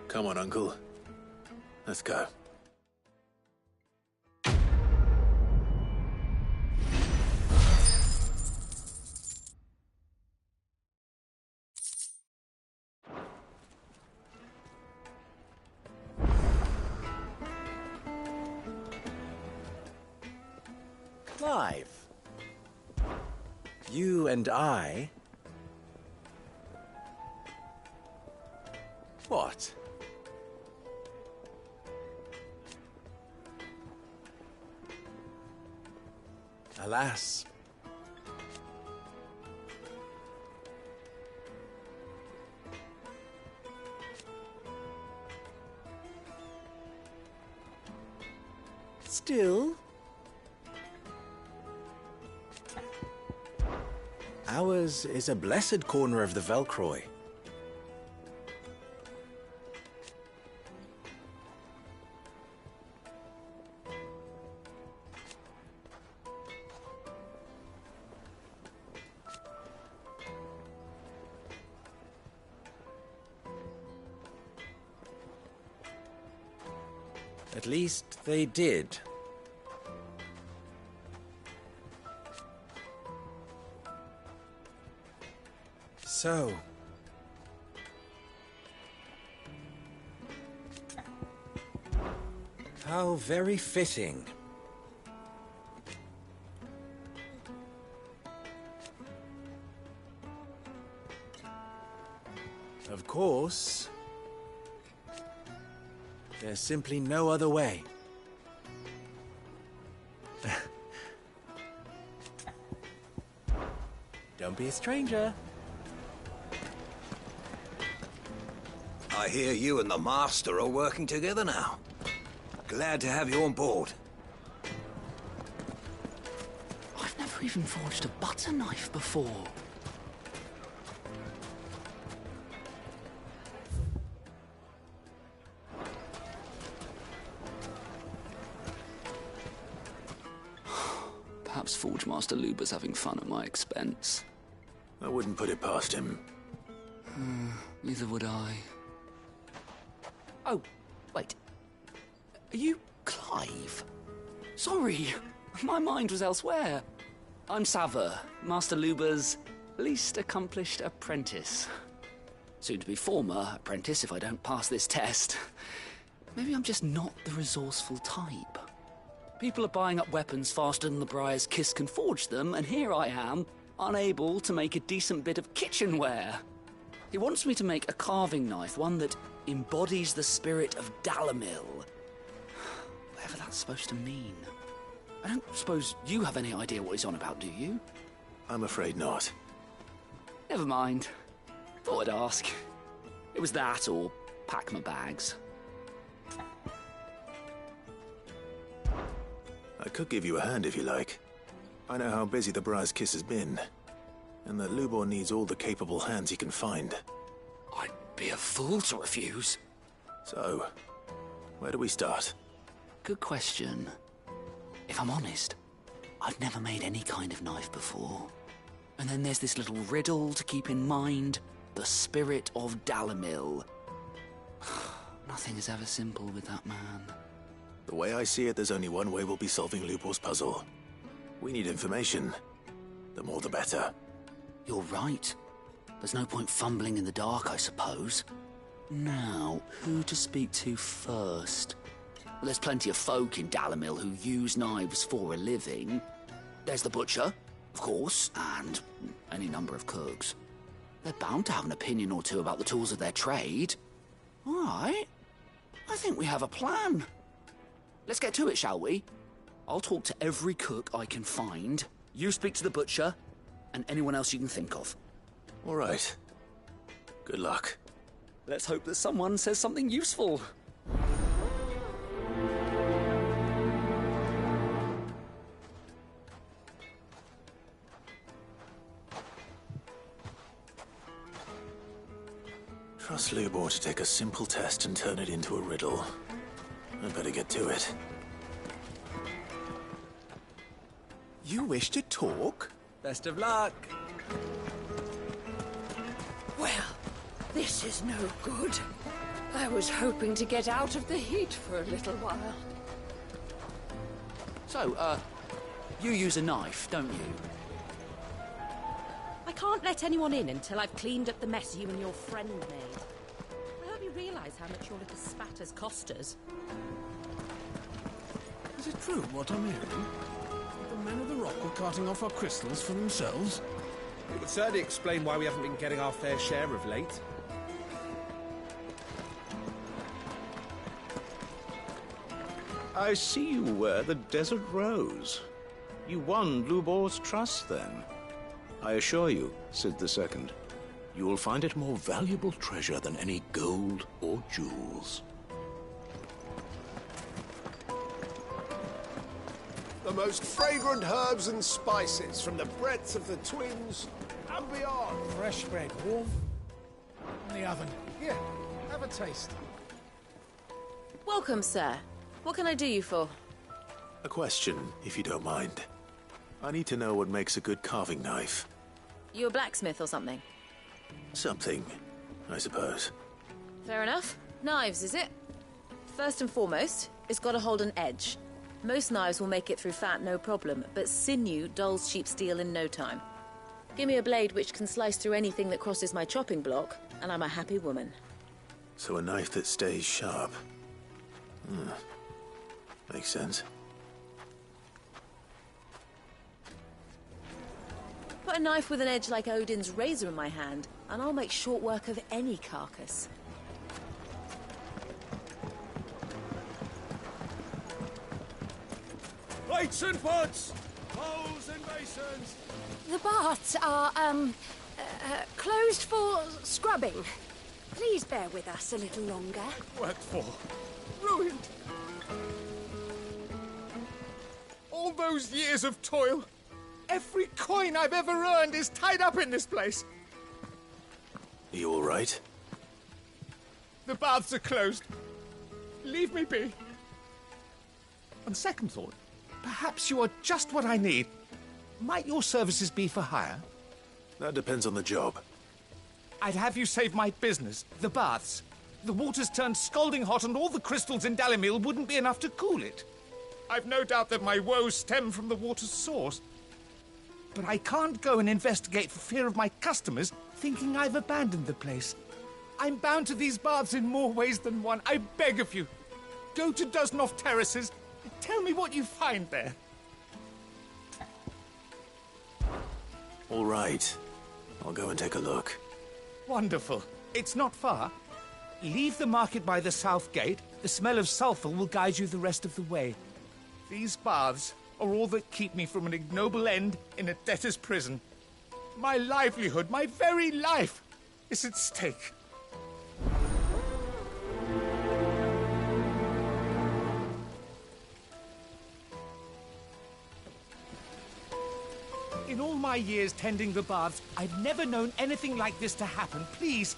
S3: Come on, Uncle. Let's go.
S15: Clive. You and I... What? Alas. Still, ours is a blessed corner of the Velcroy. At least they did. So... how very fitting. Of course... there's simply no other way. Don't be a stranger.
S20: I hear you and the Master are working together now. Glad to have you on board.
S10: I've never even forged a butter knife before. Perhaps Forge Master Luber's having fun at my expense.
S3: I wouldn't put it past him.
S10: Neither would I. Oh, wait. Are you Clive? Sorry, my mind was elsewhere. I'm Saver, Master Luber's least accomplished apprentice. Soon to be former apprentice if I don't pass this test. Maybe I'm just not the resourceful type. People are buying up weapons faster than the Briar's Kiss can forge them, and here I am, unable to make a decent bit of kitchenware. He wants me to make a carving knife, one that embodies the spirit of Dalamil. Whatever that's supposed to mean. I don't suppose you have any idea what he's on about, do you?
S3: I'm afraid not.
S10: Never mind. Thought I'd ask. It was that, or pack my bags.
S3: I could give you a hand if you like. I know how busy the Briar's Kiss has been, and that Lubor needs all the capable hands he can find.
S10: I'd be a fool to refuse.
S3: So, where do we start?
S10: Good question. If I'm honest, I've never made any kind of knife before. And then there's this little riddle to keep in mind. The spirit of Dalimil. Nothing is ever simple with that man.
S3: The way I see it, there's only one way we'll be solving Lubor's puzzle. We need information. The more the better.
S10: You're right. There's no point fumbling in the dark, I suppose. Now, who to speak to first? Well, there's plenty of folk in Dalimil who use knives for a living. There's the butcher, of course, and any number of cooks. They're bound to have an opinion or two about the tools of their trade. All right. I think we have a plan. Let's get to it, shall we? I'll talk to every cook I can find. You speak to the butcher, and anyone else you can think of.
S3: All right. Good luck.
S10: Let's hope that someone says something useful.
S3: Trust Lubor to take a simple test and turn it into a riddle. I'd better get to it.
S15: You wish to talk? Best of luck.
S12: Well, this is no good. I was hoping to get out of the heat for a little while.
S10: So, you use a knife, don't you?
S1: I can't let anyone in until I've cleaned up the mess you and your friend made. I hope you realise how much your little spatters cost us.
S18: Is it true what I'm hearing? The men of the Rock were carting off our crystals for themselves?
S11: It would certainly explain why we haven't been getting our fair share of late.
S6: I see you wear the Desert Rose. You won Lubor's trust, then. I assure you, Sid II, you will find it more valuable treasure than any gold or jewels.
S14: The most fragrant herbs and spices from the breadth of the Twins and beyond.
S11: Fresh bread, warm from the oven. Here, have a taste.
S23: Welcome, sir. What can I do you for?
S3: A question, if you don't mind. I need to know what makes a good carving knife.
S23: You a blacksmith or something?
S3: Something, I suppose.
S23: Fair enough. Knives, is it? First and foremost, it's got to hold an edge. Most knives will make it through fat, no problem, but sinew dulls cheap steel in no time. Give me a blade which can slice through anything that crosses my chopping block, and I'm a happy woman.
S3: So a knife that stays sharp. Makes sense.
S23: Put a knife with an edge like Odin's razor in my hand, and I'll make short work of any carcass.
S14: Plates and pots! Bowls and basins!
S12: The baths are, closed for scrubbing. Please bear with us a little longer.
S14: Worked for. Ruined. All those years of toil. Every coin I've ever earned is tied up in this place.
S3: Are you all right?
S14: The baths are closed. Leave me be. On second thought, perhaps you are just what I need. Might your services be for hire?
S3: That depends on the job.
S14: I'd have you save my business, the baths. The water's turned scalding hot and all the crystals in Dalimil wouldn't be enough to cool it. I've no doubt that my woes stem from the water's source. But I can't go and investigate for fear of my customers thinking I've abandoned the place. I'm bound to these baths in more ways than one. I beg of you. Go to Dusnoff Terraces and tell me what you find there.
S3: All right. I'll go and take a look.
S14: Wonderful. It's not far. Leave the market by the south gate. The smell of sulphur will guide you the rest of the way. These baths are all that keep me from an ignoble end in a debtor's prison. My livelihood, my very life, is at stake. In all my years tending the baths, I've never known anything like this to happen. Please,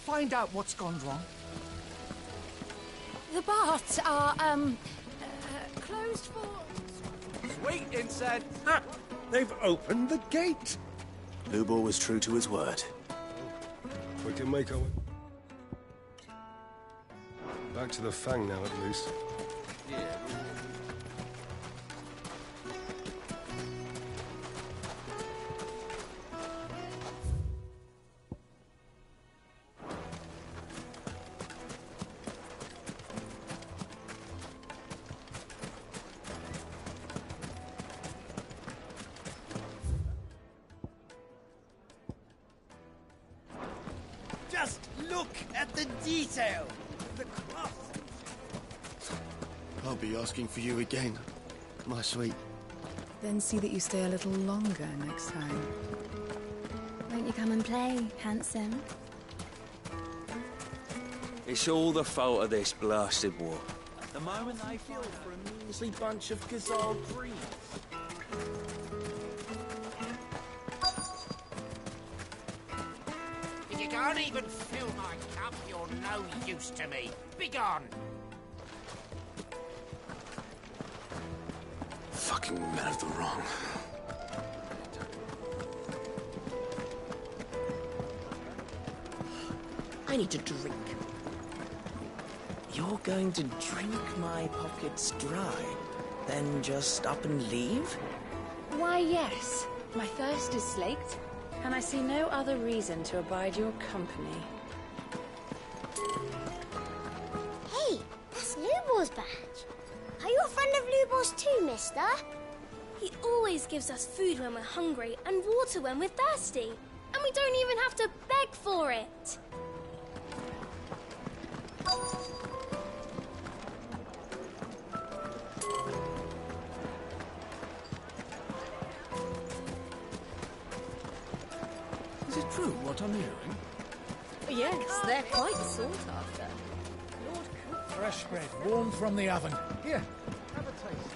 S14: find out what's gone wrong.
S12: The baths are, closed for...
S10: Sweet incense!
S19: They've opened the gate!
S3: Lubor was true to his word.
S5: We can make our way back to the Fang now, at least.
S10: Yeah.
S13: Just look at the detail! The craftsmanship!
S15: I'll be asking for you again, my sweet.
S8: Then see that you stay a little longer next time.
S17: Won't you come and play, handsome?
S20: It's all the fault of this blasted war. The moment they fall for a measly bunch of Khazar dreams.
S11: If you can't even fill my cup, you're no use to me. Begone!
S3: Fucking men of the wrong.
S1: I need a drink.
S15: You're going to drink my pockets dry, then just up and leave?
S17: Why, yes. My thirst is slaked, and I see no other reason to abide your company.
S21: Hey, that's Lubor's badge. Are you a friend of Lubor's too, mister?
S24: He always gives us food when we're hungry and water when we're thirsty. And we don't even have to beg for it.
S15: Is it true what I'm hearing?
S12: Yes, they're quite sought after.
S11: Fresh bread, warm from the oven. Here, have a taste.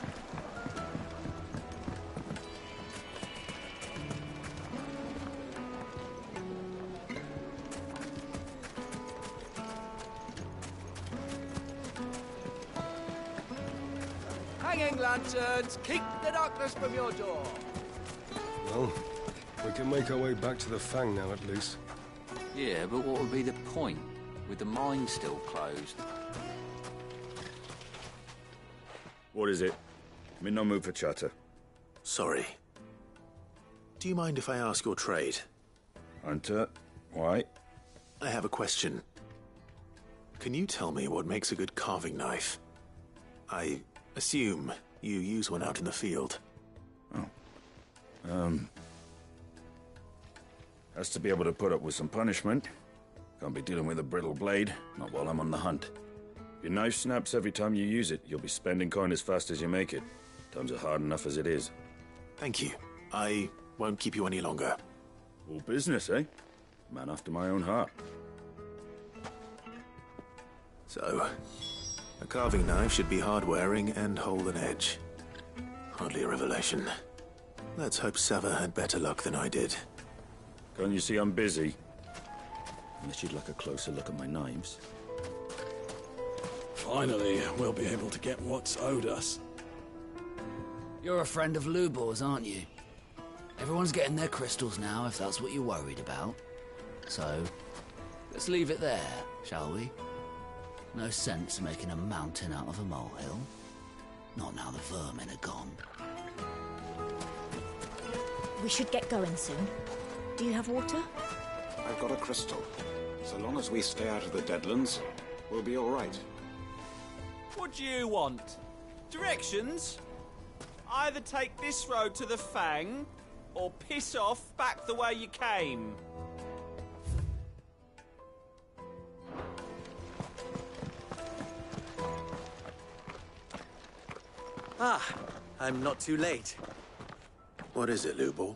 S10: Hanging lanterns, keep the darkness from your door.
S5: Well, we can make our way back to the Fang now, at least.
S10: Yeah, but what would be the point, with the mine still closed?
S26: What is it? I'm in no mood for chatter.
S3: Sorry. Do you mind if I ask your trade?
S26: Hunter, why?
S3: I have a question. Can you tell me what makes a good carving knife? I assume you use one out in the field.
S26: Has to be able to put up with some punishment. Can't be dealing with a brittle blade, not while I'm on the hunt. If your knife snaps every time you use it, you'll be spending coin as fast as you make it. Times are hard enough as it is.
S3: Thank you. I won't keep you any longer.
S26: All business, eh? Man after my own heart.
S3: So, a carving knife should be hard-wearing and hold an edge. Hardly a revelation. Let's hope Sever had better luck than I did.
S26: Can't you see I'm busy? Unless you'd like a closer look at my knives.
S27: Finally, we'll be able to get what's owed us.
S15: You're a friend of Lubor's, aren't you? Everyone's getting their crystals now, if that's what you're worried about. So, let's leave it there, shall we? No sense making a mountain out of a molehill. Not now the vermin are gone.
S1: We should get going soon. Do you have water?
S28: I've got a crystal. So long as we stay out of the Deadlands, we'll be all right.
S29: What do you want? Directions? Either take this road to the Fang, or piss off back the way you came.
S15: Ah, I'm not too late.
S3: What is it, Lubor?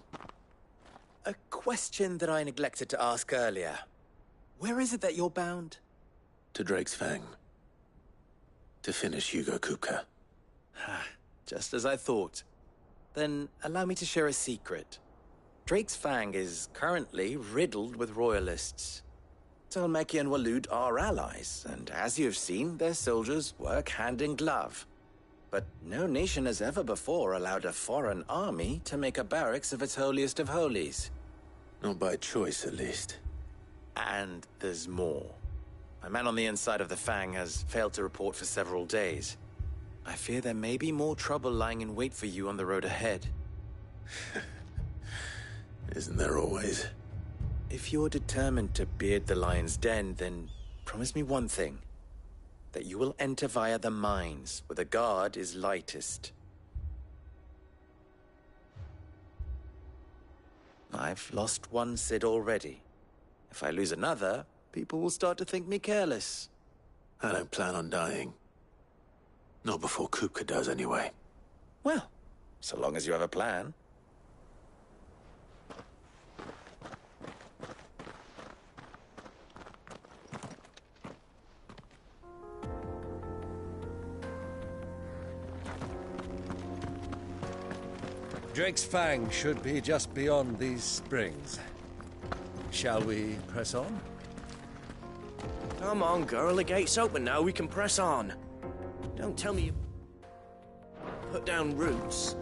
S15: A question that I neglected to ask earlier. Where is it that you're bound?
S3: To Drake's Fang. To finish Hugo Kupka.
S15: Just as I thought. Then allow me to share a secret. Drake's Fang is currently riddled with royalists. Tolmeki and Waloed are allies, and as you have seen, their soldiers work hand in glove. But no nation has ever before allowed a foreign army to make a barracks of its holiest of holies.
S3: Not by choice, at least.
S15: And there's more. My man on the inside of the Fang has failed to report for several days. I fear there may be more trouble lying in wait for you on the road ahead.
S3: Isn't there always?
S15: If you're determined to beard the lion's den, then promise me one thing. That you will enter via the mines, where the guard is lightest. I've lost one Cid already. If I lose another, people will start to think me careless.
S3: I don't plan on dying. Not before Kupka does, anyway.
S15: Well, so long as you have a plan.
S19: Drake's Fang should be just beyond these springs. Shall we press on?
S2: Come on, girl, the gate's open now, we can press on. Don't tell me you put down roots.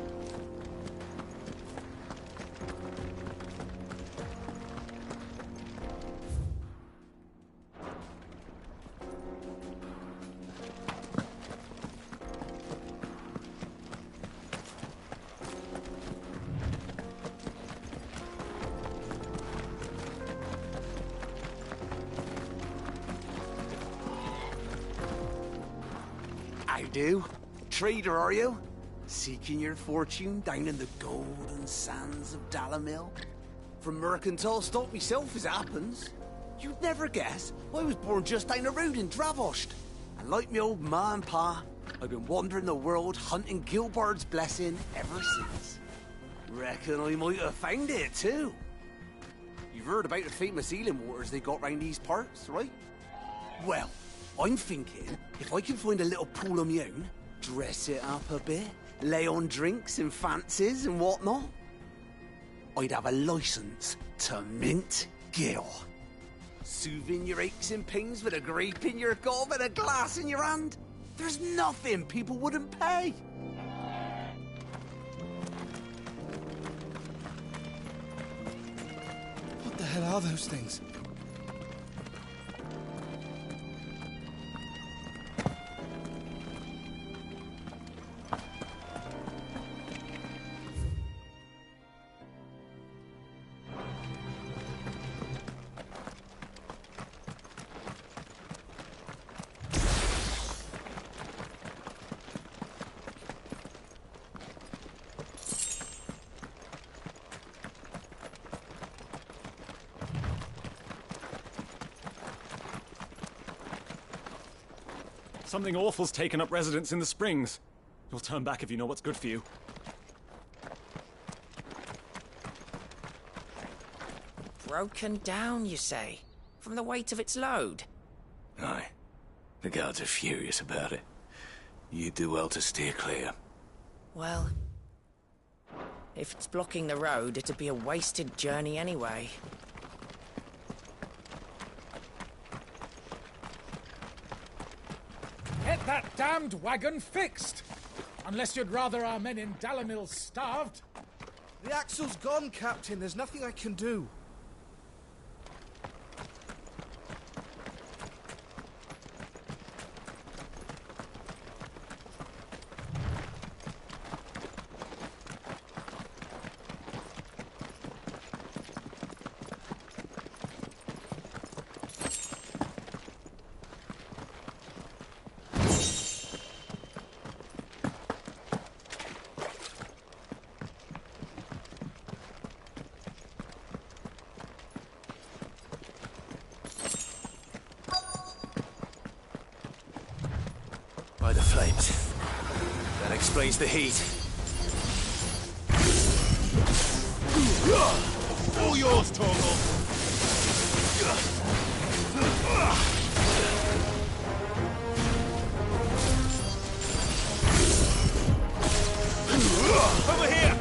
S4: Do? Trader, are you? Seeking your fortune down in the golden sands of Dalamil? From mercantile stock myself, as it happens. You'd never guess, I was born just down the road in Dravost. And like me old ma and pa, I've been wandering the world hunting Gilbard's blessing ever since. Reckon I might have found it, too. You've heard about the famous healing waters they got round these parts, right? Well, I'm thinking, if I can find a little pool of my own, dress it up a bit, lay on drinks and fancies and whatnot, I'd have a license to mint Gil. Soothing your aches and pains with a grape in your gob and a glass in your hand. There's nothing people wouldn't pay.
S6: What the hell are those things?
S7: Something awful's taken up residence in the springs. You'll turn back if you know what's good for you.
S2: Broken down, you say? From the weight of its load?
S9: Aye. The guards are furious about it. You do well to steer clear.
S2: Well, if it's blocking the road, it'd be a wasted journey anyway.
S11: Get that damned wagon fixed! Unless you'd rather our men in Dalamil starved.
S6: The axle's gone, Captain. There's nothing I can do.
S9: By the flames. That explains the heat.
S14: All yours, Torgal. Over here!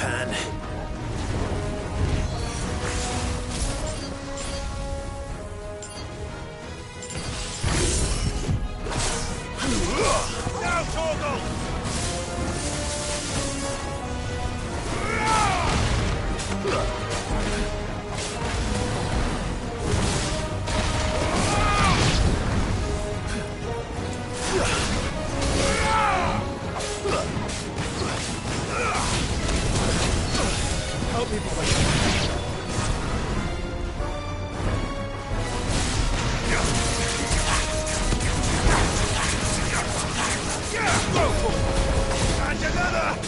S3: pan.
S8: Now, Torgal!
S6: Help me, boy.
S8: And another!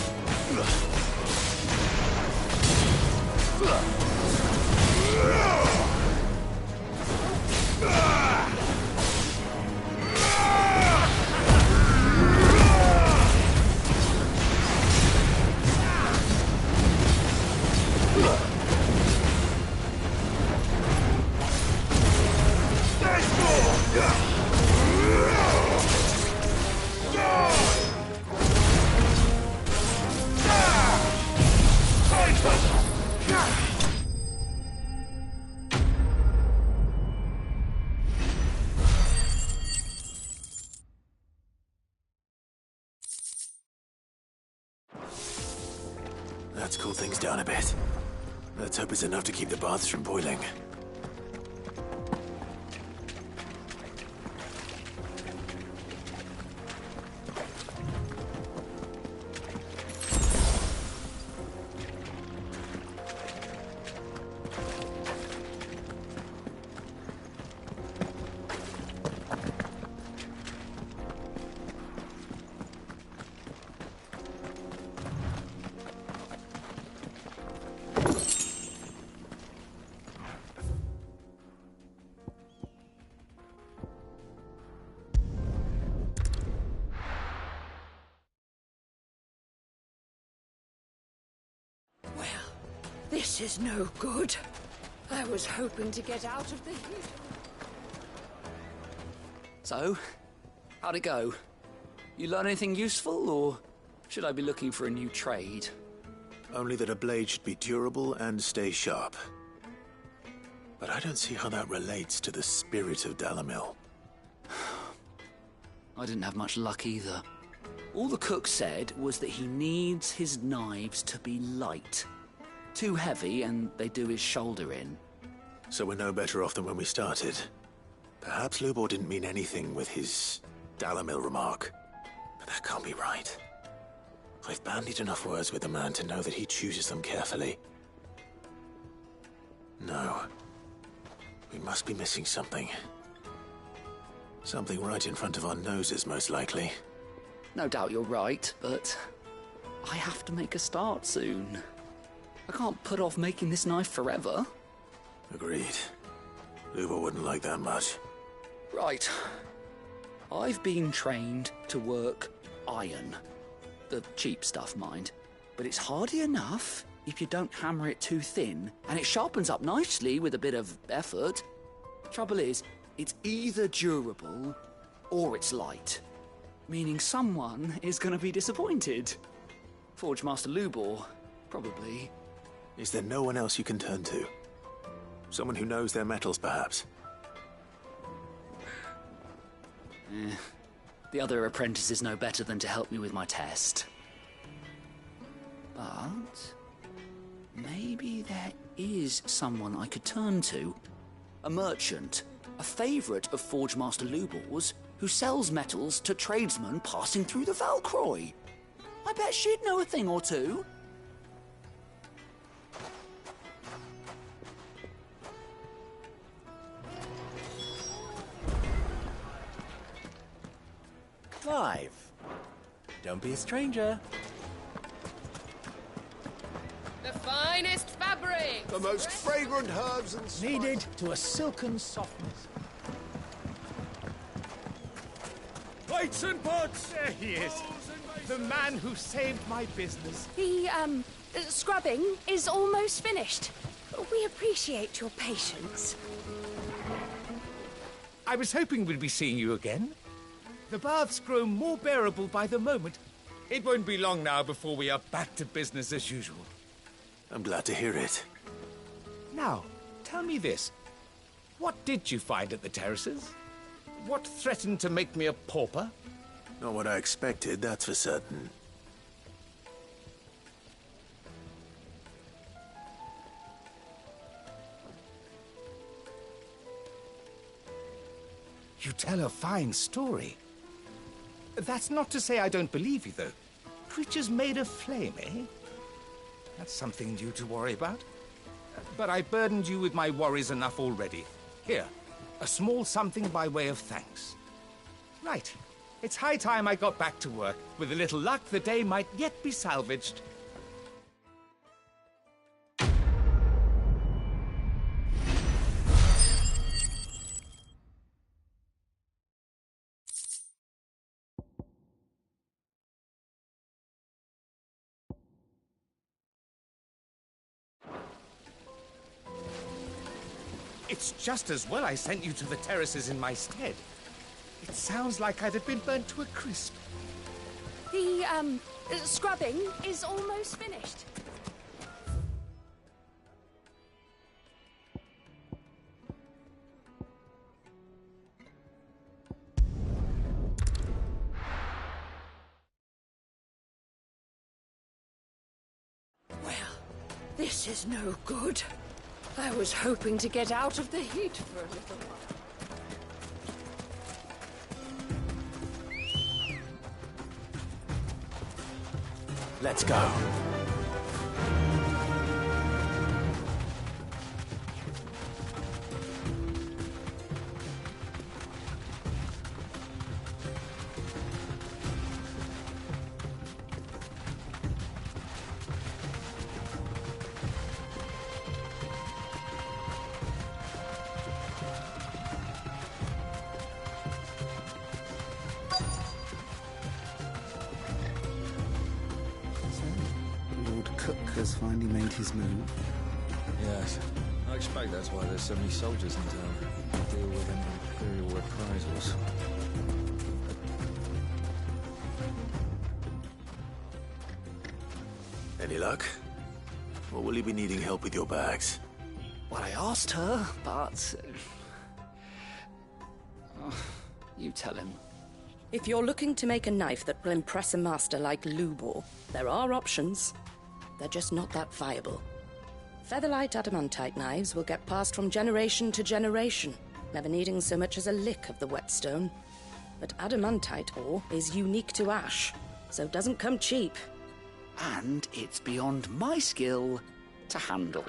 S3: Let's cool things down a bit. Let's hope it's enough to keep the baths from boiling.
S12: This is no good. I was hoping to get out of the heat.
S10: So, how'd it go? You learn anything useful, or should I be looking for a new trade?
S3: Only that a blade should be durable and stay sharp. But I don't see how that relates to the spirit of Dalimil.
S10: I didn't have much luck either. All the cook said was that he needs his knives to be light. Too heavy, and they do his shoulder in.
S3: So we're no better off than when we started. Perhaps Lubor didn't mean anything with his Dalimil remark. But that can't be right. I've bandied enough words with the man to know that he chooses them carefully. No. We must be missing something. Something right in front of our noses, most likely.
S10: No doubt you're right, but I have to make a start soon. I can't put off making this knife forever.
S3: Agreed. Lubor wouldn't like that much.
S10: Right. I've been trained to work iron. The cheap stuff, mind. But it's hardy enough if you don't hammer it too thin, and it sharpens up nicely with a bit of effort. Trouble is, it's either durable or it's light. Meaning someone is going to be disappointed. Forge Master Lubor, probably.
S3: Is there no one else you can turn to? Someone who knows their metals, perhaps?
S10: The other apprentices know better than to help me with my test. But maybe there is someone I could turn to. A merchant, a favourite of Forge Master Lubor's, who sells metals to tradesmen passing through the Valcroy. I bet she'd know a thing or two.
S13: Clive, don't be a stranger.
S16: The finest fabric!
S8: The most fragrant herbs and spices.
S11: Needed to a silken softness.
S14: Plates and pots! There he is. The man who saved my business.
S12: The, scrubbing is almost finished. We appreciate your patience.
S14: I was hoping we'd be seeing you again. The baths grow more bearable by the moment. It won't be long now before we are back to business as usual.
S3: I'm glad to hear it.
S14: Now, tell me this. What did you find at the terraces? What threatened to make me a pauper?
S3: Not what I expected, that's for certain.
S14: You tell a fine story. That's not to say I don't believe you, though. Creatures made of flame, eh? That's something new to worry about. But I burdened you with my worries enough already. Here, a small something by way of thanks. Right. It's high time I got back to work. With a little luck, the day might yet be salvaged. It's just as well I sent you to the terraces in my stead. It sounds like I'd have been burnt to a crisp.
S12: The, scrubbing is almost finished. Well, this is no good. I was hoping to get out of the heat for a little while.
S3: Let's go.
S4: Has finally made his move.
S5: Yes. I expect that's why there's so many soldiers in town. Deal with any Imperial reprisals.
S3: Any luck? Or will you be needing help with your bags?
S10: Well, I asked her, but... you tell him.
S1: If you're looking to make a knife that will impress a master like Lubor, there are options. They're just not that viable. Featherlight adamantite knives will get passed from generation to generation, never needing so much as a lick of the whetstone. But adamantite ore is unique to ash, so doesn't come cheap.
S10: And it's beyond my skill to handle.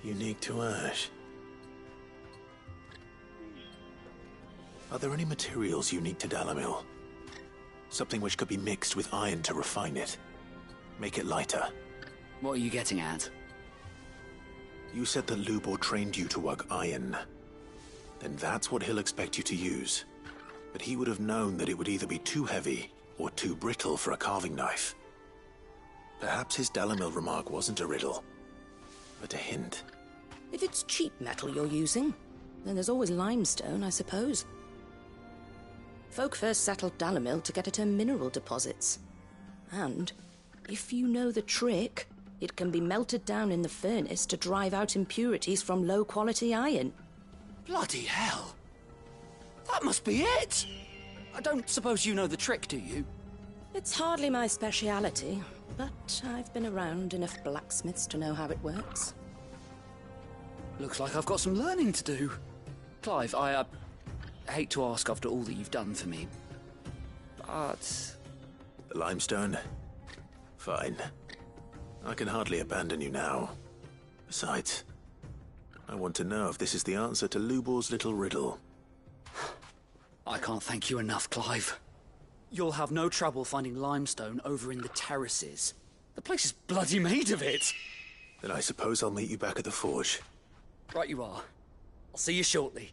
S3: Unique to ash? Are there any materials unique to Dalimil? Something which could be mixed with iron to refine it. Make it lighter.
S10: What are you getting at?
S3: You said that Lubor trained you to work iron. Then that's what he'll expect you to use. But he would have known that it would either be too heavy or too brittle for a carving knife. Perhaps his Dalimil remark wasn't a riddle, but a hint.
S1: If it's cheap metal you're using, then there's always limestone, I suppose. Folk first settled Dalimil to get at her mineral deposits. And if you know the trick, it can be melted down in the furnace to drive out impurities from low-quality iron.
S10: Bloody hell! That must be it! I don't suppose you know the trick, do you?
S1: It's hardly my speciality, but I've been around enough blacksmiths to know how it works.
S10: Looks like I've got some learning to do. Clive, I hate to ask after all that you've done for me, but...
S3: The limestone? Fine. I can hardly abandon you now. Besides, I want to know if this is the answer to Lubor's little riddle.
S10: I can't thank you enough, Clive. You'll have no trouble finding limestone over in the terraces. The place is bloody made of it.
S3: Then I suppose I'll meet you back at the forge.
S10: Right you are. I'll see you shortly.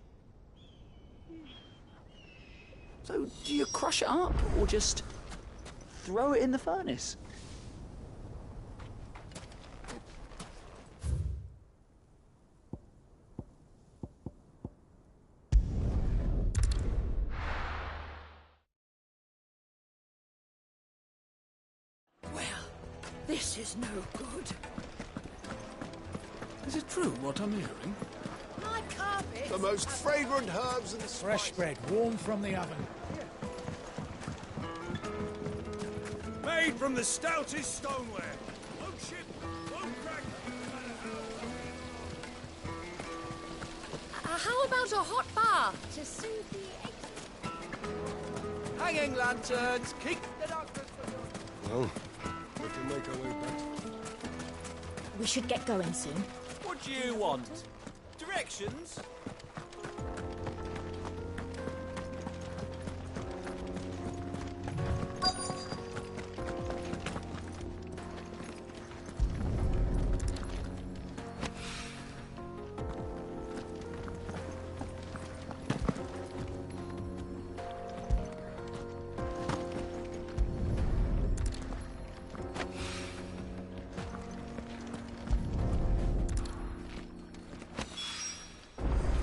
S10: So, do you crush it up, or just throw it in the furnace?
S12: Well, this is no good.
S27: Is it true what I'm hearing?
S12: My carpet.
S8: The most fragrant herbs and
S11: Fresh bread, warm from the oven.
S8: made from the stoutest stoneware. Won't ship, won't crack.
S12: How about a hot bath to soothe the ache?
S29: Hanging lanterns, keep the doctors.
S27: Well, we can make our way back.
S17: We should get going soon.
S29: What do you want? Directions?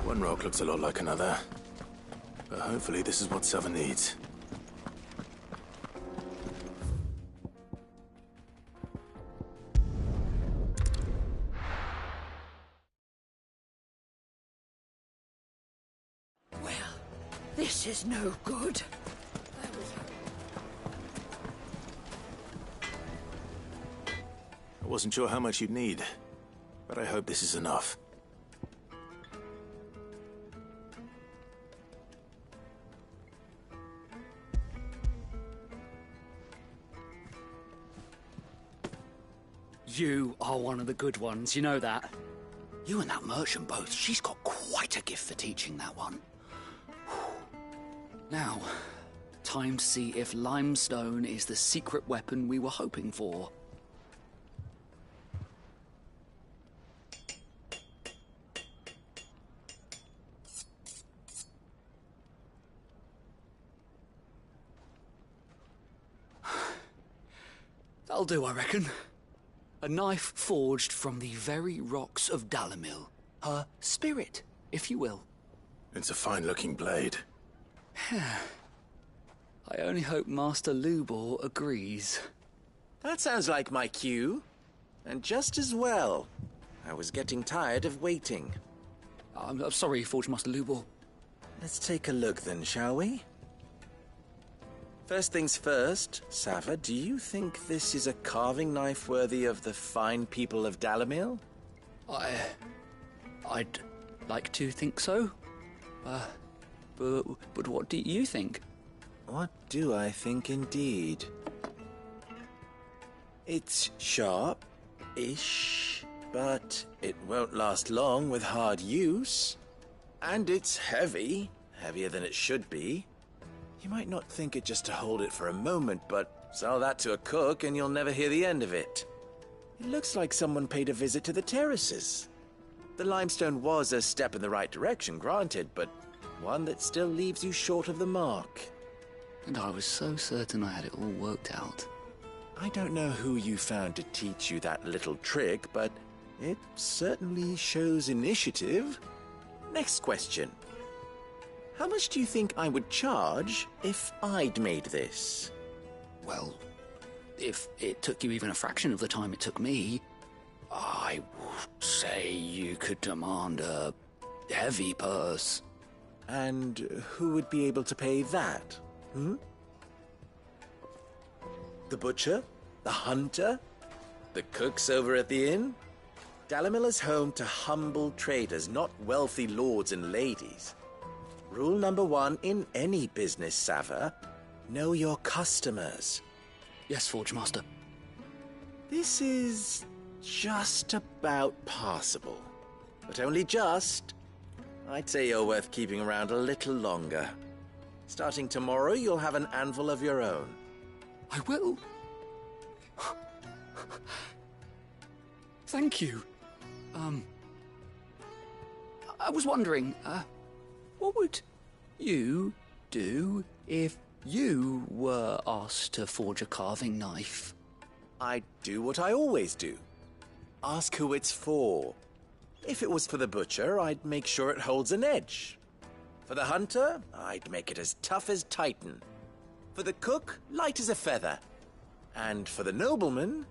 S3: One rock looks a lot like another. But hopefully this is what Sava needs.
S12: Well, this is no good.
S3: I wasn't sure how much you'd need, but I hope this is enough.
S10: You are one of the good ones, you know that. You and that merchant both, she's got quite a gift for teaching that one. Now, time to see if limestone is the secret weapon we were hoping for. That'll do, I reckon. A knife forged from the very rocks of Dalimil. Her spirit, if you will.
S3: It's a fine-looking blade.
S10: I only hope Master Lubor agrees.
S15: That sounds like my cue. And just as well. I was getting tired of waiting.
S10: I'm sorry, Forge Master Lubor.
S15: Let's take a look then, shall we? First things first, Sava, do you think this is a carving knife worthy of the fine people of Dalimil?
S10: I'd like to think so. But what do you think?
S15: What do I think indeed? It's sharp-ish, but it won't last long with hard use. And it's heavy, heavier than it should be. You might not think it just to hold it for a moment, but sell that to a cook and you'll never hear the end of it. It looks like someone paid a visit to the terraces. The limestone was a step in the right direction, granted, but one that still leaves you short of the mark.
S10: And I was so certain I had it all worked out.
S15: I don't know who you found to teach you that little trick, but it certainly shows initiative. Next question. How much do you think I would charge if I'd made this?
S10: Well, if it took you even a fraction of the time it took me, I would say you could demand a heavy purse.
S15: And who would be able to pay that? The butcher? The hunter? The cooks over at the inn? Dalimil is home to humble traders, not wealthy lords and ladies. Rule number 1 in any business, Sava, know your customers.
S10: Yes, Forge Master.
S15: This is just about passable. But only just. I'd say you're worth keeping around a little longer. Starting tomorrow, you'll have an anvil of your own.
S10: I will. Thank you. I was wondering, what would you do if you were asked to forge a carving knife?
S15: I'd do what I always do. Ask who it's for. If it was for the butcher, I'd make sure it holds an edge. For the hunter, I'd make it as tough as Titan. For the cook, light as a feather. And for the nobleman,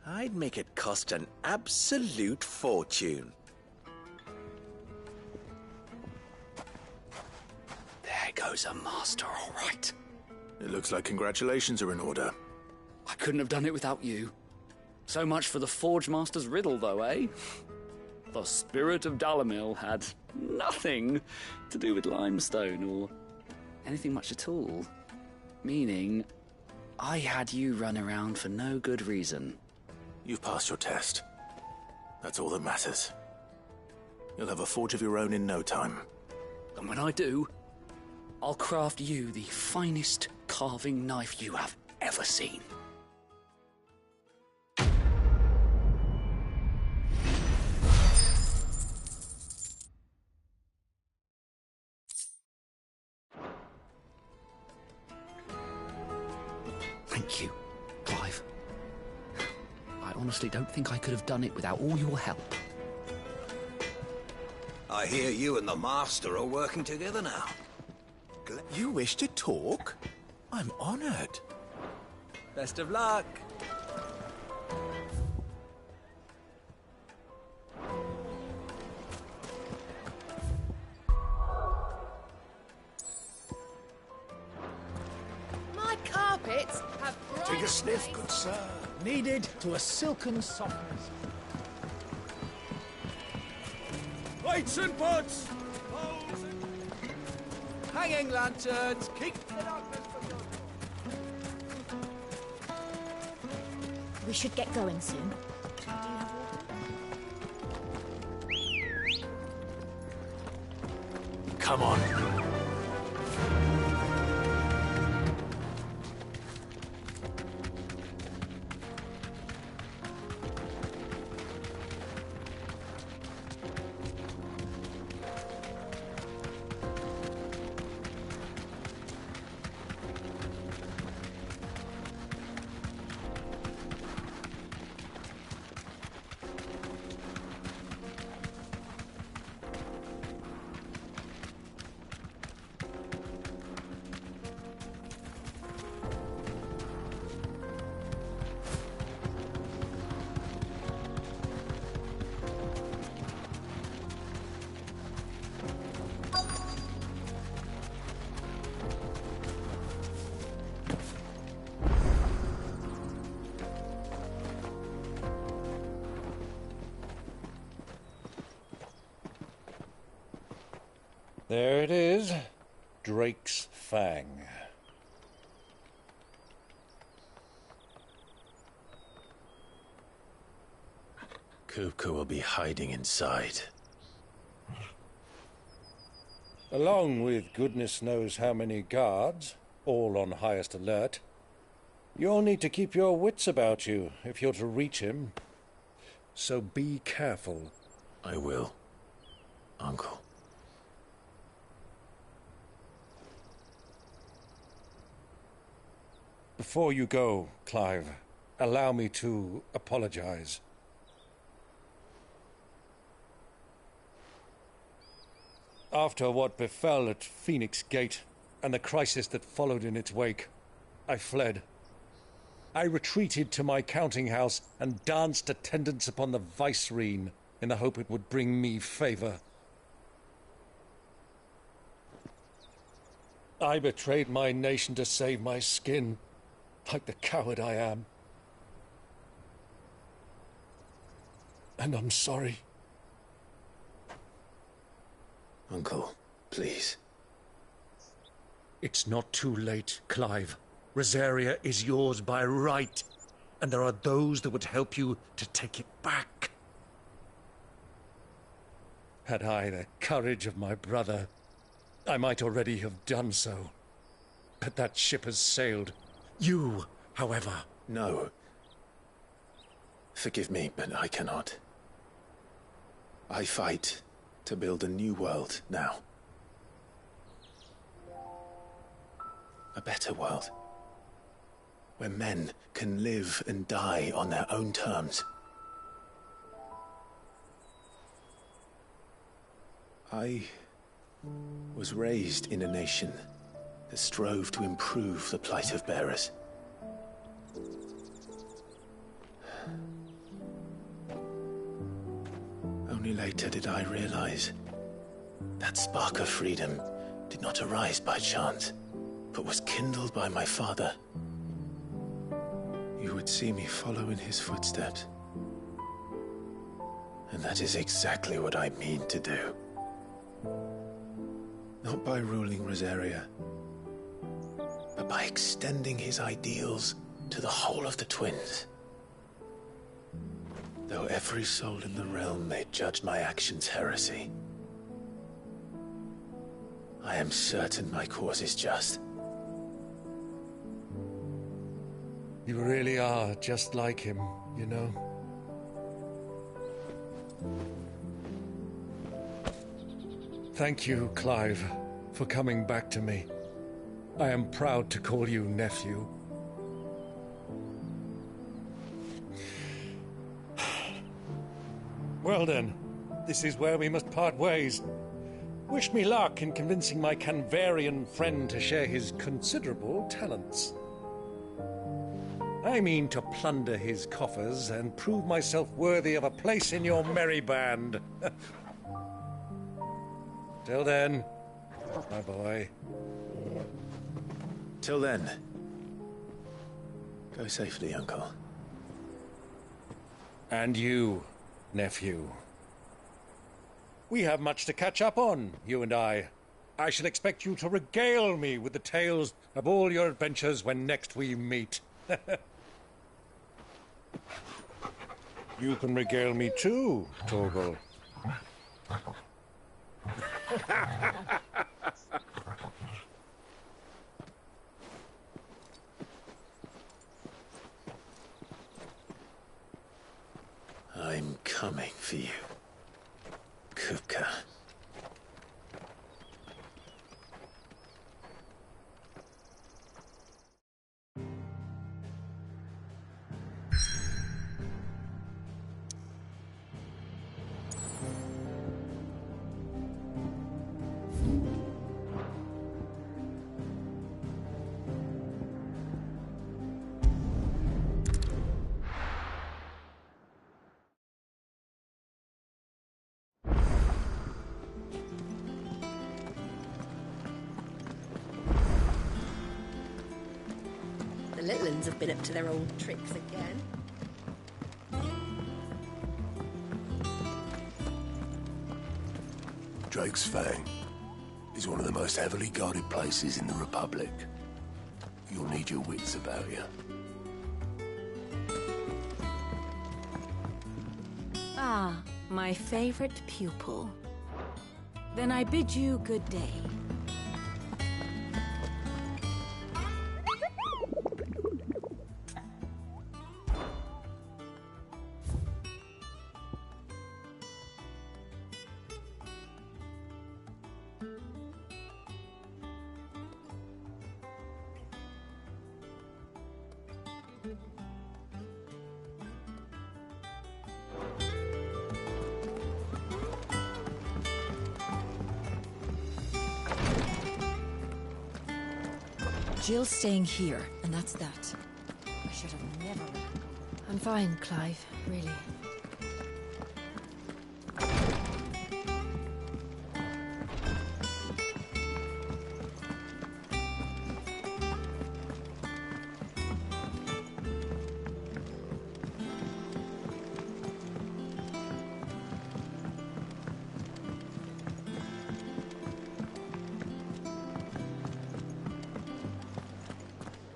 S15: I'd make it cost an absolute fortune.
S10: There goes a master, all right.
S3: It looks like congratulations are in order.
S10: I couldn't have done it without you. So much for the Forge Master's riddle, though, eh? The spirit of Dalimil had nothing to do with limestone or anything much at all. Meaning, I had you run around for no good reason.
S3: You've passed your test. That's all that matters. You'll have a forge of your own in no time.
S10: And when I do, I'll craft you the finest carving knife you have ever seen. Thank you, Clive. I honestly don't think I could have done it without all your help.
S18: I hear you and the Master are working together now.
S13: You wish to talk? I'm honored.
S15: Best of luck.
S16: My carpets have bright
S8: Take a sniff, good sir.
S11: Kneaded to a silken softness.
S8: Lights and buds! Bowls and...
S15: Hanging lanterns, keep the darkness from your door.
S17: We should get going soon.
S3: Come on.
S19: There it is. Drake's Fang.
S3: Kupka will be hiding inside.
S19: Along with goodness knows how many guards, all on highest alert. You'll need to keep your wits about you if you're to reach him. So be careful.
S3: I will, Uncle.
S19: Before you go, Clive, allow me to apologize. After what befell at Phoenix Gate and the crisis that followed in its wake, I fled. I retreated to my counting house and danced attendance upon the vicereine in the hope it would bring me favor. I betrayed my nation to save my skin, like the coward I am. And I'm sorry.
S3: Uncle, please.
S19: It's not too late, Clive. Rosaria is yours by right, and there are those that would help you to take it back. Had I the courage of my brother, I might already have done so. But that ship has sailed. You, however...
S3: No. Forgive me, but I cannot. I fight to build a new world now. A better world. Where men can live and die on their own terms. I was raised in a nation that strove to improve the plight of bearers. Only later did I realize that spark of freedom did not arise by chance, but was kindled by my father. You would see me follow in his footsteps. And that is exactly what I mean to do. Not by ruling Rosaria, but by extending his ideals to the whole of the Twins. Though every soul in the realm may judge my actions heresy, I am certain my cause is just.
S19: You really are just like him, you know? Thank you, Clive, for coming back to me. I am proud to call you nephew. Well then, this is where we must part ways. Wish me luck in convincing my Canvarian friend to share his considerable talents. I mean to plunder his coffers and prove myself worthy of a place in your merry band. Till then, my boy.
S3: Till then, go safely, Uncle.
S19: And you, nephew. We have much to catch up on, you and I. I shall expect you to regale me with the tales of all your adventures when next we meet. You can regale me too, Torgal.
S3: I'm coming for you, Kupka.
S1: The little uns have been up to their old tricks again.
S18: Drake's Fang is one of the most heavily guarded places in the Republic. You'll need your wits about you.
S12: Ah, my favorite pupil. Then I bid you good day.
S17: Jill's staying here, and that's that. I should have never... I'm fine, Clive, really.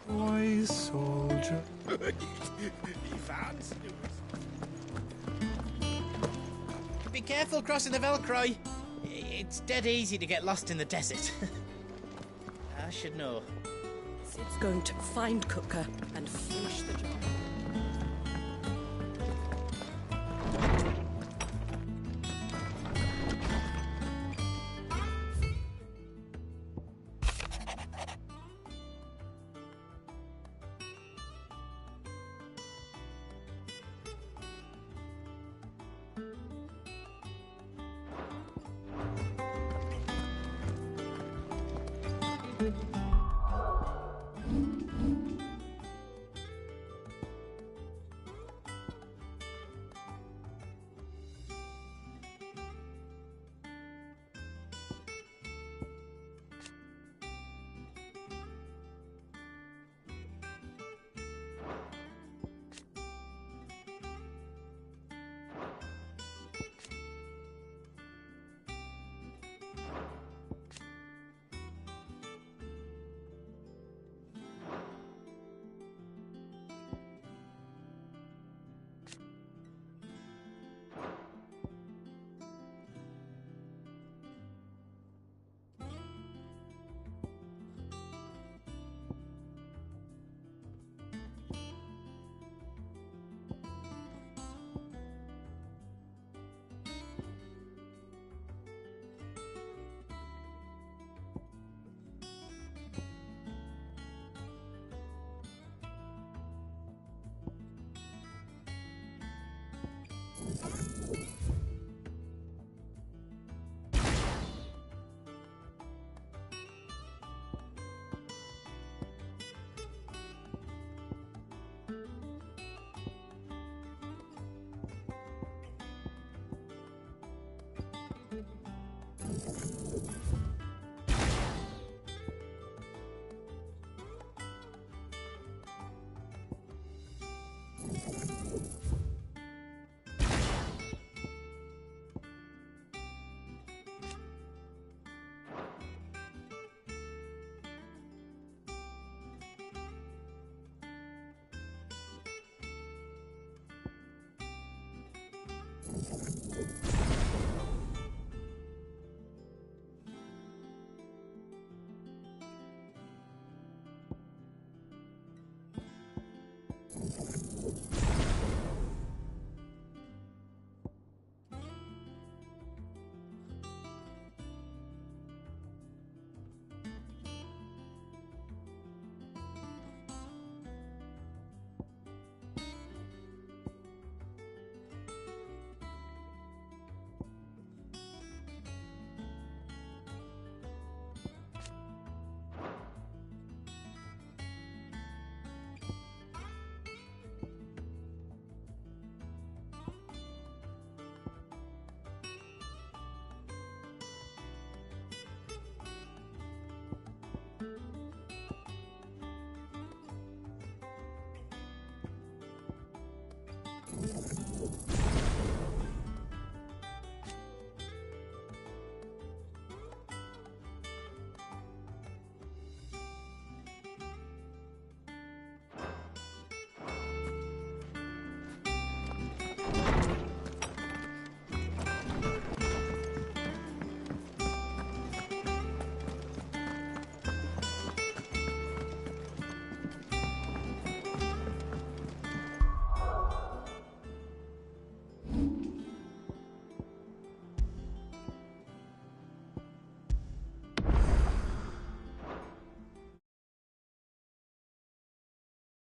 S18: Wise soldier.
S6: You found
S13: Be careful crossing the Velcro. It's dead easy to get lost in the desert. I should know.
S1: Sid's going to find Kupka and finish the job.